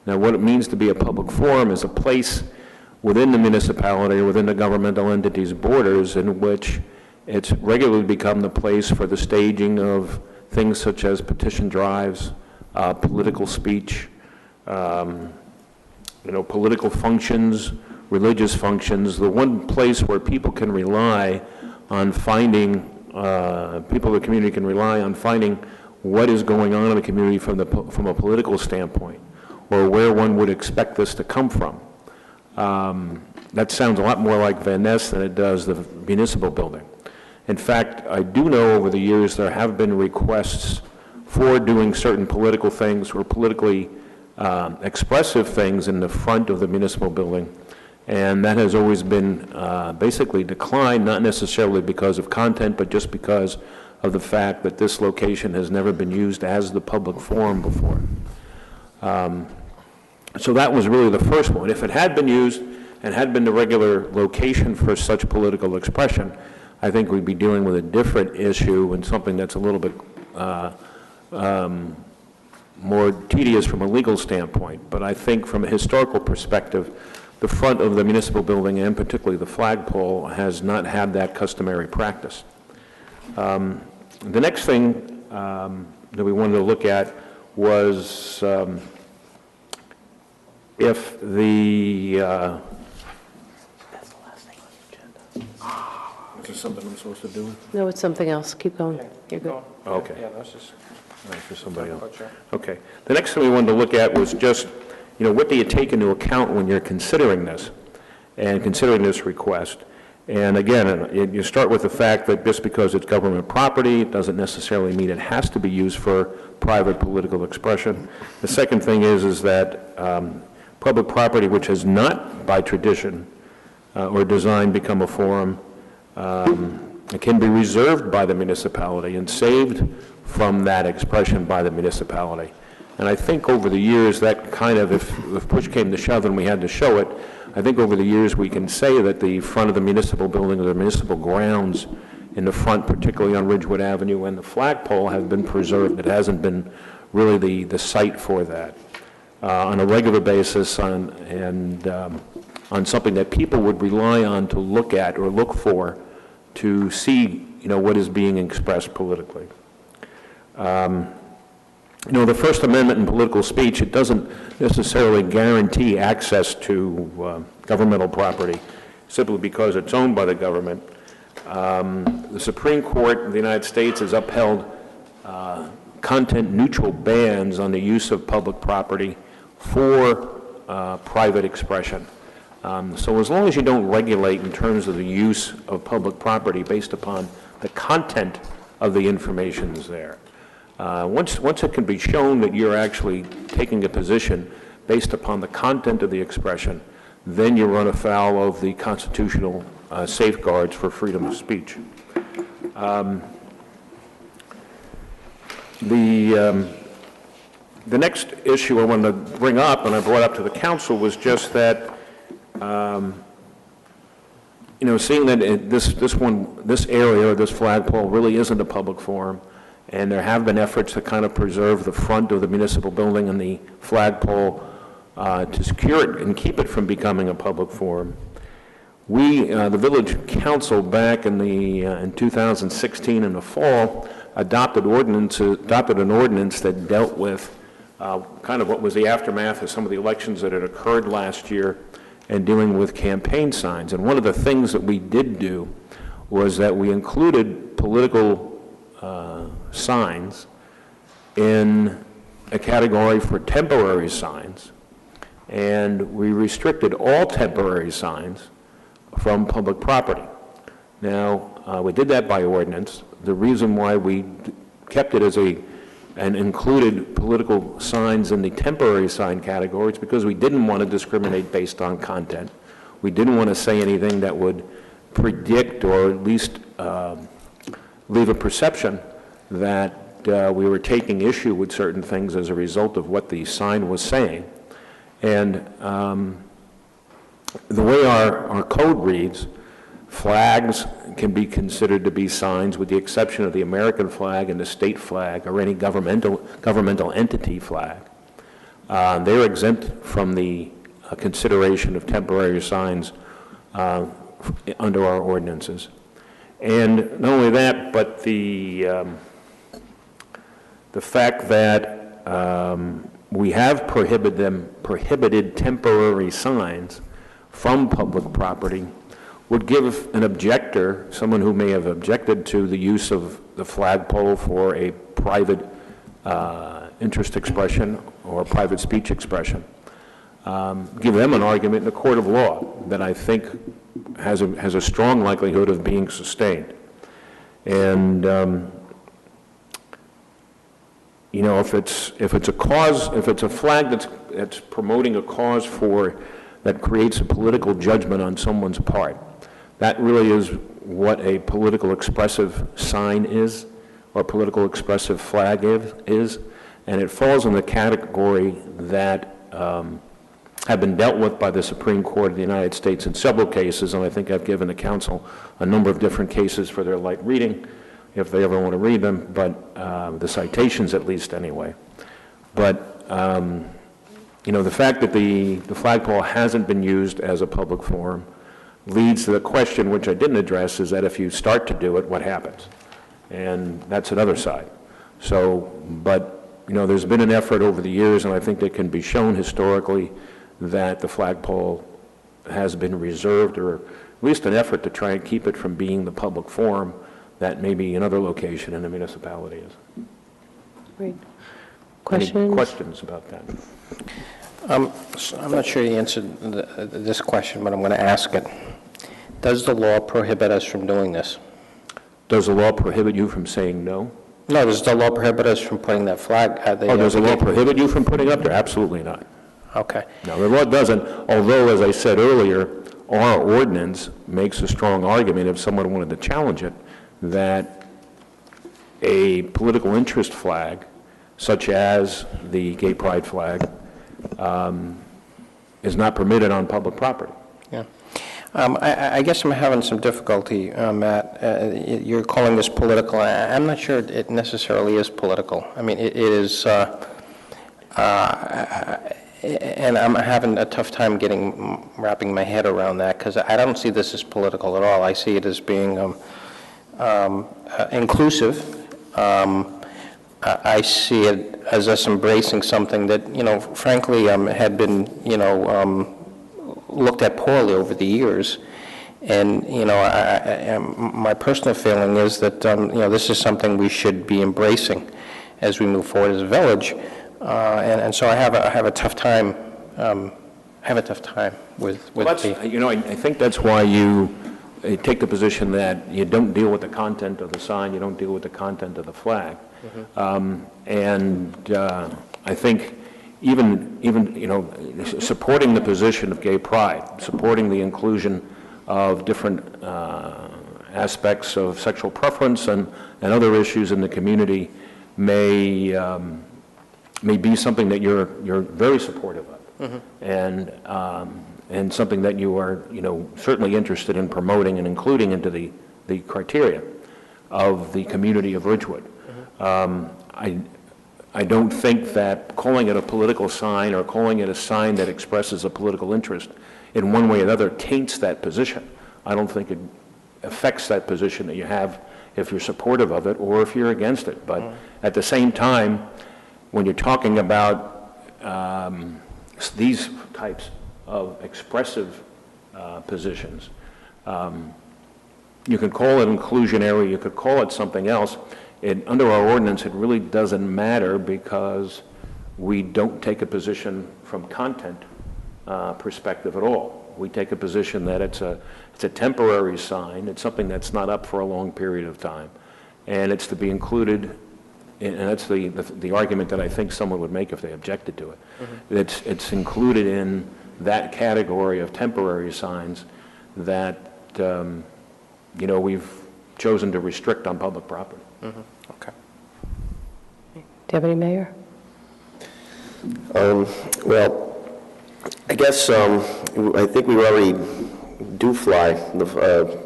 Now, what it means to be a public forum is a place within the municipality or within the governmental entity's borders in which it's regularly become the place for the staging of things such as petition drives, political speech, political functions, religious functions, the one place where people can rely on finding, people of the community can rely on finding what is going on in the community from a political standpoint, or where one would expect this to come from. That sounds a lot more like Van Ness than it does the municipal building. In fact, I do know over the years there have been requests for doing certain political things or politically expressive things in the front of the municipal building, and that has always been basically declined, not necessarily because of content, but just because of the fact that this location has never been used as the public forum before. So that was really the first one. If it had been used and had been the regular location for such political expression, I think we'd be dealing with a different issue and something that's a little bit more tedious from a legal standpoint. But I think from a historical perspective, the front of the municipal building, and particularly the flagpole, has not had that customary practice. The next thing that we wanted to look at was if the... That's the last thing on the agenda. Is this something I'm supposed to do? No, it's something else. Keep going. You're good. Okay. Yeah, that's just... For somebody else. Okay. The next thing we wanted to look at was just, what do you take into account when you're considering this and considering this request? And again, you start with the fact that just because it's government property, it doesn't necessarily mean it has to be used for private political expression. The second thing is that public property which has not, by tradition or design, become a forum, it can be reserved by the municipality and saved from that expression by the municipality. And I think over the years that kind of, if push came to shove and we had to show it, I think over the years we can say that the front of the municipal building or the municipal grounds in the front, particularly on Ridgewood Avenue, and the flagpole have been preserved. It hasn't been really the site for that on a regular basis on something that people would rely on to look at or look for to see, what is being expressed politically. The First Amendment in political speech, it doesn't necessarily guarantee access to governmental property simply because it's owned by the government. The Supreme Court of the United States has upheld content-neutral bans on the use of public property for private expression. So as long as you don't regulate in terms of the use of public property based upon the content of the information is there, once it can be shown that you're actually taking a position based upon the content of the expression, then you run afoul of the constitutional safeguards for freedom of speech. The next issue I wanted to bring up, and I brought up to the council, was just that, seeing that this area or this flagpole really isn't a public forum, and there have been efforts to kind of preserve the front of the municipal building and the flagpole to secure it and keep it from becoming a public forum. We, the village council, back in 2016 in the fall, adopted an ordinance that dealt with kind of what was the aftermath of some of the elections that had occurred last year and dealing with campaign signs. And one of the things that we did do was that we included political signs in a category for temporary signs and we restricted all temporary signs from public property. Now, we did that by ordinance. The reason why we kept it as and included political signs in the temporary sign category is because we didn't want to discriminate based on content. We didn't want to say anything that would predict or at least leave a perception that we were taking issue with certain things as a result of what the sign was saying. And the way our code reads, flags can be considered to be signs with the exception of the American flag and the state flag or any governmental entity flag. They're exempt from the consideration of temporary signs under our ordinances. And not only that, but the fact that we have prohibited temporary signs from public property would give an objector, someone who may have objected to the use of the flagpole for a private interest expression or private speech expression, give them an argument in the court of law that I think has a strong likelihood of being sustained. And you know, if it's a flag that's promoting a cause that creates a political judgment on someone's part, that really is what a political expressive sign is, or political expressive flag is, and it falls in the category that have been dealt with by the Supreme Court of the United States in several cases, and I think I've given the council a number of different cases for their light reading, if they ever want to read them, but the citations at least anyway. But you know, the fact that the flagpole hasn't been used as a public forum leads to the question, which I didn't address, is that if you start to do it, what happens? And that's another side. So, but, you know, there's been an effort over the years, and I think it can be shown historically that the flagpole has been reserved, or at least an effort to try and keep it from being the public forum that maybe another location in the municipality is. Great. Any questions about that? So I'm not sure you answered this question, but I'm going to ask it. Does the law prohibit us from doing this? Does the law prohibit you from saying no? No, does the law prohibit us from putting that flag? Does the law prohibit you from putting it up there? Absolutely not. Okay. No, the law doesn't, although, as I said earlier, our ordinance makes a strong argument, if someone wanted to challenge it, that a political interest flag, such as the gay pride flag, is not permitted on public property. Yeah. I guess I'm having some difficulty, Matt. You're calling this political. I'm not sure it necessarily is political. I mean, it is, and I'm having a tough time wrapping my head around that, because I don't see this as political at all. I see it as being inclusive. I see it as us embracing something that, you know, frankly, had been, you know, looked at poorly over the years. And, you know, my personal feeling is that, you know, this is something we should be embracing as we move forward as a village. And so I have a tough time, with you know, I think that's why you take the position that you don't deal with the content of the sign, you don't deal with the content of the flag. And I think even you know, supporting the position of gay pride, supporting the inclusion of different aspects of sexual preference and other issues in the community may be something that you're very supportive of, and something that you are, you know, certainly interested in promoting and including into the criteria of the community of Ridgewood. I don't think that calling it a political sign or calling it a sign that expresses a political interest in one way or another taints that position. I don't think it affects that position that you have if you're supportive of it or if you're against it. But at the same time, when you're talking about these types of expressive positions, you could call it inclusionary, you could call it something else. Under our ordinance, it really doesn't matter because we don't take a position from content perspective at all. We take a position that it's a temporary sign, it's something that's not up for a long period of time, and it's to be included, and that's the argument that I think someone would make if they objected to it. Mm-hmm. It's included in that category of temporary signs that, we've chosen to restrict on public property. Mm-hmm. Okay. Deputy Mayor? Well, I guess I think we already do fly the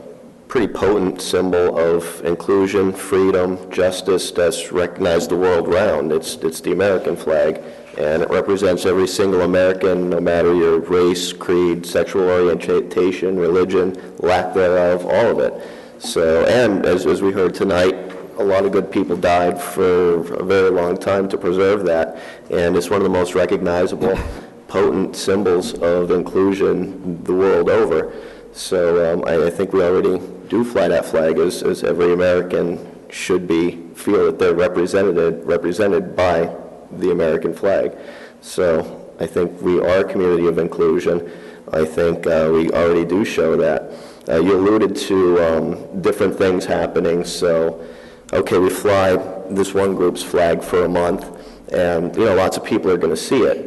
pretty potent symbol of inclusion, freedom, justice that's recognized the world round. It's the American flag, and it represents every single American, no matter your race, creed, sexual orientation, religion, lack thereof, all of it. So, and as we heard tonight, a lot of good people died for a very long time to preserve that, and it's one of the most recognizable, potent symbols of inclusion the world over. So I think we already do fly that flag as every American should feel that they're represented by the American flag. So I think we are a community of inclusion. I think we already do show that. You alluded to different things happening. So, okay, we fly this one group's flag for a month, and lots of people are going to see it.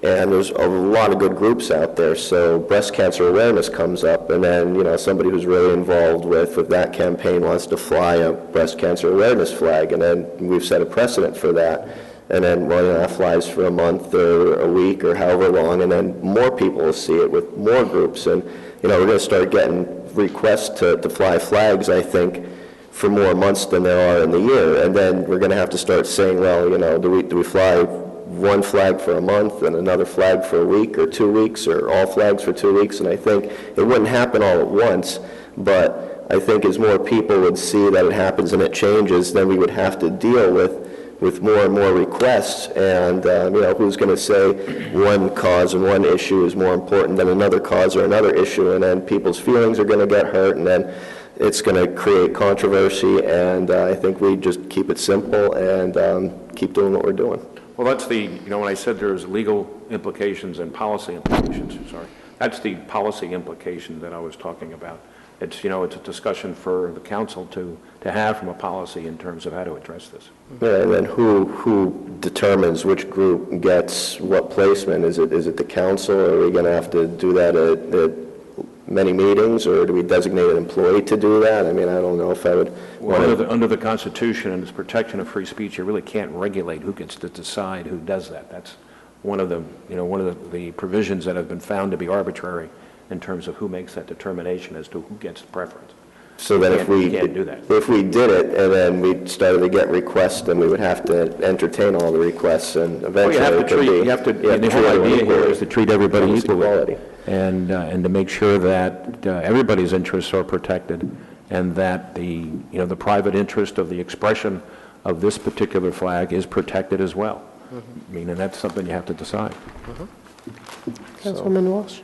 And there's a lot of good groups out there. So breast cancer awareness comes up, and then somebody who's really involved with that campaign wants to fly a breast cancer awareness flag, and then we've set a precedent for that. And then that flies for a month or a week or however long, and then more people will see it with more groups. And we're going to start getting requests to fly flags, I think, for more months than there are in the year. And then we're going to have to start saying, well, do we fly one flag for a month and another flag for a week or 2 weeks, or all flags for 2 weeks? And I think it wouldn't happen all at once, but I think as more people would see that it happens and it changes, then we would have to deal with more and more requests. And who's going to say one cause and one issue is more important than another cause or another issue, and then people's feelings are going to get hurt, and then it's going to create controversy. And I think we just keep it simple and keep doing what we're doing. Well, that's when I said there's legal implications and policy implications, that's the policy implication that I was talking about. It's, it's a discussion for the council to have from a policy in terms of how to address this. Yeah, and then who determines which group gets what placement? Is it the council, or are we going to have to do that at many meetings, or do we designate an employee to do that? I mean, I don't know if I would... Well, under the Constitution and its protection of free speech, you really can't regulate who gets to decide who does that. That's one of the provisions that have been found to be arbitrary in terms of who makes that determination as to who gets the preference. So that if we can't do that. If we did it and then we started to get requests, then we would have to entertain all the requests, and eventually the whole idea here is to treat everybody equally, and to make sure that everybody's interests are protected, and that the private interest of the expression of this particular flag is protected as well. Mm-hmm. I mean, and that's something you have to decide. Mm-hmm. Councilwoman Walsh.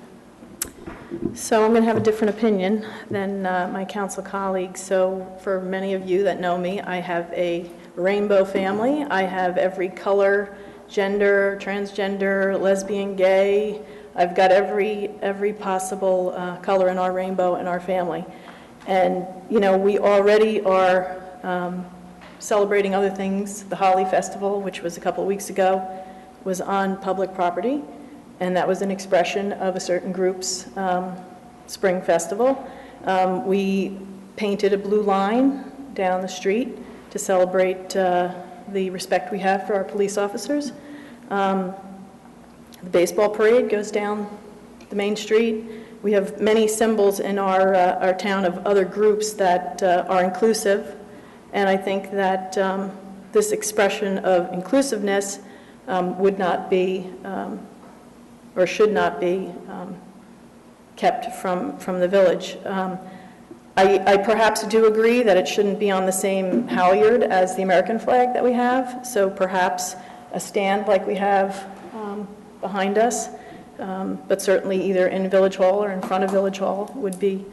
So I'm going to have a different opinion than my council colleagues. So for many of you that know me, I have a rainbow family. I have every color, gender, transgender, lesbian, gay. I've got every possible color in our rainbow in our family. And, we already are celebrating other things. The Holly Festival, which was a couple of weeks ago, was on public property. And that was an expression of a certain group's spring festival. We painted a blue line down the street to celebrate the respect we have for our police officers. The baseball parade goes down the main street. We have many symbols in our town of other groups that are inclusive, and I think that this expression of inclusiveness would not be or should not be kept from the village. I perhaps do agree that it shouldn't be on the same halyard as the American flag that we have, so perhaps a stand like we have behind us, but certainly either in Village Hall or in front of Village Hall would be,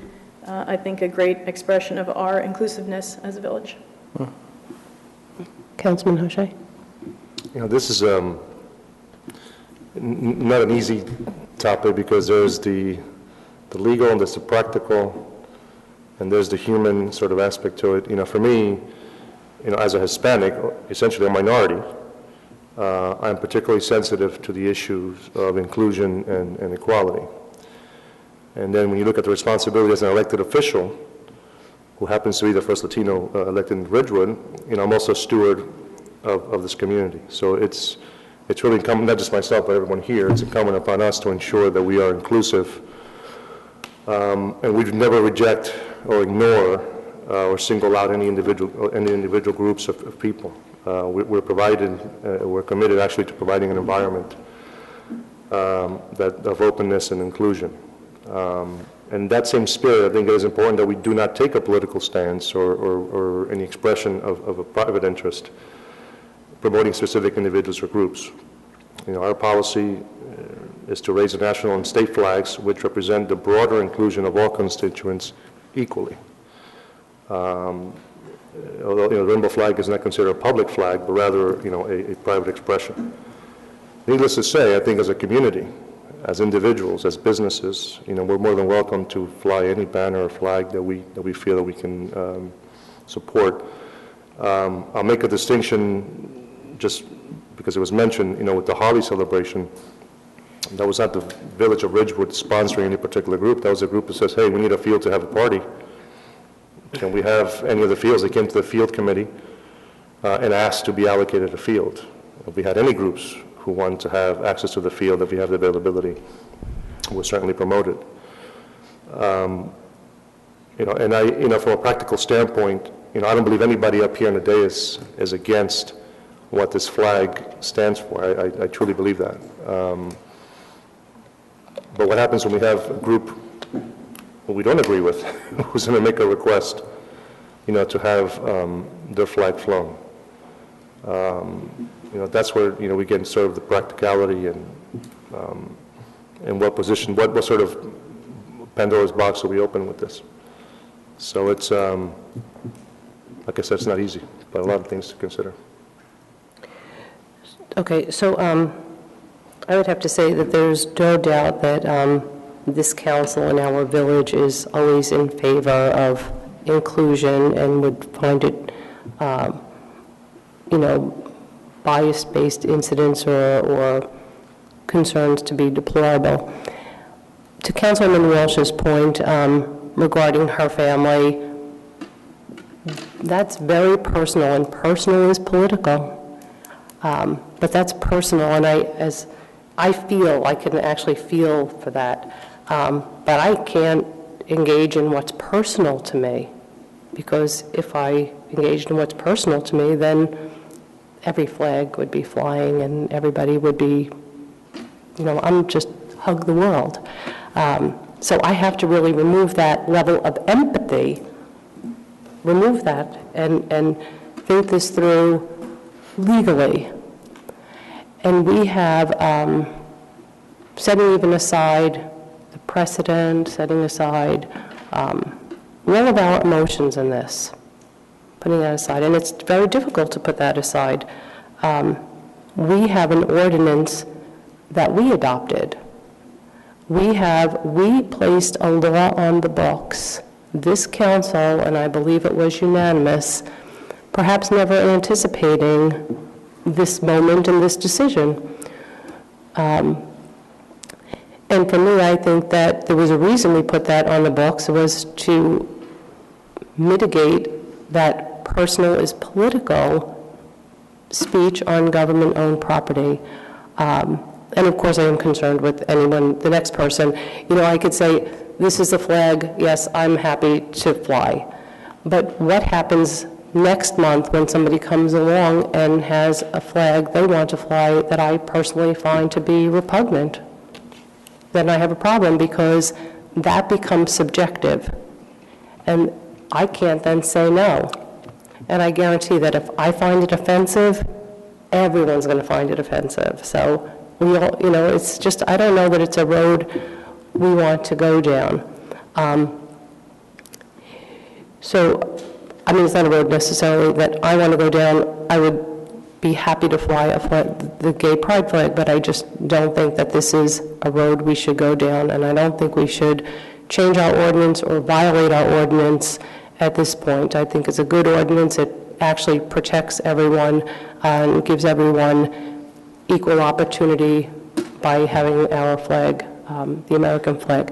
I think, a great expression of our inclusiveness as a village. Councilman Hochet. This is not an easy topic because there's the legal and there's the practical and there's the human sort of aspect to it. For me, as a Hispanic, essentially a minority, I'm particularly sensitive to the issues of inclusion and equality. And then when you look at the responsibility as an elected official, who happens to be the first Latino elected in Ridgewood, I'm also a steward of this community. So it's really incumbent, not just myself, but everyone here, it's incumbent upon us to ensure that we are inclusive. And we never reject or ignore or single out any individual groups of people. We're committed actually to providing an environment of openness and inclusion. And that same spirit, I think it is important that we do not take a political stance or any expression of a private interest promoting specific individuals or groups. Our policy is to raise the national and state flags which represent the broader inclusion of all constituents equally. Although the rainbow flag is not considered a public flag, but rather a private expression. Needless to say, I think as a community, as individuals, as businesses, we're more than welcome to fly any banner or flag that we feel that we can support. I'll make a distinction just because it was mentioned, with the Holly celebration. That was not the Village of Ridgewood sponsoring any particular group. That was a group that says, hey, we need a field to have a party. Can we have any of the fields? They came to the field committee and asked to be allocated a field. If we had any groups who wanted to have access to the field, if we have the availability, we'll certainly promote it. And from a practical standpoint, I don't believe anybody up here in the dais is against what this flag stands for. I truly believe that. But what happens when we have a group who we don't agree with, who's going to make a request, to have their flag flown? That's where, we get sort of the practicality and what position, what sort of Pandora's box will we open with this? So it's, like I said, it's not easy, but a lot of things to consider. Okay, so I would have to say that there's no doubt that this council in our village is always in favor of inclusion and would find it, bias-based incidents or concerns to be deplorable. To Councilwoman Walsh's point regarding her family, that's very personal, and personal is political. But that's personal, and I can actually feel for that. But I can't engage in what's personal to me, because if I engaged in what's personal to me, then every flag would be flying and everybody would be, I'm just hug the world. So I have to really remove that level of empathy, remove that, and think this through legally. And we have, setting even aside the precedent, setting aside all of our emotions in this, putting that aside, and it's very difficult to put that aside. We have an ordinance that we adopted. We placed a law on the books. This council, and I believe it was unanimous, perhaps never anticipating this moment and this decision. And for me, I think that there was a reason we put that on the books. It was to mitigate that personal is political speech on government-owned property. And of course, I am concerned with anyone, the next person. I could say, this is the flag, yes, I'm happy to fly. But what happens next month when somebody comes along and has a flag they want to fly that I personally find to be repugnant? Then I have a problem, because that becomes subjective. And I can't then say no. And I guarantee that if I find it offensive, everyone's going to find it offensive. So we all, it's just, I don't know that it's a road we want to go down. So, it's not a road necessarily that I want to go down. I would be happy to fly the gay pride flag, but I just don't think that this is a road we should go down, and I don't think we should change our ordinance or violate our ordinance at this point. I think it's a good ordinance. It actually protects everyone and gives everyone equal opportunity by having our flag, the American flag.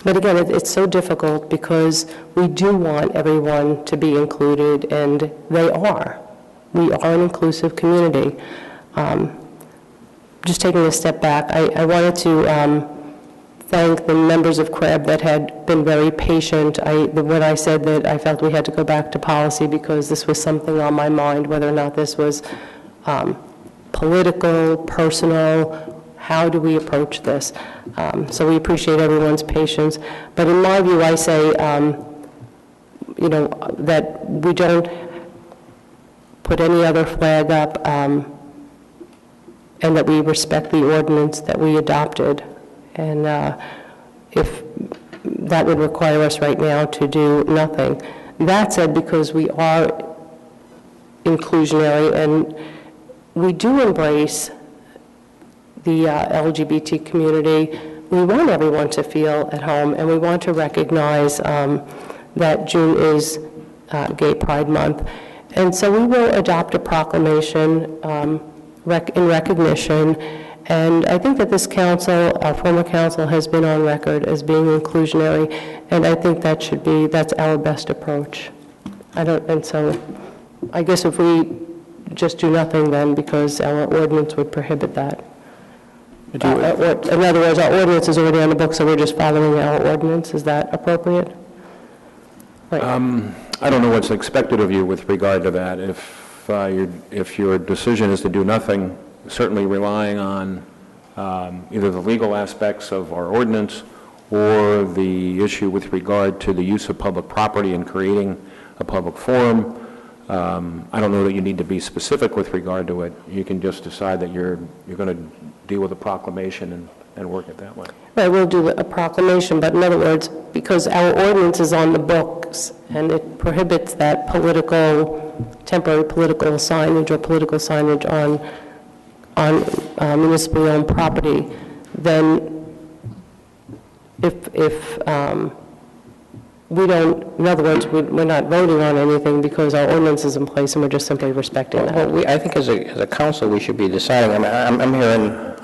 But again, it's so difficult because we do want everyone to be included, and they are. We are an inclusive community. Just taking a step back, I wanted to thank the members of CREB that had been very patient. When I said that I felt we had to go back to policy because this was something on my mind, whether or not this was political, personal, how do we approach this? So we appreciate everyone's patience. But in my view, I say, that we don't put any other flag up, and that we respect the ordinance that we adopted. And if that would require us right now to do nothing. That said, because we are inclusionary and we do embrace the LGBT community, we want everyone to feel at home, and we want to recognize that June is Gay Pride Month. And so we will adopt a proclamation in recognition. And I think that this council, our former council, has been on record as being inclusionary, and I think that's our best approach. And so I guess if we just do nothing then, because our ordinance would prohibit that. In other words, our ordinance is already on the book, so we're just following our ordinance. Is that appropriate? Right. I don't know what's expected of you with regard to that. If your decision is to do nothing, certainly relying on either the legal aspects of our ordinance or the issue with regard to the use of public property and creating a public forum. I don't know that you need to be specific with regard to it. You can just decide that you're going to deal with a proclamation and work it that way. Right, we'll do a proclamation, but in other words, because our ordinance is on the books and it prohibits that temporary political signage or political signage on municipally owned property, then if we don't, in other words, we're not voting on anything because our ordinance is in place and we're just simply respecting that. Well, I think as a council, we should be deciding.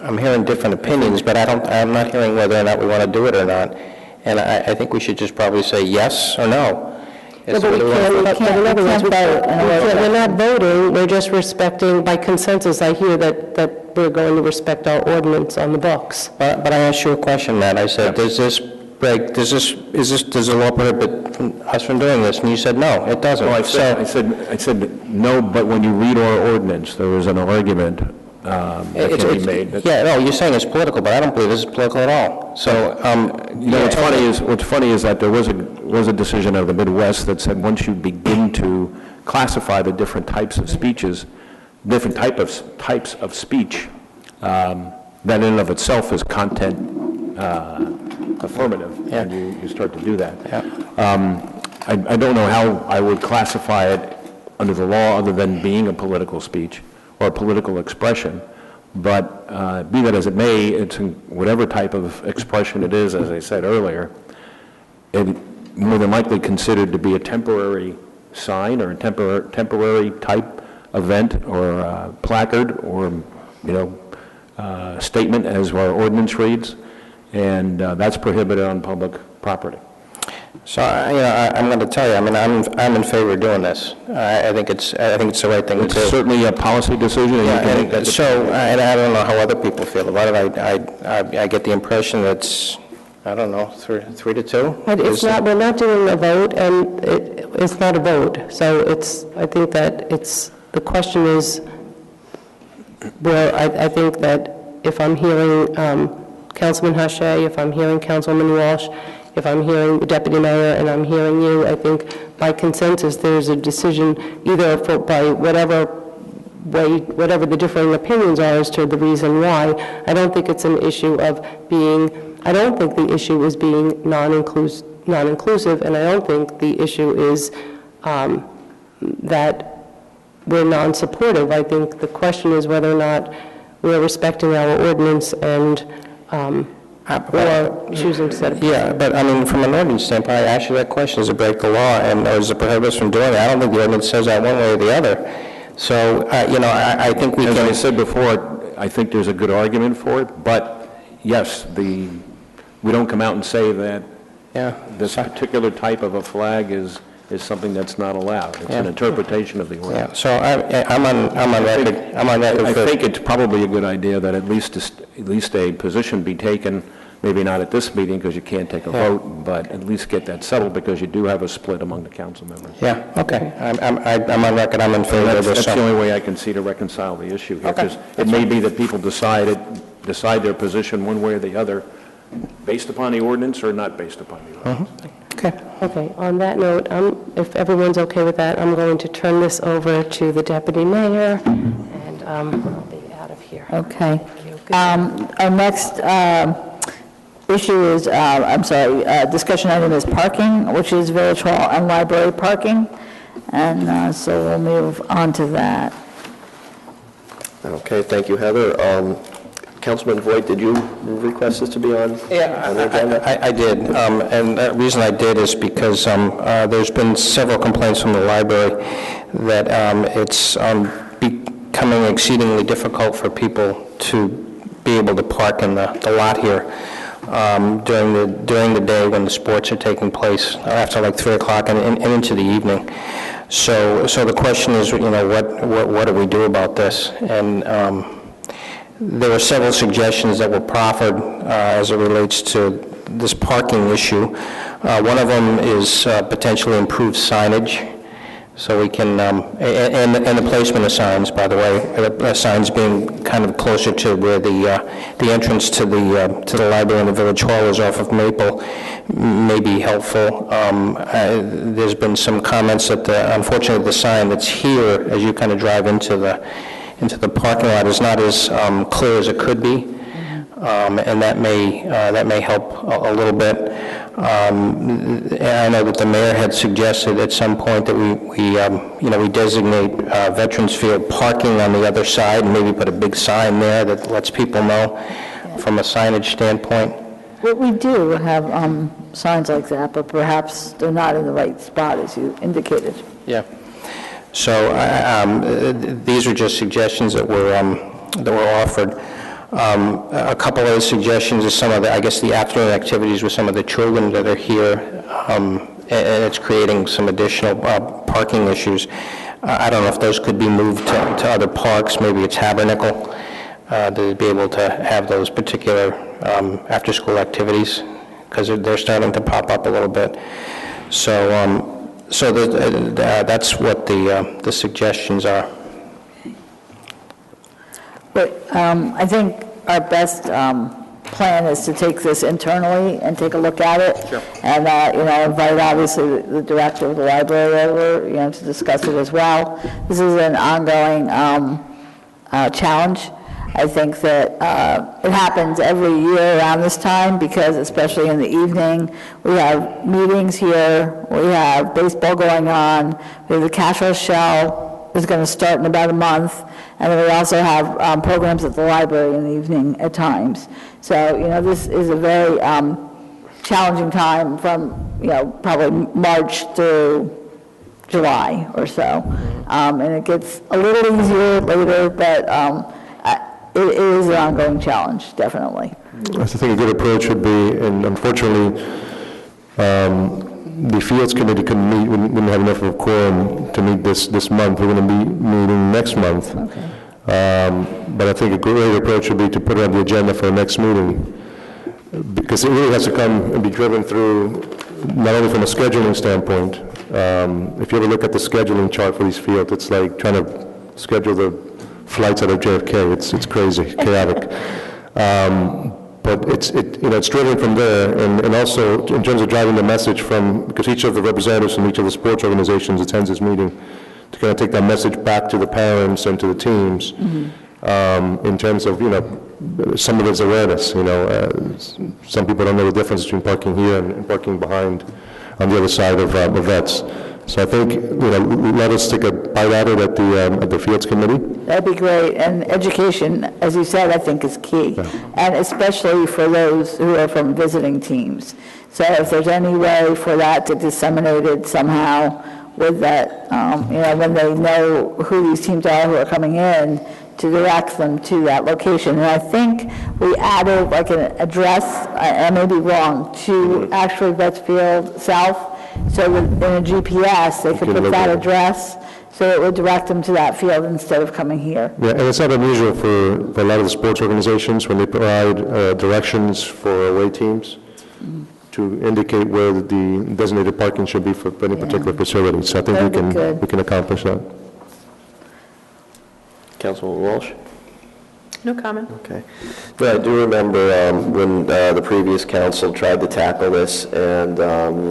I'm hearing different opinions, but I'm not hearing whether or not we want to do it or not. And I think we should just probably say yes or no. No, but we're not voting, we're just respecting, by consensus, I hear that we're going to respect our ordinance on the books. But I asked you a question, Matt. I said, does the law prohibit us from doing this? And you said, no, it doesn't. Well, I said no, but when you read our ordinance, there is an argument that can be made. You're saying it's political, but I don't believe this is political at all. So, what's funny is that there was a decision of the Midwest that said once you begin to classify the different types of speeches, different types of speech, that in and of itself is content affirmative, and you start to do that. I don't know how I would classify it under the law other than being a political speech or a political expression, but be that as it may, it's whatever type of expression it is, as I said earlier, it more than likely considered to be a temporary sign or a temporary type event or placard or statement, as our ordinance reads, and that's prohibited on public property. So I'm going to tell you, I'm in favor of doing this. I think it's the right thing to do. It's certainly a policy decision. And I don't know how other people feel about it. I get the impression that it's, I don't know, 3-2. But it's not. We're not doing a vote, and it's not a vote. So I think that the question is. Well, I think that if I'm hearing Councilman Hache, if I'm hearing Councilman Walsh, if I'm hearing the Deputy Mayor, and I'm hearing you, I think by consensus there's a decision either by whatever the differing opinions are as to the reason why. I don't think it's an issue of being, I don't think the issue is being non-inclusive, and I don't think the issue is that we're non-supportive. I think the question is whether or not we're respecting our ordinance and, or choosing to set a precedent. Yeah, but I mean, from an ordinance standpoint, I asked you that question, does it break the law, and does it prohibit us from doing it? I don't think the ordinance says that one way or the other. So, I think we can... As I said before, I think there's a good argument for it, but yes, we don't come out and say that this particular type of a flag is something that's not allowed. It's an interpretation of the ordinance. So I'm on record. I think it's probably a good idea that at least a position be taken, maybe not at this meeting because you can't take a vote, but at least get that settled because you do have a split among the council members. Yeah, okay. I'm on record, I'm in favor of this. That's the only way I can see to reconcile the issue here, because it may be that people decide their position one way or the other based upon the ordinance or not based upon the ordinance. Okay, on that note, if everyone's okay with that, I'm going to turn this over to the deputy mayor, and I'll be out of here. Okay. Our next issue is, discussion item is parking, which is Village Hall and library parking, and so we'll move on to that. Okay, thank you, Heather. Councilman Voigt, did you request this to be on the agenda? I did, and the reason I did is because there's been several complaints from the library that it's becoming exceedingly difficult for people to be able to park in the lot here during the day when the sports are taking place, after like 3 o'clock and into the evening. So the question is, what do we do about this? And there were several suggestions that were proffered as it relates to this parking issue. One of them is potentially improved signage, so we can, and the placement of signs, by the way, signs being kind of closer to where the entrance to the library and the Village Hall is off of Maple may be helpful. There's been some comments that unfortunately the sign that's here as you kind of drive into the parking lot is not as clear as it could be, and that may help a little bit. I know that the mayor had suggested at some point that we designate Veterans Field parking on the other side, and maybe put a big sign there that lets people know from a signage standpoint. Well, we do have signs like that, but perhaps they're not in the right spot, as you indicated. Yeah. So these are just suggestions that were offered. A couple of suggestions is some of the, I guess, the afternoon activities with some of the children that are here, and it's creating some additional parking issues. I don't know if those could be moved to other parks, maybe a Tabernacle, to be able to have those particular after-school activities, because they're starting to pop up a little bit. So that's what the suggestions are. But I think our best plan is to take this internally and take a look at it. Sure. And, invite obviously the director of the library over, to discuss it as well. This is an ongoing challenge. I think that it happens every year around this time because, especially in the evening, we have meetings here, we have baseball going on, we have the cashless shell is going to start in about a month, and then we also have programs at the library in the evening at times. So, this is a very challenging time from, probably March through July or so. And it gets a little easier later, but it is an ongoing challenge, definitely. I think a good approach would be, and unfortunately, the Fields Committee couldn't meet, wouldn't have enough of a quorum to meet this month. We're going to be meeting next month. Okay. But I think a great approach would be to put it on the agenda for the next meeting, because it really has to come and be driven through, not only from a scheduling standpoint. If you ever look at the scheduling chart for these fields, it's like trying to schedule the flights out of JFK. It's crazy, chaotic. But it's driven from there, and also in terms of driving the message from, because each of the representatives from each of the sports organizations attends this meeting, to kind of take that message back to the parents and to the teams, in terms of, some of it's awareness. Some people don't know the difference between parking here and parking behind on the other side of vets. So I think, let us take a bite at it at the Fields Committee. That'd be great, and education, as you said, I think is key, and especially for those who are from visiting teams. So if there's any way for that to disseminate it somehow with that, when they know who these teams are who are coming in, to direct them to that location. And I think we added like an address, I may be wrong, to actually Vetsfield South, so that in a GPS, they could put that address, so it would direct them to that field instead of coming here. Yeah, and it's not unusual for a lot of the sports organizations when they provide directions for away teams to indicate where the designated parking should be for any particular facility. So I think we can accomplish that. Councilwoman Walsh? No comment. Okay. Yeah, I do remember when the previous council tried to tackle this, and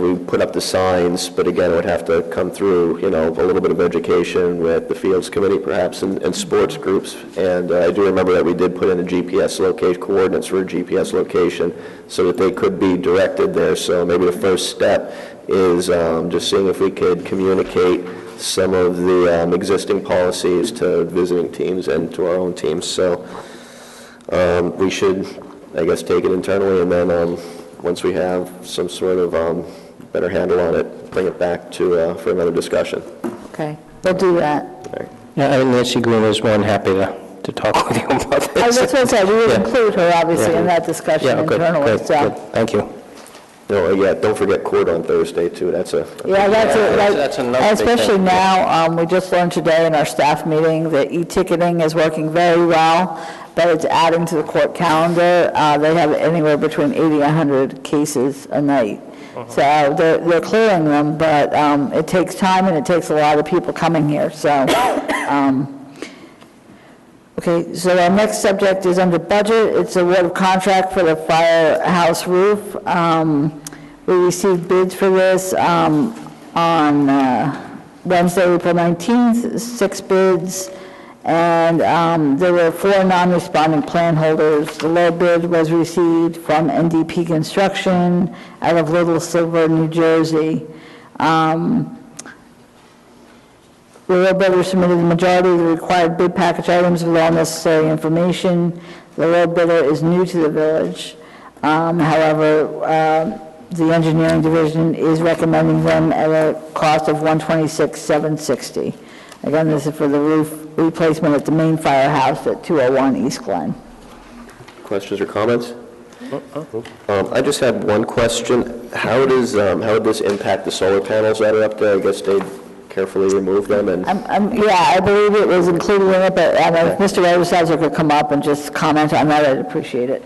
we put up the signs, but again, it would have to come through, a little bit of education with the Fields Committee perhaps, and sports groups. And I do remember that we did put in a GPS location, coordinates for a GPS location, so that they could be directed there. So maybe the first step is just seeing if we could communicate some of the existing policies to visiting teams and to our own teams. So we should, I guess, take it internally, and then once we have some sort of better handle on it, bring it back to for another discussion. Okay, we'll do that. Right. Yeah, I mean, Nancy Green is more than happy to talk with you about this. That's what I said, we would include her, obviously, in that discussion internally. Good. Thank you. Don't forget court on Thursday, too. That's another especially big thing. now, we just learned today in our staff meeting that e-ticketing is working very well, but it's adding to the court calendar. They have anywhere between 80 and 100 cases a night. So they're clearing them, but it takes time and it takes a lot of people coming here. So, okay, so our next subject is under budget. It's a award of contract for the firehouse roof. We received bids for this on Wednesday, April 19th, 6 bids, and there were 4 non-responding plan holders. The low bid was received from NDP Construction out of Little Silver, New Jersey. The low bidder submitted the majority of the required bid package items with all necessary information. The low bidder is new to the village. However, the engineering division is recommending them at a cost of $126,760. Again, this is for the roof replacement at the main firehouse at 201 East Glen. Questions or comments? I just had one question. How would this impact the solar panels that are up there? I guess they'd carefully remove them and... Yeah, I believe it was included in it, but if Mr. Rosenhauser could come up and just comment on that, I'd appreciate it.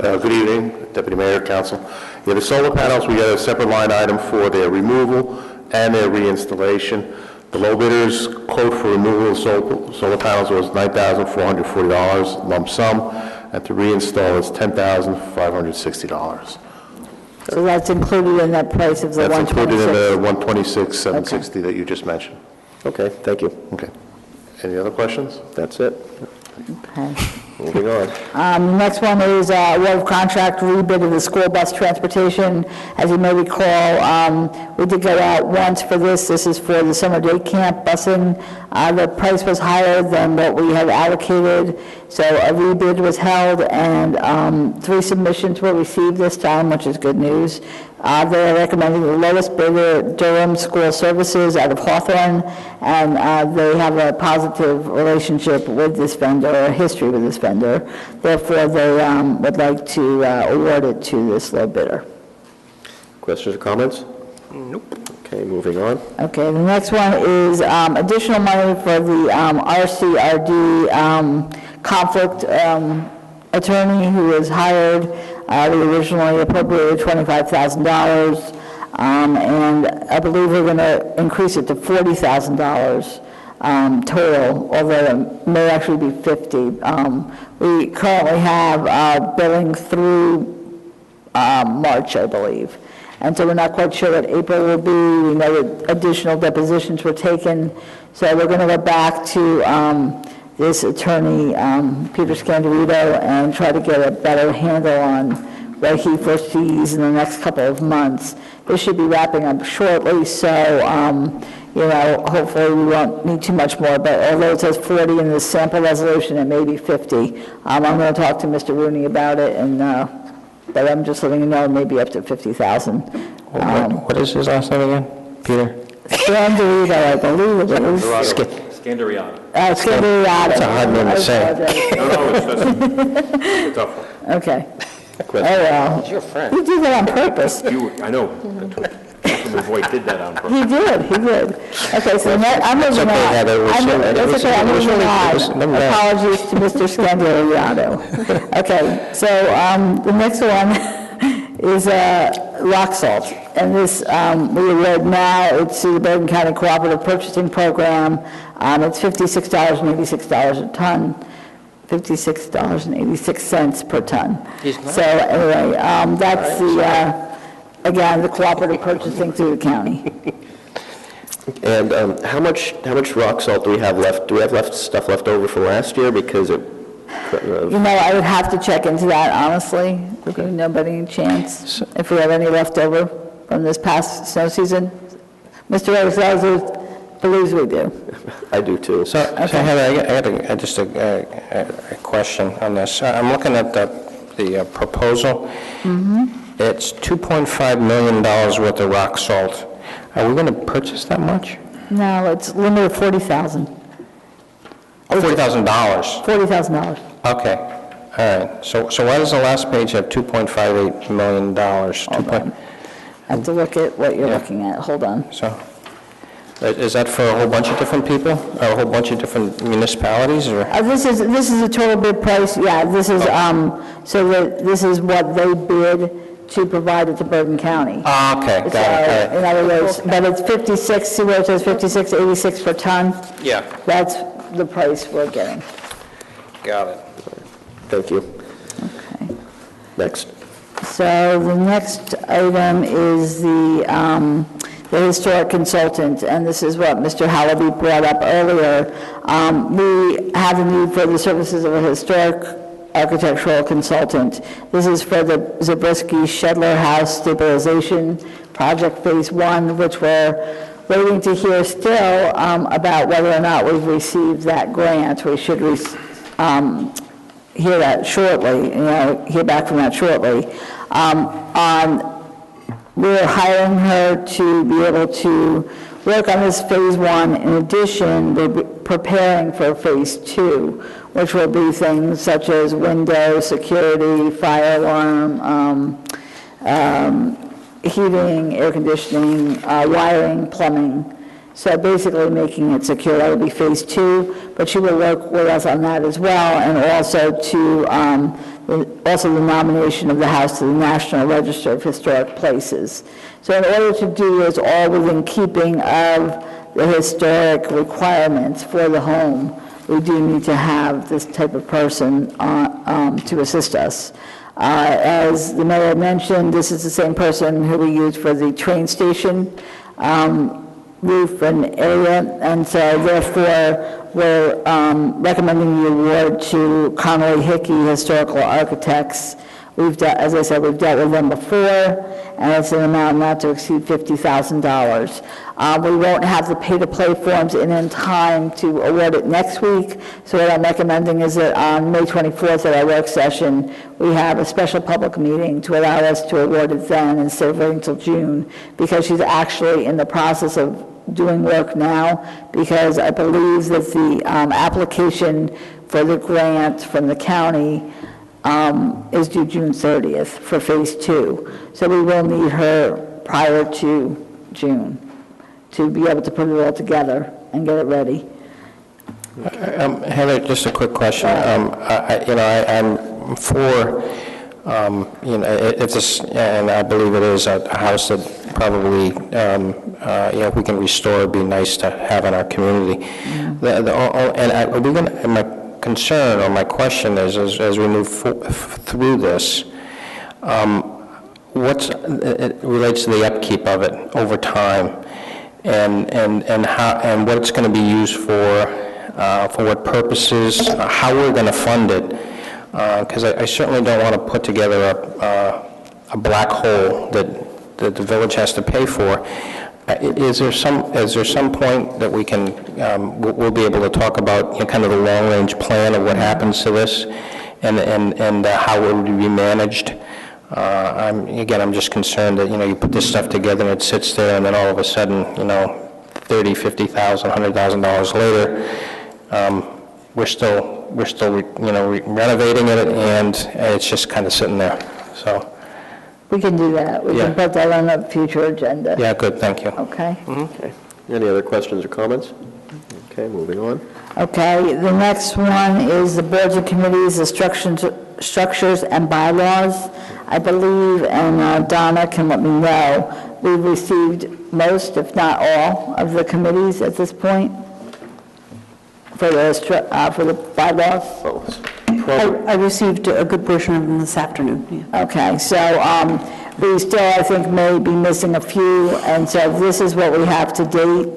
Good evening, Deputy Mayor, Council. Yeah, the solar panels, we got a separate line item for their removal and their reinstallation. The low bidder's quote for removal of solar panels was $9,440 lump sum, and to reinstall is $10,560. So that's included in that price of the $126,000? That's included in the $126,760 that you just mentioned. Okay, thank you. Okay. Any other questions? That's it. Okay. Moving on. The next one is award of contract rebid of the school bus transportation. As you may recall, we did go out once for this. This is for the summer day camp busing. The price was higher than what we had allocated, so a rebid was held, and 3 submissions were received this time, which is good news. They're recommending the lowest bidder, Durham School Services out of Hawthorne, and they have a positive relationship with this vendor, or a history with this vendor. Therefore, they would like to award it to this low bidder. Questions or comments? Nope. Okay, moving on. Okay, the next one is additional money for the RCRD conflict attorney who was hired. We originally appropriated $25,000, and I believe we're going to increase it to $40,000 total, although it may actually be $50,000. We currently have billing through March, I believe. And so we're not quite sure what April will be. We know that additional depositions were taken. So we're going to go back to this attorney, Peter Scandarito, and try to get a better handle on what he foresees in the next couple of months. This should be wrapping up shortly, so hopefully we won't need too much more, but although it says 40 in the sample resolution, it may be 50. I'm going to talk to Mr. Rooney about it, and but I'm just letting you know, maybe up to 50,000. What is his last name again? Peter? Scandarito, I believe it is. Scandariato. Scandariato. That's a hard name to say. No, it's a tough one. Okay. Oh, well. He's your friend. You did that on purpose. I know. Councilman Voigt did that on purpose. He did. Okay, so I'm moving on. That's okay, I'm moving on. Apologies to Mr. Scandarito. Okay, so the next one is rock salt. And this, we read now, it's the Bergen County Cooperative Purchasing Program. It's $56.86 a ton. $56.86 per ton. So anyway, that's again, the cooperative purchasing through the county. And how much rock salt do we have left? Do we have stuff left over from last year? Because it... I would have to check into that, honestly. Give nobody a chance if we have any left over from this past snow season. Mr. Rose believes we do. I do too. So Heather, I got just a question on this. I'm looking at the proposal. It's $2.5 million worth of rock salt. Are we going to purchase that much? No, it's limited to $40,000. Oh, $40,000. $40,000. Okay. All right. So why does the last page have $2.58 million? I have to look at what you're looking at. Hold on. So, is that for a whole bunch of different people, or a whole bunch of different municipalities, or? This is a total bid price. Yeah, this is this is what they bid to provide it to Bergen County. Okay, got it. In other words, but it's 56. See where it says 56.86 per ton? Yeah. That's the price we're getting. Got it. Thank you. Okay. Next. So the next item is the historic consultant, and this is what Mr. Hallaby brought up earlier. We have a need for the services of a historic architectural consultant. This is for the Zabriskie Shedler House stabilization project phase 1, which we're waiting to hear still about whether or not we've received that grant. We should hear that shortly, hear back from that shortly. We're hiring her to be able to work on this phase 1. In addition, we're preparing for phase 2, which will be things such as window security, fire alarm, heating, air conditioning, wiring, plumbing. So basically making it secure. That would be phase 2, but she will work with us on that as well, and also to also the nomination of the house to the National Register of Historic Places. So in order to do this all within keeping of the historic requirements for the home, we do need to have this type of person to assist us. As the mayor mentioned, this is the same person who we used for the train station roof and area, and so therefore we're recommending the award to Connolly Hickey Historical Architects. As I said, we've dealt with them before, and it's an amount not to exceed $50,000. We won't have the pay-to-play forms in time to award it next week, so what I'm recommending is that on May 24th at our work session, we have a special public meeting to allow us to award it then instead of waiting until June, because she's actually in the process of doing work now, because I believe that the application for the grant from the county is due June 30th for phase 2. So we will need her prior to June to be able to put it all together and get it ready. Heather, just a quick question. I'm for, if this, and I believe it is a house that probably, if we can restore, it'd be nice to have in our community. My concern or my question is, as we move through this, it relates to the upkeep of it over time, and what it's going to be used for what purposes, how we're going to fund it, because I certainly don't want to put together a black hole that the village has to pay for. Is there some point that we can, we'll be able to talk about kind of the long-range plan of what happens to this and how it would be managed? I'm just concerned that, you put this stuff together and it sits there, and then all of a sudden, $30,000, $50,000, $100,000 later, we're still renovating it, and it's just kind of sitting there, so. We can do that. We can put that on a future agenda. Yeah, good, thank you. Okay? Okay. Any other questions or comments? Okay, moving on. Okay, the next one is the boards and committees, the structures and bylaws. I believe, and Donna can let me know, we've received most, if not all, of the committees at this point for the bylaws. I received a good portion of them this afternoon. Yeah. Okay, so we still, I think, may be missing a few, and so this is what we have to date.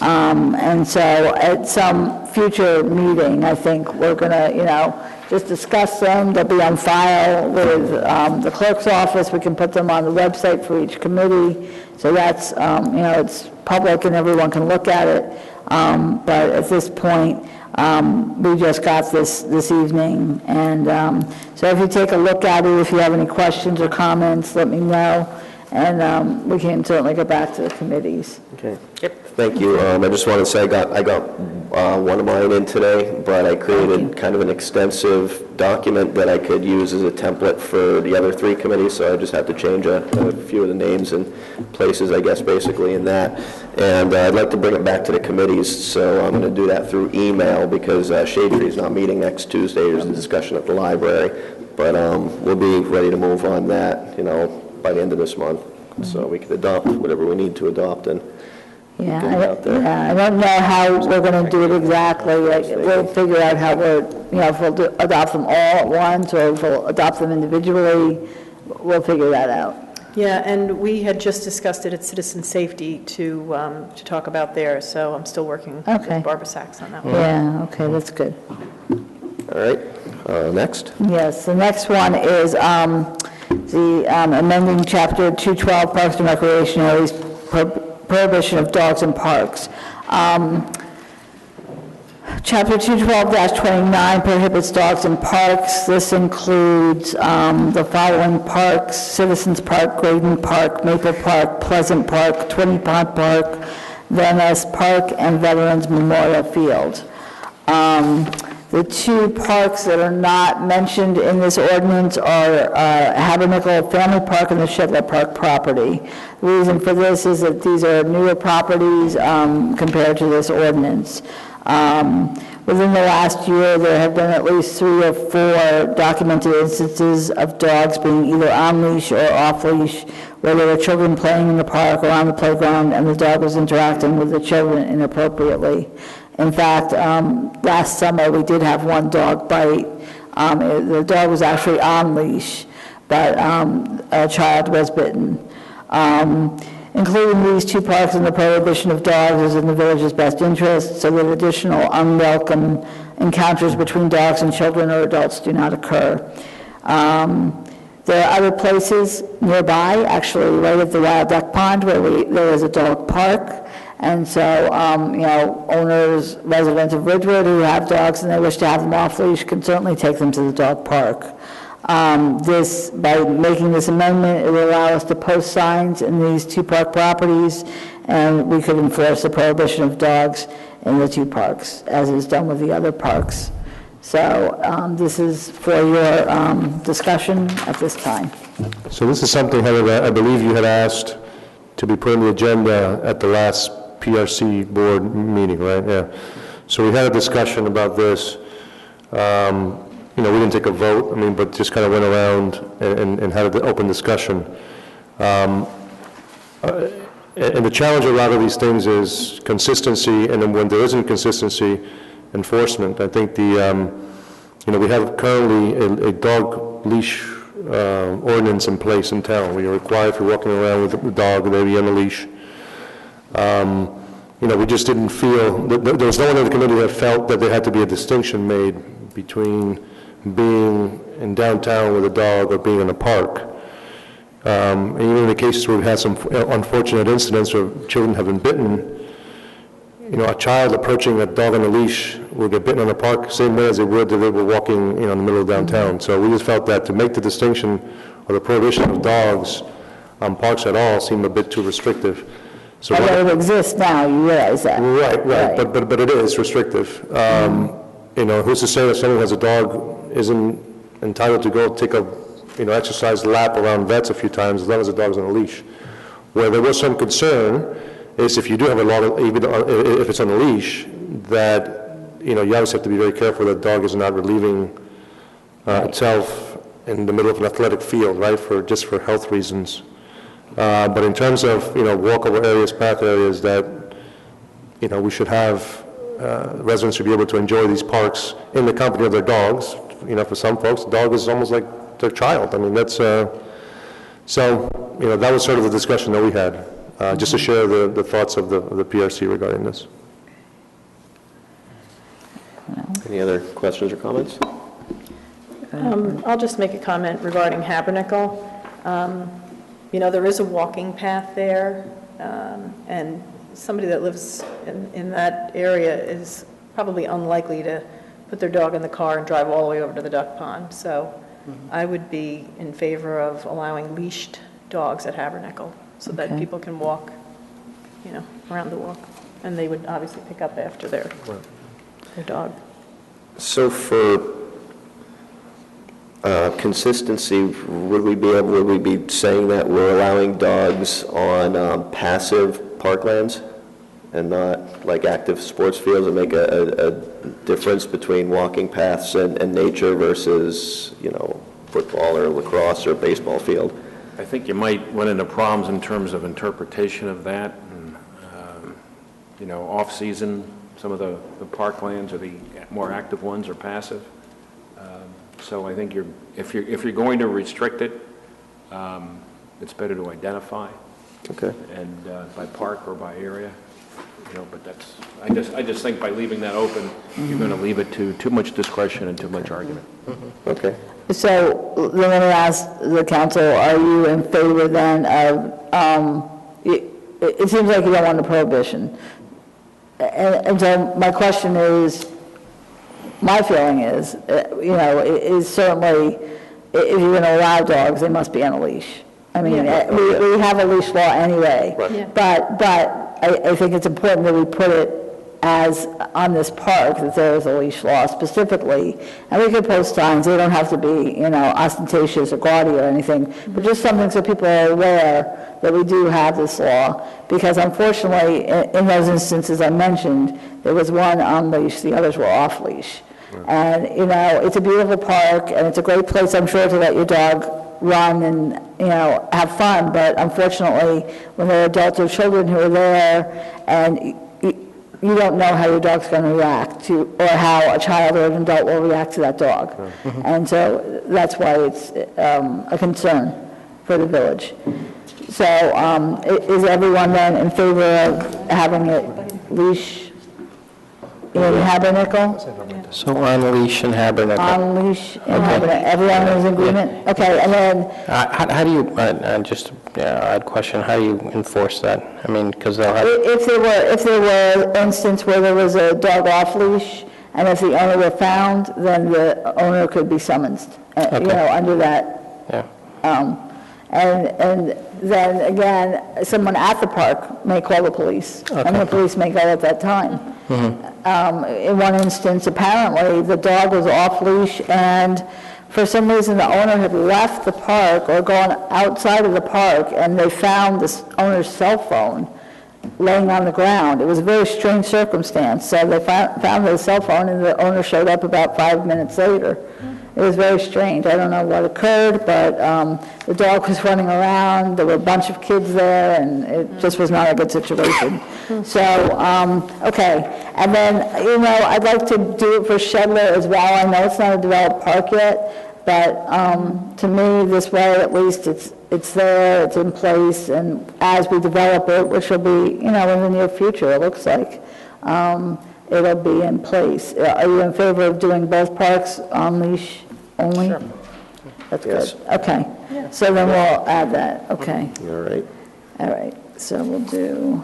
And so at some future meeting, I think we're going to, just discuss them. They'll be on file with the clerk's office. We can put them on the website for each committee. So that's, it's public and everyone can look at it. But at this point, we just got this evening. And so if you take a look at it, if you have any questions or comments, let me know. And we can certainly get back to the committees. Okay. Yep. Thank you. I just want to say I got one of mine in today, but I created kind of an extensive document that I could use as a template for the other three committees, so I just had to change a few of the names and places, I guess, basically in that. And I'd like to bring it back to the committees, so I'm going to do that through email because Shade Tree is not meeting next Tuesday. There's a discussion at the library, but we'll be ready to move on that, by the end of this month, so we can adopt whatever we need to adopt and get it out there. I don't know how we're going to do it exactly. We'll figure out how if we'll adopt them all at once or if we'll adopt them individually. We'll figure that out. Yeah, and we had just discussed it at Citizen Safety to talk about there, so I'm still working with Barbara Sachs on that one. Yeah, okay, that's good. All right, next. Yes, the next one is the amending Chapter 212 Parks and Recreation Areas, prohibition of dogs in parks. Chapter 212-29 prohibits dogs in parks. This includes the following parks: Citizens Park, Graydon Park, Maple Park, Pleasant Park, Twinney Pond Park, Van Ness Park, and Veterans Memorial Field. The two parks that are not mentioned in this ordinance are Habernickel Family Park and the Shedler Park property. The reason for this is that these are newer properties compared to this ordinance. Within the last year, there have been at least 3 or 4 documented instances of dogs being either on leash or off leash, where there were children playing in the park or on the playground, and the dog was interacting with the children inappropriately. In fact, last summer, we did have one dog bite. The dog was actually on leash, but a child was bitten. Including these two parks and the prohibition of dogs is in the village's best interest, so that additional unwelcome encounters between dogs and children or adults do not occur. There are other places nearby, actually right at the Wild Duck Pond, where there is a dog park. And so, owners, residents of Ridgewood who have dogs and they wish to have them off leash can certainly take them to the dog park. By making this amendment, it will allow us to post signs in these two park properties, and we could enforce the prohibition of dogs in the two parks, as is done with the other parks. So this is for your discussion at this time. So this is something, Heather, I believe you had asked to be put on the agenda at the last PRC board meeting, right? Yeah. So we had a discussion about this. We didn't take a vote, but just kind of went around and had an open discussion. And the challenge of a lot of these things is consistency, and then when there isn't consistency, enforcement. I think we have currently a dog leash ordinance in place in town. We are required, if you're walking around with a dog, they be on a leash. We just didn't feel, there was no one in the committee that felt that there had to be a distinction made between being in downtown with a dog or being in a park. And even in the cases where we've had some unfortunate incidents where children have been bitten, a child approaching a dog on a leash will get bitten in a park same way as they would if they were walking, in the middle of downtown. So we just felt that to make the distinction or the prohibition of dogs on parks at all seemed a bit too restrictive. So although it exists now, you realize that. Right. But it is restrictive. Who's to say that someone who has a dog isn't entitled to go take a, exercise lap around vets a few times as long as the dog's on a leash? Where there was some concern is if you do have a dog, even if it's on a leash, that, you obviously have to be very careful that the dog is not relieving itself in the middle of an athletic field, right, just for health reasons. But in terms of, walkable areas, path areas, that, we should have, residents should be able to enjoy these parks in the company of their dogs. For some folks, the dog is almost like their child. I mean, that's, that was sort of the discussion that we had, just to share the thoughts of the PRC regarding this. Any other questions or comments? I'll just make a comment regarding Habernickel. There is a walking path there, and somebody that lives in that area is probably unlikely to put their dog in the car and drive all the way over to the duck pond. So I would be in favor of allowing leashed dogs at Habernickel so that people can walk, around the walk. And they would obviously pick up after their dog. So for consistency, would we be saying that we're allowing dogs on passive parklands and not like active sports fields, and make a difference between walking paths and nature versus, football or lacrosse or baseball field? I think you might run into problems in terms of interpretation of that. And, off-season, some of the parklands or the more active ones are passive. So I think if you're going to restrict it, it's better to identify. Okay. And by park or by area, but that's, I just think by leaving that open, you're going to leave it to too much discretion and too much argument. Okay. So let me ask the council, are you in favor then of, it seems like you don't want a prohibition. And so my question is, my feeling is, is certainly, if you're going to allow dogs, they must be on a leash. I mean, we have a leash law anyway, but I think it's important that we put it as on this park that there is a leash law specifically, and we could post signs. They don't have to be, ostentatious or gaudy or anything, but just something so people are aware that we do have this law. Because unfortunately, in those instances I mentioned, there was one on leash, the others were off leash. And it's a beautiful park, and it's a great place, I'm sure, to let your dog run and have fun. But unfortunately, when there are adults or children who are there, and you don't know how your dog's going to react to, or how a child or an adult will react to that dog. And so that's why it's a concern for the village. So is everyone then in favor of having it leash in Habernickel? So on leash and Habernickel. On leash and Habernickel. Everyone is in agreement? Okay, and then... How do you, just odd question, how do you enforce that? I mean, because they'll have... If there were instance where there was a dog off leash, and if the owner were found, then the owner could be summoned, under that. Yeah. And then again, someone at the park may call the police, and the police may go at that time. In one instance, apparently, the dog was off leash, and for some reason, the owner had left the park or gone outside of the park, and they found this owner's cell phone laying on the ground. It was a very strange circumstance. So they found his cell phone, and the owner showed up about 5 minutes later. It was very strange. I don't know what occurred, but the dog was running around. There were a bunch of kids there, and it just was not a good situation. So, okay. And then, I'd like to do it for Shedler as well. I know it's not a developed park yet, But to me, this way, at least it's there, it's in place, and as we develop it, which will be, in the near future, it looks like, it'll be in place. Are you in favor of doing both parks on leash only? Sure. That's Yes. good. Okay. So then we'll add that. Okay. All right. All right. So we'll do,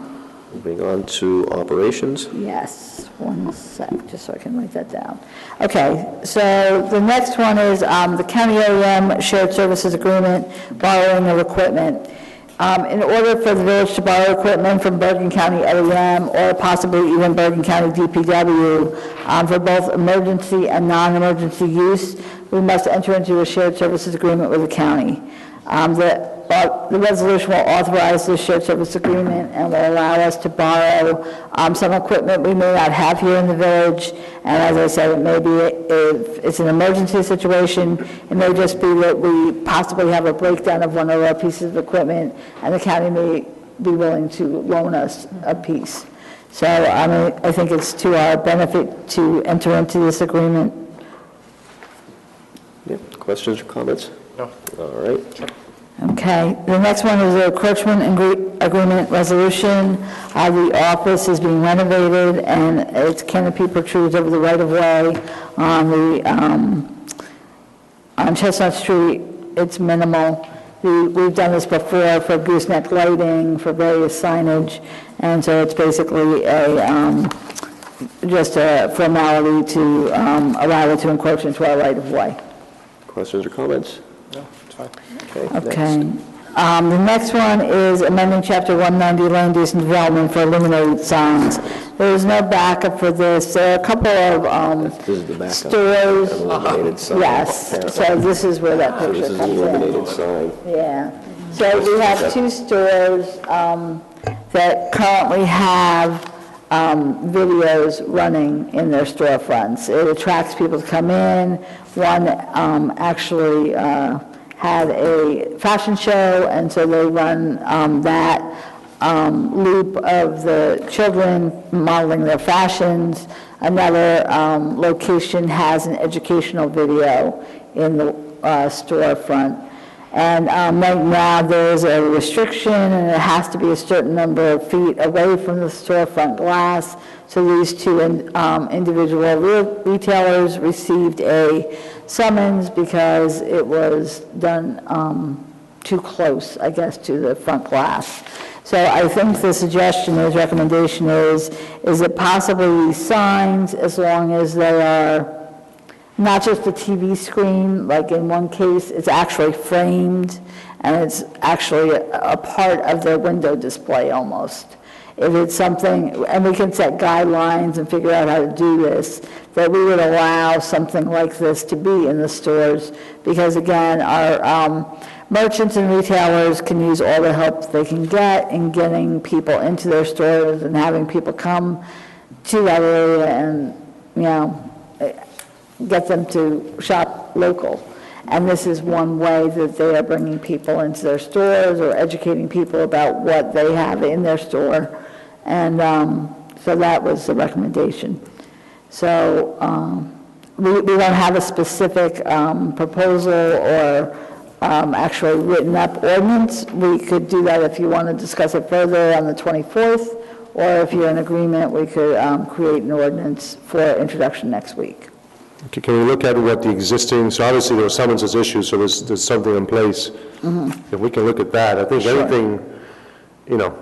Moving on to operations. yes, one sec, just so I can write that down. Okay, so the next one is the County OEM Shared Services Agreement, borrowing of equipment. In order for the village to borrow equipment from Bergen County OEM or possibly even Bergen County DPW for both emergency and non-emergency use, we must enter into a shared services agreement with the county. The resolution will authorize this shared service agreement and will allow us to borrow some equipment we may not have here in the village. And as I said, it may be, if it's an emergency situation, it may just be that we possibly have a breakdown of one of our pieces of equipment, and the county may be willing to loan us a piece. So I think it's to our benefit to enter into this agreement. Yeah. Questions or comments? No. All right. Okay, the next one is the encroachment agreement resolution. The office is being renovated, and its canopy protrudes over the right-of-way on Chestnut Street. It's minimal. We've done this before for gooseneck lighting, for various signage, and so it's basically just a formality to allow it to encroach into our right-of-way. Questions or comments? No, it's fine. Okay. The next one is amending Chapter 190 Land Use and Development for illuminated signs. There is no backup for this. There are a couple of This is the backup. stores. Illuminated sign. Yes, so this is where that So picture this is comes the in. illuminated sign. Yeah. So we have two stores that currently have videos running in their storefronts. It attracts people to come in. One actually had a fashion show, and so they run that loop of the children modeling their fashions. Another location has an educational video in the storefront. And right now, there's a restriction, and it has to be a certain number of feet away from the storefront glass. So these two individual retailers received a summons because it was done too close, I guess, to the front glass. So I think the suggestion is, recommendation is it possibly these signs, as long as they are not just a TV screen, like in one case, it's actually framed, and it's actually a part of their window display almost. If it's something, and we can set guidelines and figure out how to do this, that we would allow something like this to be in the stores, because again, our merchants and retailers can use all the help they can get in getting people into their stores and having people come to that area and, get them to shop local. And this is one way that they are bringing people into their stores or educating people about what they have in their store. And so that was the recommendation. So we don't have a specific proposal or actually written up ordinance. We could do that if you want to discuss it further on the 24th, or if you're in agreement, we could create an ordinance for introduction next week. Okay, can we look at what the existing, so obviously there were summonses issued, so there's something in place. If we can look at that, I think Sure. anything,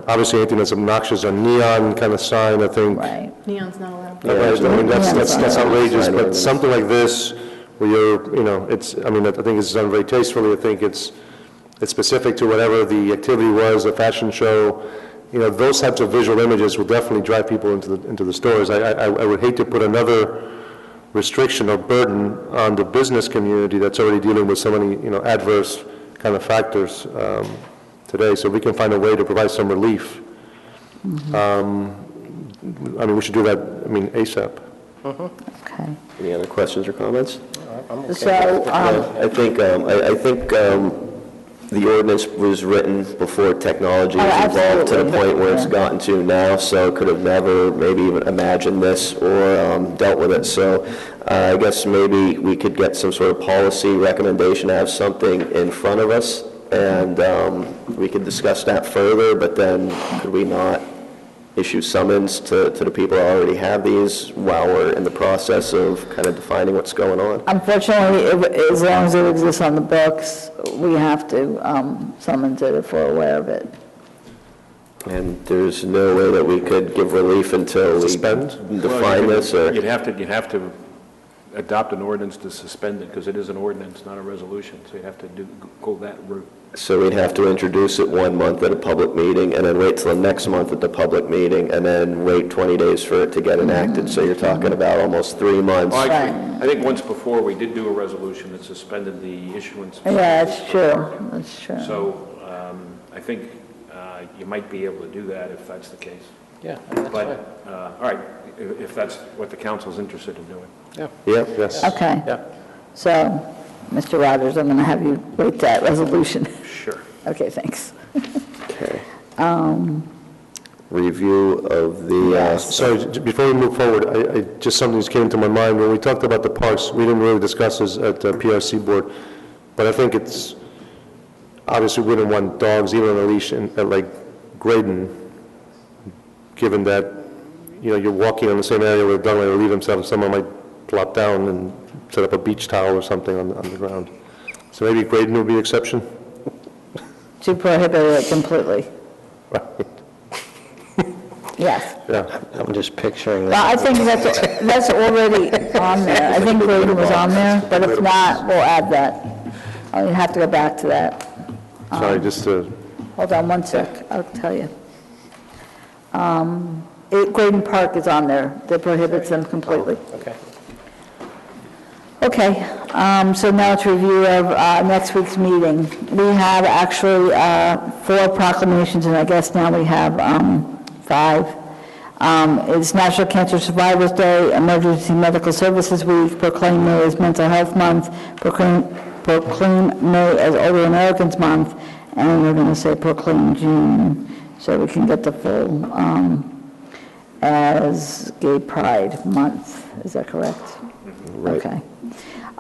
obviously anything that's obnoxious, a neon kind of sign, I think. Right. Neon's not allowed. Right, I mean, that's outrageous, but something like this, where you're, it's, I think it's done very tastefully. I think it's specific to whatever the activity was, a fashion show. Those types of visual images will definitely drive people into the stores. I would hate to put another restriction or burden on the business community that's already dealing with so many, adverse kind of factors today. So we can find a way to provide some relief. We should do that, ASAP. Okay. Any other questions or comments? So, I think the ordinance was written before technology was involved to the absolutely. point where it's Yeah. gotten to now, so could have never maybe even imagined this or dealt with it. So I guess maybe we could get some sort of policy recommendation, have something in front of us, and we could discuss that further, but then could we not issue summons to the people who already have these while we're in the process of kind of defining what's going on? Unfortunately, as long as it exists on the books, we have to summons it if we're aware of it. And there's no way that we could give relief until we define this, or? You'd have to adopt an ordinance to suspend it, because it is an ordinance, not a resolution, so you have to go that route. So we'd have to introduce it 1 month at a public meeting, and then wait till the next month at the public meeting, and then wait 20 days for it to get enacted. So you're talking about almost 3 months. Well, actually, I think once before, we did do a resolution that suspended the issuance. Yeah, that's true, that's true. So I think you might be able to do that if that's the case. Yeah, that's But, all right, if that's what the council's interested in doing. Yeah. Yeah, yes. Okay. Yeah. So, Mr. Rogers, I'm going to have you write that resolution. Sure. Okay, thanks. Okay. Review of the, Sorry, before we move forward, just something just came to my mind. When we talked about the parks, we didn't really discuss this at the PRC board, but I think it's, obviously we wouldn't want dogs even on a leash at like Graydon, given that, you know, you're walking on the same area where a dog might leave themselves, someone might plop down and set up a beach towel or something on the ground. So maybe Graydon would be exception? To prohibit it completely. Yes. Yeah. I'm just picturing Well, I think that's already on there. I think Graydon was on there, but if not, we'll add that. I'll have to go back to that. Sorry, just to... Hold on one sec, I'll tell you. Graydon Park is on there, that prohibits them completely. Okay. Okay, so now to review of next week's meeting. We have actually 4 proclamations, and I guess now we have 5. It's National Cancer Survivors Day, Emergency Medical Services Week, proclaim May as Mental Health Month, proclaim May as Older Americans Month, and we're going to say proclaim June, so we can get the full as Gay Pride Month. Is that correct? Right. Okay.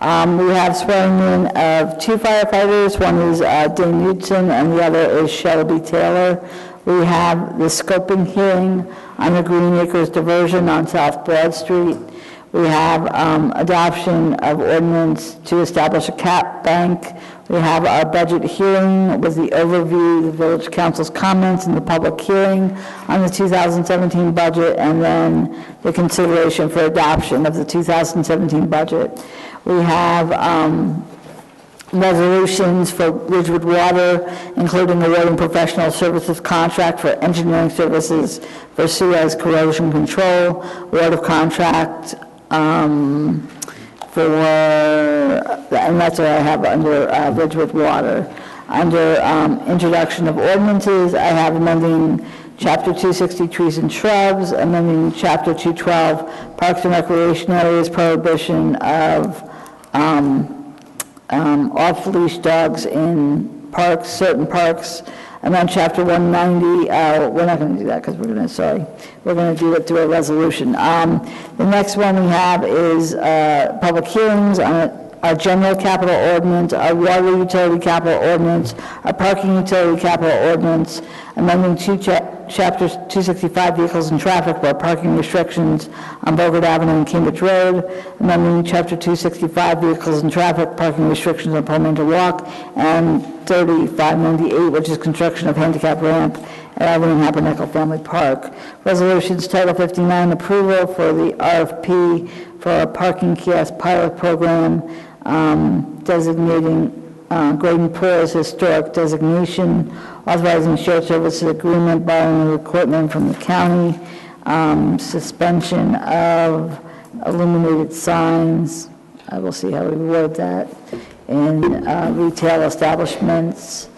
We have swearing in of 2 firefighters. One is Dane Knudsen, and the other is Shelby Taylor. We have the scoping hearing on the Green Acres diversion on South Broad Street. We have adoption of ordinance to establish a cap bank. We have our budget hearing with the overview, the village council's comments, and the public hearing on the 2017 budget, and then the consideration for adoption of the 2017 budget. We have resolutions for Ridgewood Water, including awarding professional services contract for engineering services for Suez corrosion control, award of contract for, and that's what I have under Ridgewood Water. Under introduction of ordinances, I have amending Chapter 260 Trees and Shrubs, amending Chapter 212 Parks and Recreation Areas, prohibition of off-leash dogs in parks, certain parks, and then Chapter 190, we're not going to do that because we're going to do it through a resolution. The next one we have is public hearings on our general capital ordinance, our water utility capital ordinance, our parking utility capital ordinance, amending Chapters 265 Vehicles and Traffic for parking restrictions on Bogart Avenue and Cambridge Road, amending Chapter 265 Vehicles and Traffic, parking restrictions on Palmetto Walk, and 3598, which is construction of handicap ramp at Avenue and Habernacle Family Park. Resolutions Title 59 approval for the RFP for a parking kiosk pilot program, designating Graydon Pool as historic designation, authorizing shared services agreement, borrowing equipment from the county, suspension of illuminated signs, I will see how we word that, in retail establishments,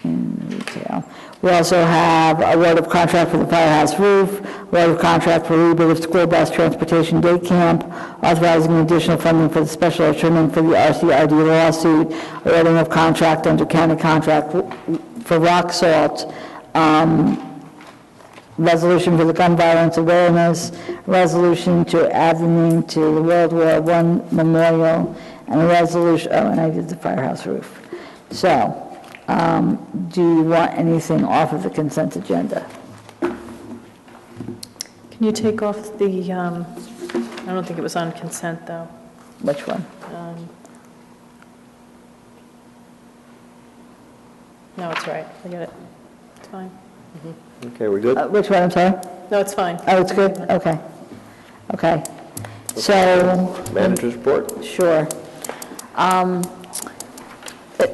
in retail. We also have award of contract for the firehouse roof, award of contract for rebid of school bus transportation day camp, authorizing additional funding for the special attorney for the RCRD lawsuit, awarding of contract under county contract for rock salt, resolution for the gun violence awareness, resolution to add the name to the World War I memorial, and a resolution, oh, and I did the firehouse roof. So, do you want anything off of the consent agenda? Can you take off the, I don't think it was on consent, though. Which one? No, it's right. I get it. It's fine. Okay, we're good? Which one, I'm sorry? No, it's fine. Oh, it's good? Okay. Okay. So... Manager's report? Sure.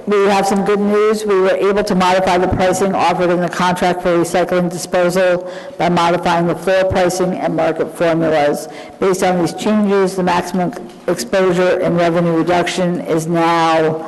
We have some good news. We were able to modify the pricing offered in the contract for recycling disposal by modifying the floor pricing and market formulas. Based on these changes, the maximum exposure and revenue reduction is now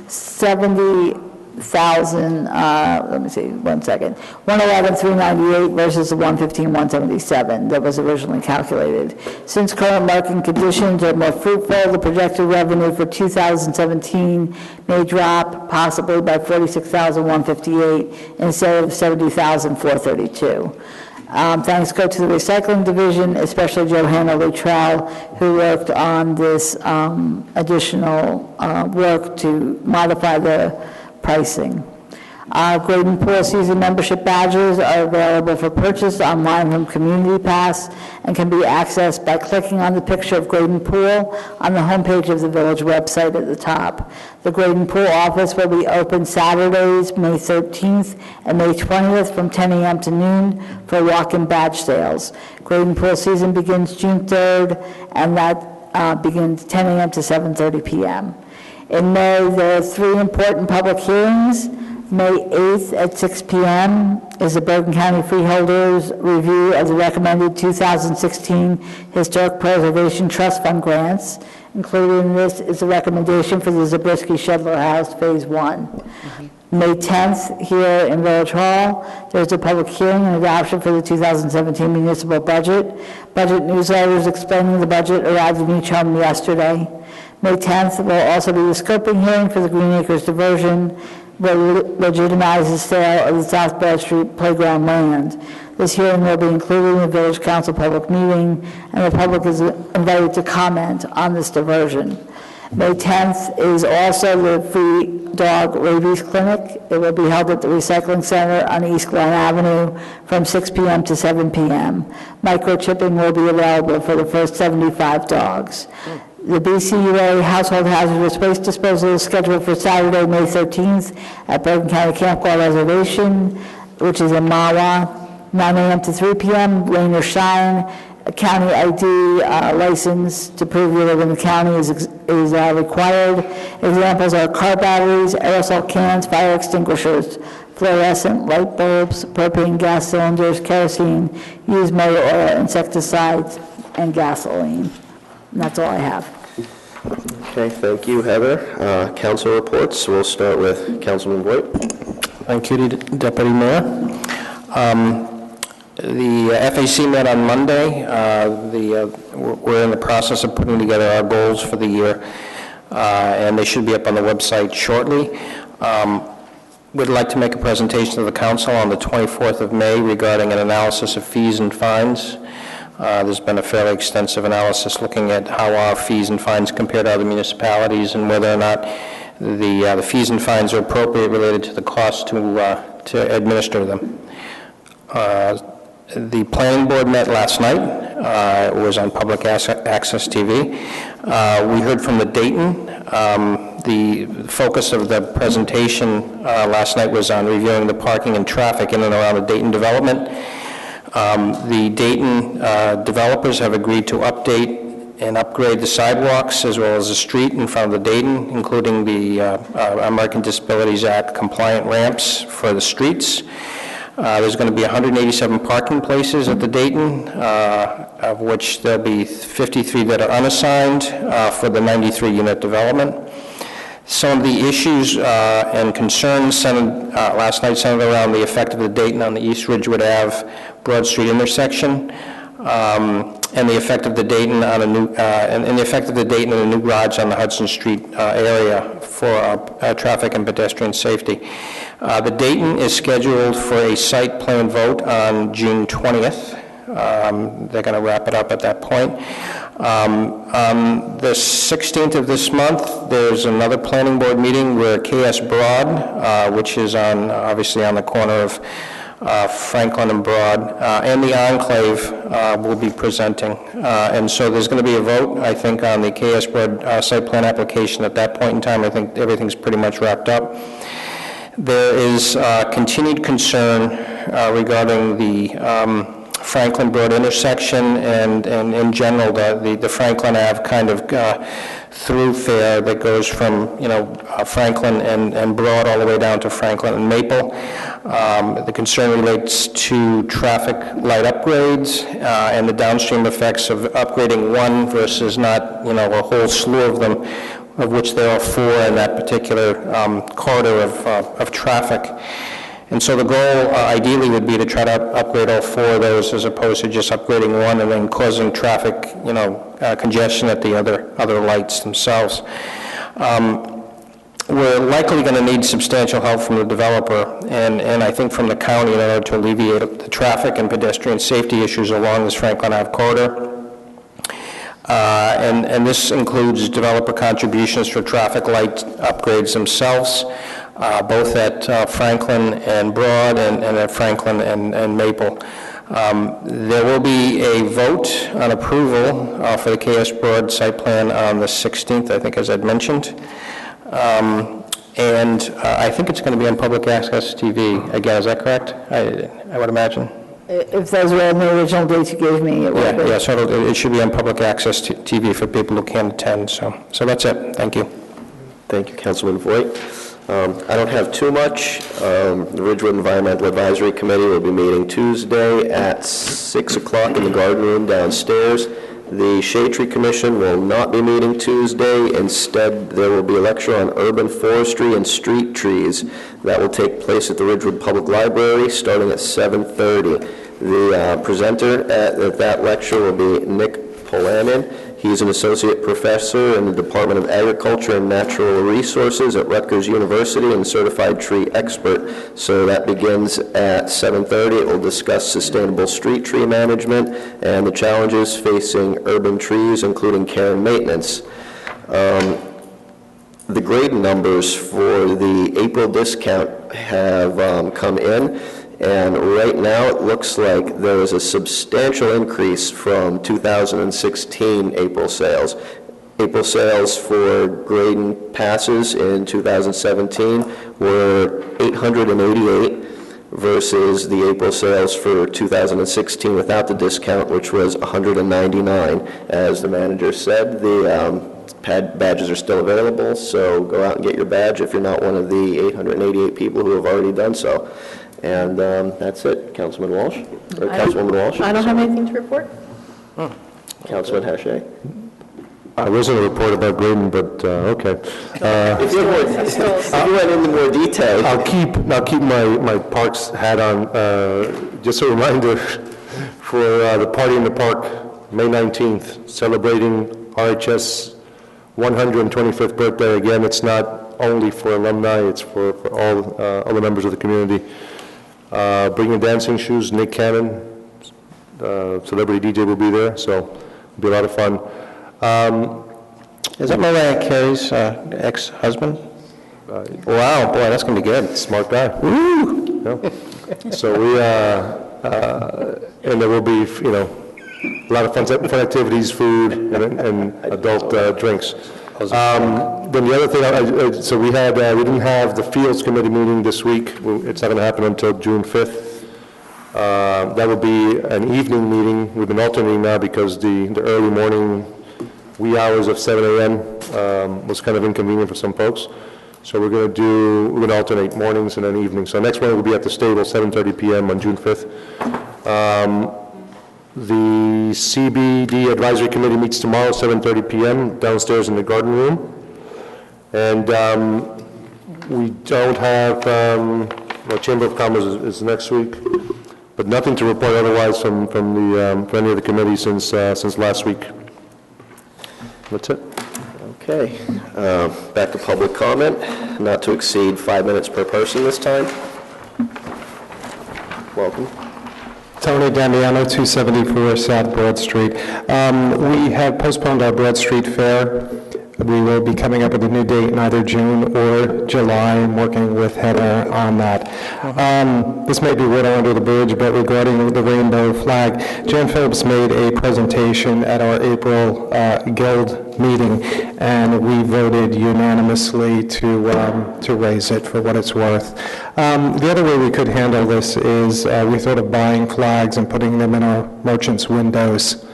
70,000, let me see, 1 second, 111,398 versus the 115,177 that was originally calculated. Since current market conditions are more fruitful, the projected revenue for 2017 may drop possibly by 46,158 instead of 70,432. Thanks go to the recycling division, especially Johanna Luttrell, who worked on this additional work to modify the pricing. Graden Pool season membership badges are available for purchase online from Community Pass and can be accessed by clicking on the picture of Graden Pool on the homepage of the village website at the top. The Graden Pool office will be open Saturdays, May 13th and May 20th from 10 a.m. to noon for walk-in badge sales. Graden Pool season begins June 3rd, and that begins 10 a.m. to 7:30 p.m. In May, there are 3 important public hearings. May 8th at 6 p.m. is the Bergen County Freeholders review of the recommended 2016 Historic Preservation Trust Fund grants. Included in this is a recommendation for the Zabriskie Shedler House Phase 1. May 10th, here in Village Hall, there's a public hearing and adoption for the 2017 municipal budget. Budget newsletters explaining the budget arrived in each home yesterday. May 10th will also be the scoping hearing for the Green Acres diversion, will legitimize the sale of the South Broad Street playground land. This hearing will be included in the Village Council public meeting, and the public is invited to comment on this diversion. May 10th is also the free dog rabies clinic. It will be held at the Recycling Center on East Glen Avenue from 6 p.m. to 7 p.m. Microchipping will be available for the first 75 dogs. The BCUA Household Hazardous Waste Disposal is scheduled for Saturday, May 13th at Bergen County Campground Reservation, which is in Mawa, 9 a.m. to 3 p.m., rain or shine. A county ID license to prove you live in the county is required. Examples are car batteries, aerosol cans, fire extinguishers, fluorescent light bulbs, propane gas cylinders, kerosene, used motor oil, insecticides, and gasoline. And that's all I have. Okay, thank you, Heather. Council reports. We'll start with Councilman Voigt. Thank you, Deputy Mayor. The FAC met on Monday. We're in the process of putting together our goals for the year, and they should be up on the website shortly. We'd like to make a presentation to the council on the 24th of May regarding an analysis of fees and fines. There's been a fairly extensive analysis looking at how our fees and fines compare to other municipalities and whether or not the fees and fines are appropriate related to the cost to administer them. The planning board met last night. It was on public access TV. We heard from the Dayton. The focus of the presentation last night was on reviewing the parking and traffic in and around the Dayton development. The Dayton developers have agreed to update and upgrade the sidewalks as well as the street in front of the Dayton, including the American Disabilities Act compliant ramps for the streets. There's going to be 187 parking places at the Dayton, of which there'll be 53 that are unassigned for the 93-unit development. Some of the issues and concerns centered, last night centered around the effect of the Dayton on the East Ridgewood Ave Broad Street intersection, and the effect of the Dayton on a new, and the effect of the Dayton and a new garage on the Hudson Street area for traffic and pedestrian safety. The Dayton is scheduled for a site plan vote on June 20th. They're going to wrap it up at that point. On the 16th of this month, there's another planning board meeting where KS Broad, which is on, obviously on the corner of Franklin and Broad, and the Enclave will be presenting. And so there's going to be a vote, I think, on the KS Broad site plan application at that point in time. I think everything's pretty much wrapped up. There is continued concern regarding the Franklin Broad intersection and in general the Franklin Ave kind of thoroughfare that goes from Franklin and Broad all the way down to Franklin and Maple. The concern relates to traffic light upgrades and the downstream effects of upgrading one versus not a whole slew of them, of which there are 4 in that particular corridor of traffic. And so the goal ideally would be to try to upgrade all 4 of those as opposed to just upgrading one and then causing traffic, congestion at the other lights themselves. We're likely going to need substantial help from the developer and I think from the county in order to alleviate the traffic and pedestrian safety issues along this Franklin Ave corridor. And this includes developer contributions for traffic light upgrades themselves, both at Franklin and Broad and at Franklin and Maple. There will be a vote on approval for the KS Broad site plan on the 16th, I think, as I'd mentioned. And I think it's going to be on public access TV. Again, is that correct? I would imagine. If those were the original dates you gave me, it would be. Yeah, so it should be on public access TV for people who can't attend. So that's it. Thank you. Thank you, Councilman Voigt. I don't have too much. The Ridgewood Environmental Advisory Committee will be meeting Tuesday at 6 o'clock in the garden room downstairs. The Shade Tree Commission will not be meeting Tuesday. Instead, there will be a lecture on urban forestry and street trees. That will take place at the Ridgewood Public Library starting at 7:30. The presenter at that lecture will be Nick Polanin. He's an associate professor in the Department of Agriculture and Natural Resources at Rutgers University and certified tree expert. So that begins at 7:30. It will discuss sustainable street tree management and the challenges facing urban trees, including care and maintenance. The grade numbers for the April discount have come in. And right now, it looks like there is a substantial increase from 2016 April sales. April sales for Graydon passes in 2017 were 888 versus the April sales for 2016 without the discount, which was 199. As the manager said, the badges are still available, so go out and get your badge if you're not one of the 888 people who have already done so. And that's it. Councilman Walsh? Or Councilwoman Walsh? I don't have anything to report. Councilman Hache? I wasn't a report about Graydon, but okay. If you went into more detail. I'll keep my parks hat on. Just a reminder for the Party in the Park, May 19th, celebrating RHS 125th birthday. Again, it's not only for alumni, it's for all other members of the community. Bring your dancing shoes. Nick Cannon, celebrity DJ, will be there, so it'll be a lot of fun. Is that Mariah Carey's ex-husband? Wow, boy, that's going to be good. Smart guy. Woo! Yeah. So we, and there will be, a lot of fun activities, food, and adult drinks. Then the other thing, so we didn't have the Fields Committee meeting this week. It's not going to happen until June 5th. That will be an evening meeting. We've been alternating now because the early morning wee hours of 7 a.m. Was kind of inconvenient for some folks. So we're going to alternate mornings and then evenings. So next one will be at the stable, 7:30 p.m. on June 5th. The CBD Advisory Committee meets tomorrow, 7:30 p.m. downstairs in the garden room. And we don't have, well, Chamber of Commerce is next week, but nothing to report otherwise from any of the committees since last week. That's it. Okay. Back to public comment, not to exceed 5 minutes per person this time. Welcome. Tony Damiano, 274 South Broad Street. We have postponed our Broad Street Fair. We will be coming up with a new date in either June or July and working with Heather on that. This may be water under the bridge, but regarding the rainbow flag, Jan Phillips made a presentation at our April Guild meeting, and we voted unanimously to raise it for what it's worth. The other way we could handle this is we thought of buying flags and putting them in our merchants' windows,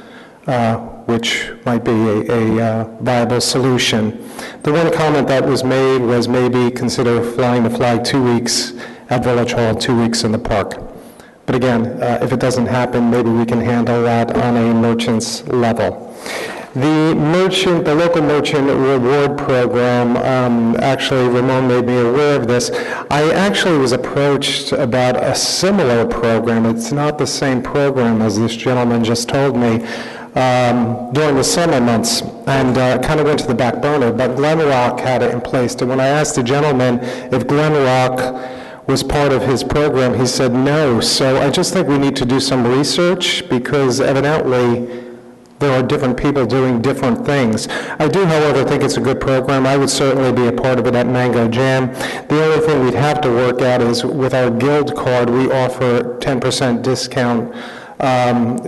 which might be a viable solution. The one comment that was made was maybe consider flying the flag 2 weeks at Village Hall, 2 weeks in the park. But again, if it doesn't happen, maybe we can handle that on a merchant's level. The local merchant reward program, actually Ramon made me aware of this. I actually was approached about a similar program. It's not the same program as this gentleman just told me. During the summer months, and kind of went to the back burner, but Glen Rock had it in place. And when I asked the gentleman if Glen Rock was part of his program, he said no. So I just think we need to do some research, because evidently there are different people doing different things. I do, however, think it's a good program. I would certainly be a part of it at Mango Jam. The only thing we'd have to work out is with our Guild card, we offer 10% discount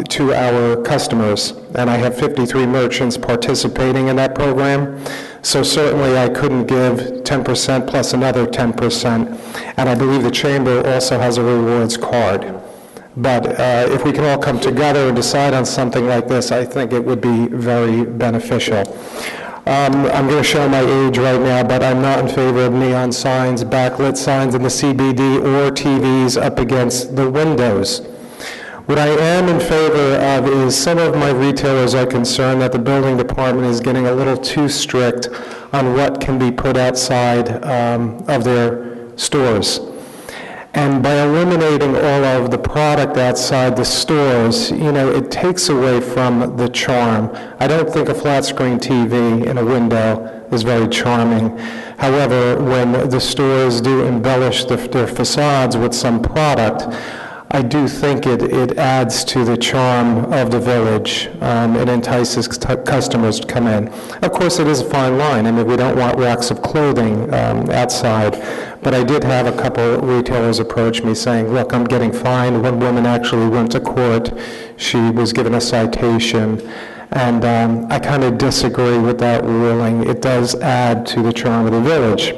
to our customers, and I have 53 merchants participating in that program, so certainly I couldn't give 10% plus another 10%, and I believe the Chamber also has a rewards card. But if we can all come together and decide on something like this, I think it would be very beneficial. I'm going to show my age right now, but I'm not in favor of neon signs, backlit signs in the CBD, or TVs up against the windows. What I am in favor of is some of my retailers are concerned that the building department is getting a little too strict on what can be put outside of their stores. And by eliminating all of the product outside the stores, it takes away from the charm. I don't think a flat screen TV in a window is very charming. However, when the stores do embellish their facades with some product, I do think it adds to the charm of the village. It entices customers to come in. Of course, it is a fine line. I mean, we don't want racks of clothing outside. But I did have a couple retailers approach me saying, look, I'm getting fined. One woman actually went to court. She was given a citation. And I kind of disagree with that ruling. It does add to the charm of the village.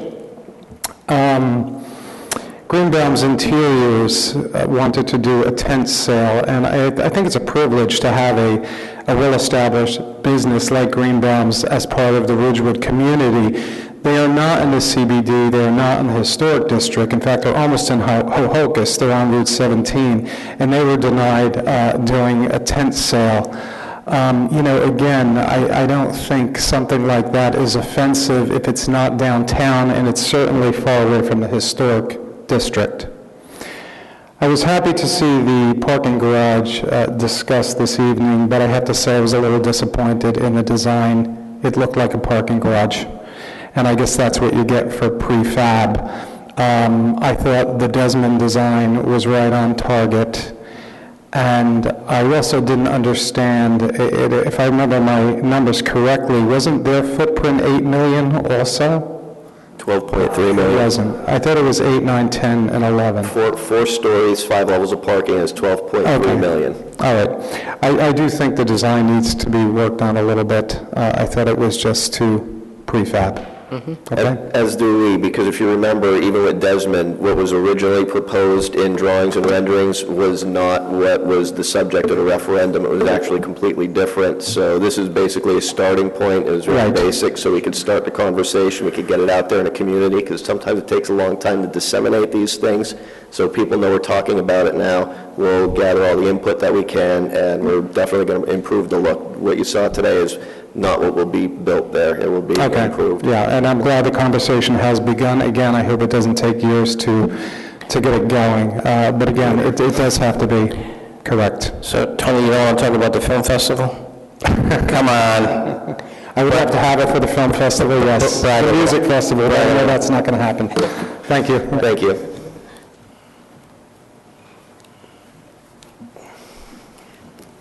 Greenbaum's Interiors wanted to do a tent sale, and I think it's a privilege to have a well-established business like Greenbaum's as part of the Ridgewood community. They are not in the CBD, they are not in the historic district. In fact, they're almost in Ho-Hocus, they're on Route 17, and they were denied doing a tent sale. Again, I don't think something like that is offensive if it's not downtown, and it's certainly far away from the historic district. I was happy to see the parking garage discussed this evening, but I have to say I was a little disappointed in the design. It looked like a parking garage, and I guess that's what you get for prefab. I thought the Desmond design was right on target, and I also didn't understand, if I remember my numbers correctly, wasn't their footprint 8 million also? 12.3 million. It wasn't. I thought it was 8, 9, 10, and 11. Four stories, 5 levels of parking is 12.3 million. All right. I do think the design needs to be worked on a little bit. I thought it was just too prefab. Okay. As do we, because if you remember, even with Desmond, what was originally proposed in drawings and renderings was not what was the subject of the referendum. It was actually completely different. So this is basically a starting point. It was really basic, so we could start the conversation. We could get it out there in the community, because sometimes it takes a long time to disseminate these things. So people know we're talking about it now. we'll gather all the input that we can, and we're definitely going to improve the look. What you saw today is not what will be built there. It will be improved. Yeah, and I'm glad the conversation has begun. Again, I hope it doesn't take years to get it going. But again, it does have to be correct. So, Tony, you don't want to talk about the film festival? Come on. I would have to have it for the film festival, yes. The music festival, but I know that's not going to happen. Thank you. Thank you.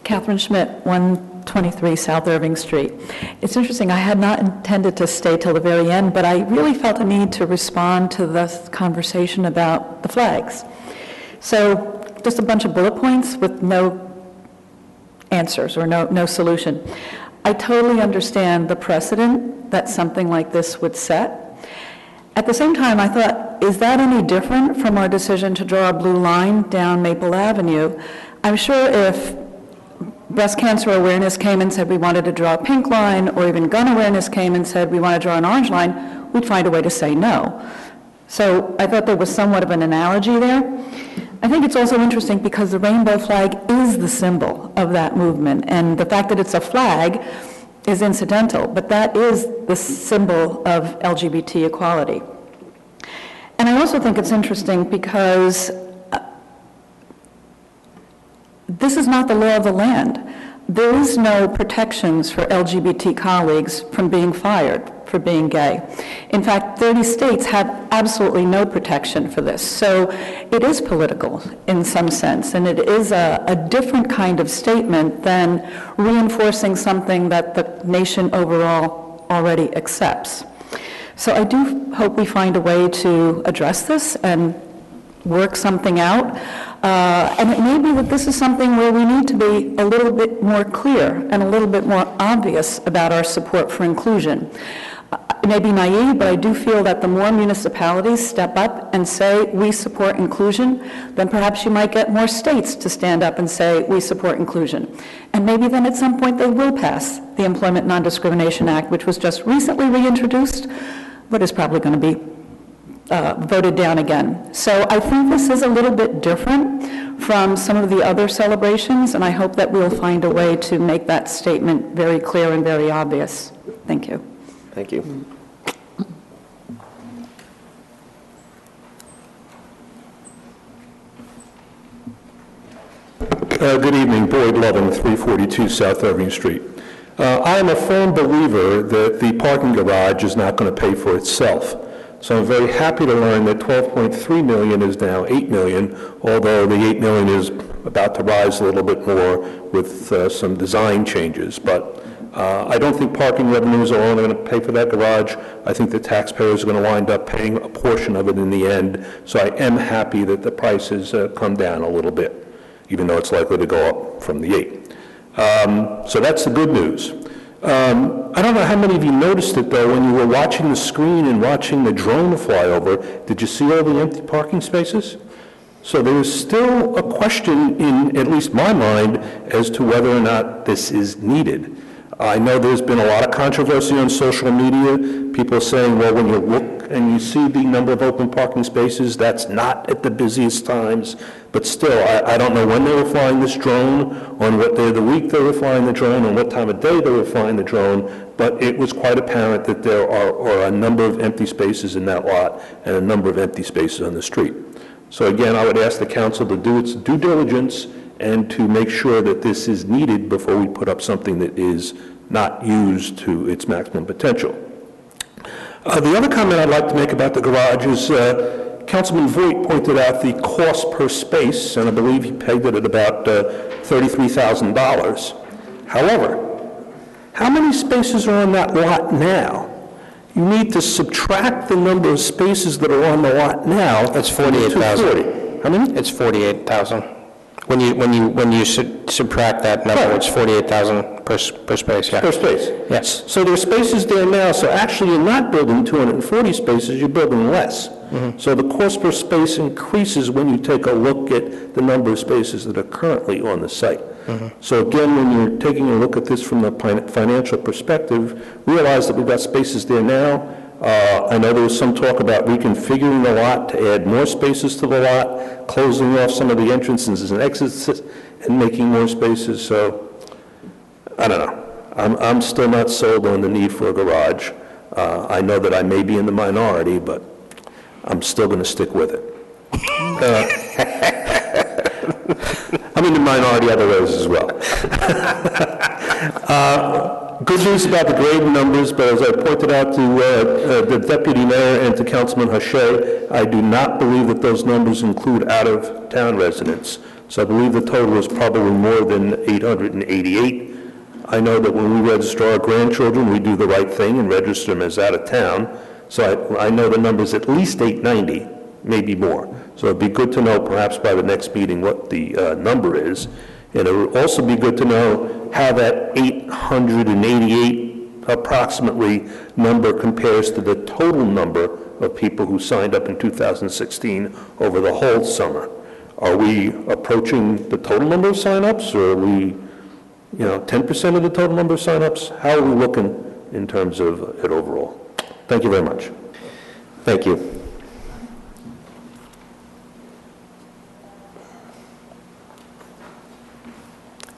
Catherine Schmidt, 123 South Irving Street. It's interesting, I had not intended to stay till the very end, but I really felt a need to respond to this conversation about the flags. So just a bunch of bullet points with no answers or no solution. I totally understand the precedent that something like this would set. At the same time, I thought, is that any different from our decision to draw a blue line down Maple Avenue? I'm sure if breast cancer awareness came and said we wanted to draw a pink line, or even gun awareness came and said we want to draw an orange line, we'd find a way to say no. So I thought there was somewhat of an analogy there. I think it's also interesting because the rainbow flag is the symbol of that movement, and the fact that it's a flag is incidental, but that is the symbol of LGBT equality. And I also think it's interesting because this is not the law of the land. There is no protections for LGBT colleagues from being fired for being gay. In fact, 30 states have absolutely no protection for this. So it is political in some sense, and it is a different kind of statement than reinforcing something that the nation overall already accepts. So I do hope we find a way to address this and work something out. And it may be that this is something where we need to be a little bit more clear and a little bit more obvious about our support for inclusion. It may be naive, but I do feel that the more municipalities step up and say we support inclusion, then perhaps you might get more states to stand up and say we support inclusion. And maybe then at some point they will pass the Employment Non-Discrimination Act, which was just recently reintroduced, but is probably going to be voted down again. So I think this is a little bit different from some of the other celebrations, and I hope that we'll find a way to make that statement very clear and very obvious. Thank you. Thank you. Good evening, Boyd Lovin, 342 South Irving Street. I am a firm believer that the parking garage is not going to pay for itself. So I'm very happy to learn that 12.3 million is now 8 million, although the 8 million is about to rise a little bit more with some design changes. But I don't think parking revenues are only going to pay for that garage. I think the taxpayers are going to wind up paying a portion of it in the end. So I am happy that the prices come down a little bit, even though it's likely to go up from the 8. So that's the good news. I don't know how many of you noticed it, though, when you were watching the screen and watching the drone fly over. Did you see all the empty parking spaces? So there is still a question in at least my mind as to whether or not this is needed. I know there's been a lot of controversy on social media, people saying, well, when you look and you see the number of open parking spaces, that's not at the busiest times. But still, I don't know when they were flying this drone, on what day of the week they were flying the drone, on what time of day they were flying the drone, but it was quite apparent that there are a number of empty spaces in that lot and a number of empty spaces on the street. So again, I would ask the council to do its due diligence and to make sure that this is needed before we put up something that is not used to its maximum potential. The other comment I'd like to make about the garage is Councilman Voigt pointed out the cost per space, and I believe he pegged it at about $33,000. However, how many spaces are on that lot now? You need to subtract the number of spaces that are on the lot now. That's 48,000. How many? It's 48,000. When you subtract that number, it's 48,000 per space. Yeah. Per space. Yes. So there are spaces there now. So actually, you're not building 240 spaces. You're building less. Mm-hmm. So the cost per space increases when you take a look at the number of spaces that are currently on the site. Mm-hmm. So again, when you're taking a look at this from the financial perspective, realize that we've got spaces there now. I know there was some talk about reconfiguring the lot to add more spaces to the lot, closing off some of the entrances and exits, and making more spaces, so, I don't know. I'm still not sold on the need for a garage. I know that I may be in the minority, but I'm still going to stick with it. I'm in the minority other ways as well. Good news about the grade numbers, but as I pointed out to the deputy mayor and to Councilman Hache, I do not believe that those numbers include out-of-town residents. So I believe the total is probably more than 888. I know that when we register our grandchildren, we do the right thing and register them as out-of-town. So I know the number is at least 890, maybe more. So it'd be good to know, perhaps by the next meeting, what the number is. And it would also be good to know how that 888 approximately number compares to the total number of people who signed up in 2016 over the whole summer. Are we approaching the total number of signups, or are we, 10% of the total number of signups? How are we looking in terms of it overall? Thank you very much. Thank you.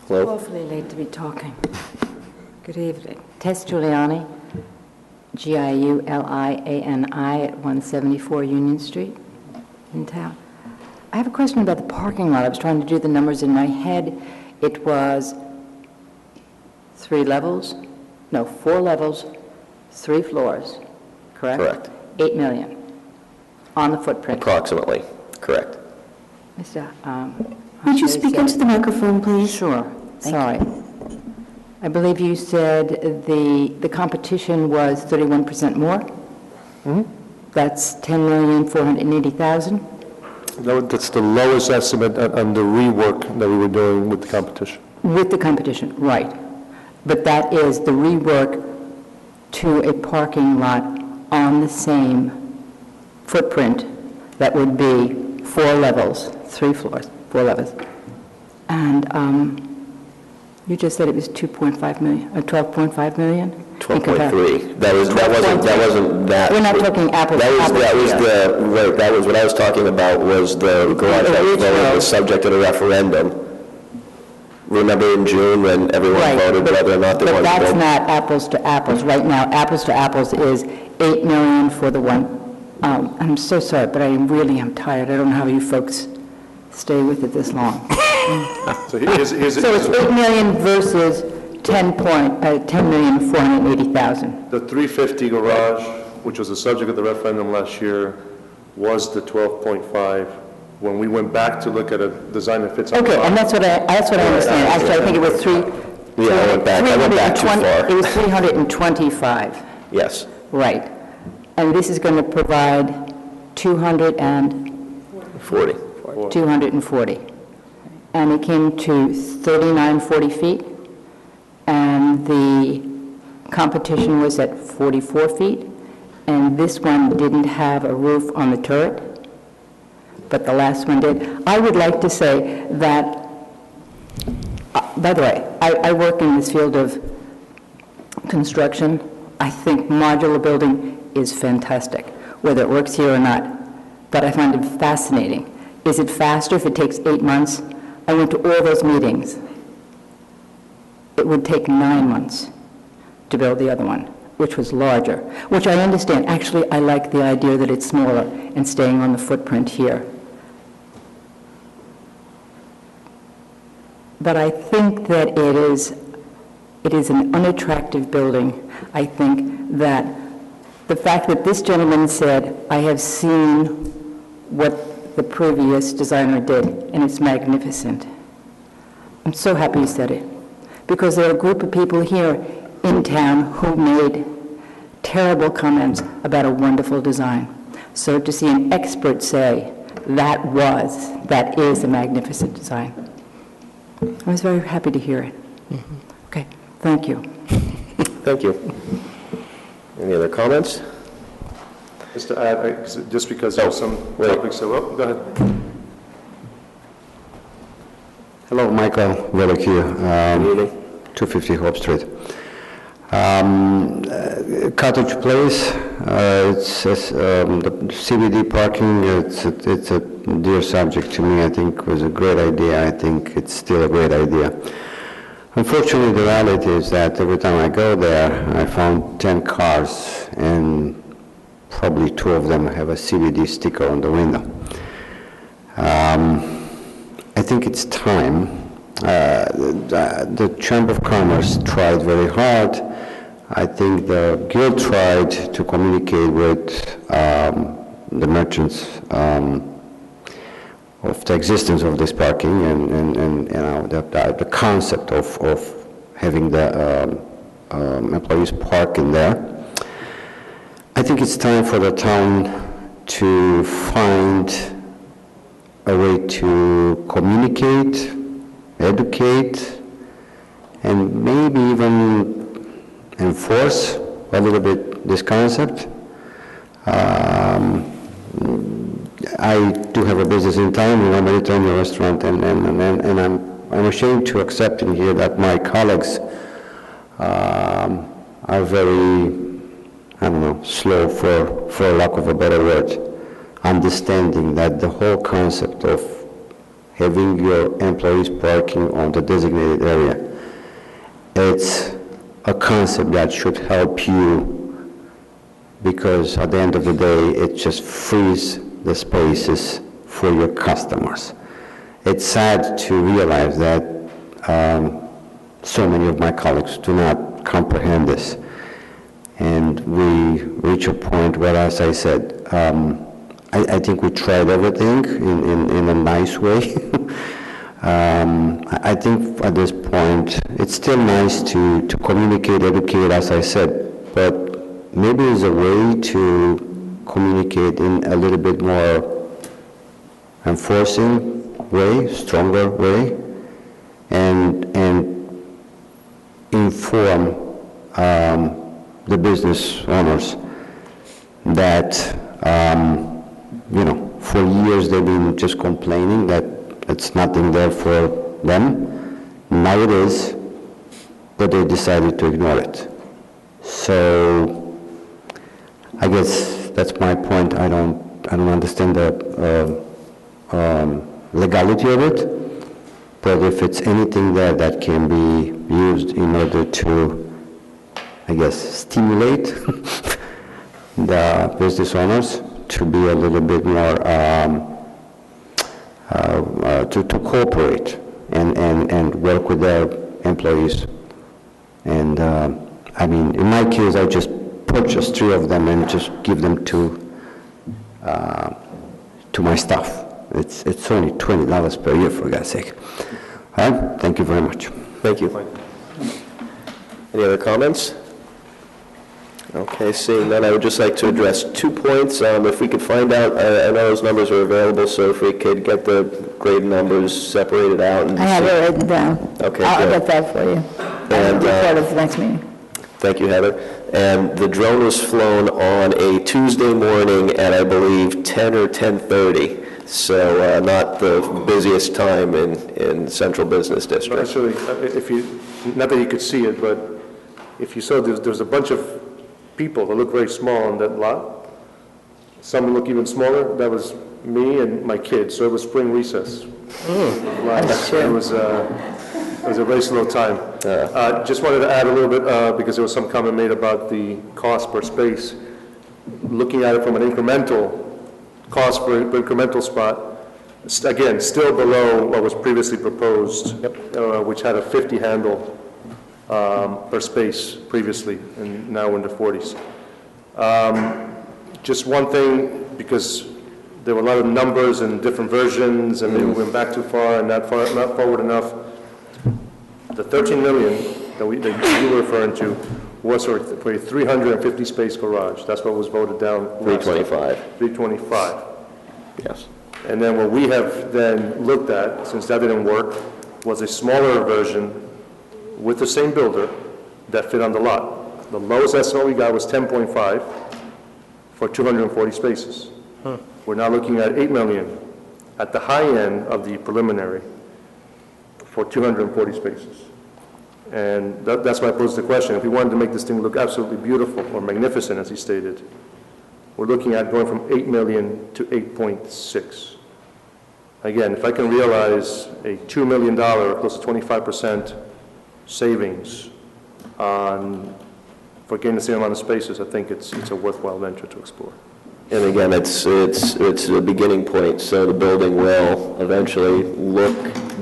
Hello? Awfully late to be talking. Good evening. Tess Giuliani, Giuliani at 174 Union Street in town. I have a question about the parking lot. I was trying to do the numbers in my head. It was 4 levels, 3 floors, correct? Correct. 8 million on the footprint. Approximately, correct. Mr. Would you speak into the microphone, please? Sure. Sorry. I believe you said the competition was 31% more? Mm-hmm. That's 10,480,000? No, that's the lowest estimate on the rework that we were doing with the competition. With the competition, right. But that is the rework to a parking lot on the same footprint that would be 4 levels, 3 floors, 4 levels. And you just said it was 2.5 million, 12.5 million? 12.3. That wasn't that. We're not talking apples to apples. That was what I was talking about, was the garage that was subject to the referendum. Remember in June when everyone voted whether or not they wanted to build? But that's not apples to apples. Right now, apples to apples is 8 million for the one. I'm so sorry, but I really am tired. I don't know how you folks stay with it this long. So it's 8 million versus 10,480,000. The 350 garage, which was the subject of the referendum last year, was the 12.5. When we went back to look at a design that fits. Okay, and that's what I understand. Actually, I think it was I went back too far. It was 325. Yes. Right. And this is going to provide 240. 240. And it came to 3940 feet, and the competition was at 44 feet, and this one didn't have a roof on the turret, but the last one did. I would like to say that, by the way, I work in this field of construction. I think modular building is fantastic, whether it works here or not, but I find it fascinating. Is it faster if it takes 8 months? I went to all those meetings. It would take 9 months to build the other one, which was larger, which I understand. Actually, I like the idea that it's smaller and staying on the footprint here. But I think that it is an unattractive building. I think that the fact that this gentleman said, I have seen what the previous designer did, and it's magnificent. I'm so happy you said it, because there are a group of people here in town who made terrible comments about a wonderful design. So to see an expert say that is a magnificent design, I was very happy to hear it. Okay, thank you. Thank you. Any other comments? Just to add, just because there are some topics, go ahead. Hello, Michael Wellick here, 250 Hope Street. Cottage Place, The CBD parking, it's a dear subject to me. I think it was a great idea. I think it's still a great idea. Unfortunately, the reality is that every time I go there, I found 10 cars, and probably 2 of them have a CBD sticker on the window. I think it's time. The Chamber of Commerce tried very hard. I think the Guild tried to communicate with the merchants of the existence of this parking and you know, the concept of having the employees park in there. I think it's time for the town to find a way to communicate, educate, and maybe even enforce a little bit this concept. I do have a business in town, a Mediterranean restaurant, and I'm ashamed to accept in here that my colleagues are very, I don't know, slow for lack of a better word, understanding that the whole concept of having your employees parking on the designated area, it's a concept that should help you, because at the end of the day, it just frees the spaces for your customers. It's sad to realize that so many of my colleagues do not comprehend this. And we reach a point where, as I said, I think we tried everything in a nice way. I think at this point, it's still nice to communicate, educate, as I said, but maybe there's a way to communicate in a little bit more enforcing way, stronger way, and inform the business owners that, you know, for years they've been just complaining that it's nothing there for them. Now it is, but they decided to ignore it. So I guess that's my point. I don't understand the legality of it, but if it's anything there that can be used in order to, I guess, stimulate the business owners to be a little bit more, to cooperate and work with their employees. And I mean, in my case, I just purchase 3 of them and just give them to my staff. It's only $20 per year, for God's sake. All right, thank you very much. Thank you. Any other comments? Okay, seeing none, I would just like to address 2 points. If we could find out, I know those numbers are available, so if we could get the grade numbers separated out. And I have it written down. Okay, I'll good. get that for you. And Before the next meeting. thank you, Heather. And the drone was flown on a Tuesday morning at, I believe, 10 or 10:30. So not the busiest time in Central Business District. Actually, not that you could see it, but if you saw, there's a bunch of people that look very small on that lot. Some look even smaller. That was me and my kids, so it was spring recess. It was a very slow time. Just wanted to add a little bit, because there was some comment made about the cost per space. Looking at it from an incremental cost per incremental spot, again, still below what was previously proposed, which had a 50 handle per space previously, and now we're in the 40s. Just one thing, because there were a lot of numbers and different versions, and maybe we went back too far and not forward enough. The 13 million that you were referring to was for a 350 space garage. That's what was voted down. 325. 325. Yes. And then what we have then looked at, since that didn't work, was a smaller version with the same builder that fit on the lot. The lowest estimate we got was 10.5 for 240 spaces. We're now looking at 8 million at the high end of the preliminary for 240 spaces. And that's why I posed the question. If we wanted to make this thing look absolutely beautiful or magnificent, as he stated, we're looking at going from 8 million to 8.6. Again, if I can realize a $2 million, close to 25% savings for getting the same amount of spaces, I think it's a worthwhile venture to explore. And again, it's a beginning point, so the building will eventually look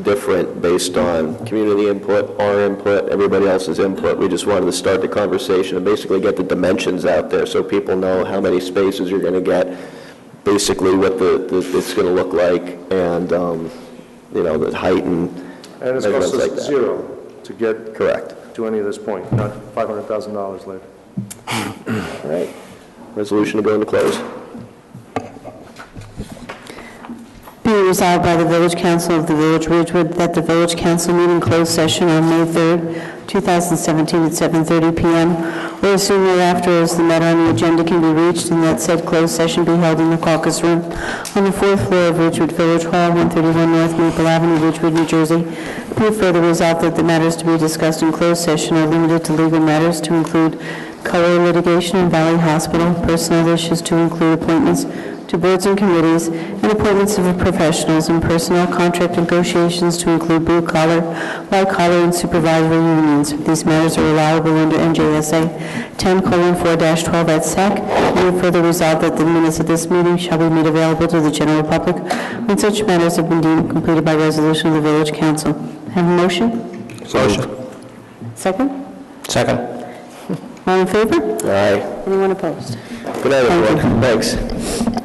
different based on community input, our input, everybody else's input. We just wanted to start the conversation and basically get the dimensions out there so people know how many spaces you're going to get, basically what it's going to look like, and the height and it's measurements cost us like that. zero to get Correct. to any of this point, not $500,000 later. All right. Resolution to go into close. Be resolved by the Village Council of the Village of Ridgewood that the Village Council meet in closed session on May 3rd, 2017 at 7:30 p.m. or as soon thereafter as the matter on the agenda can be reached, and that said closed session be held in the caucus room on the 4th floor of Ridgewood Village Hall, 131 North Maple Avenue, Ridgewood, New Jersey. Be further resolved that the matters to be discussed in closed session are limited to legal matters to include color litigation in Valley Hospital, personnel issues to include appointments to boards and committees, and appointments of professionals, and personnel contract negotiations to include blue collar, white collar, and supervisory unions. These matters are allowable under NJSA 10:4-12 at SEC. And further resolved that the minutes of this meeting shall be made available to the general public when such matters have been deemed completed by resolution of the Village Council. Have a motion? Motion. Second? Second. All in favor? Aye. Anyone opposed? Good night, everyone. Thanks.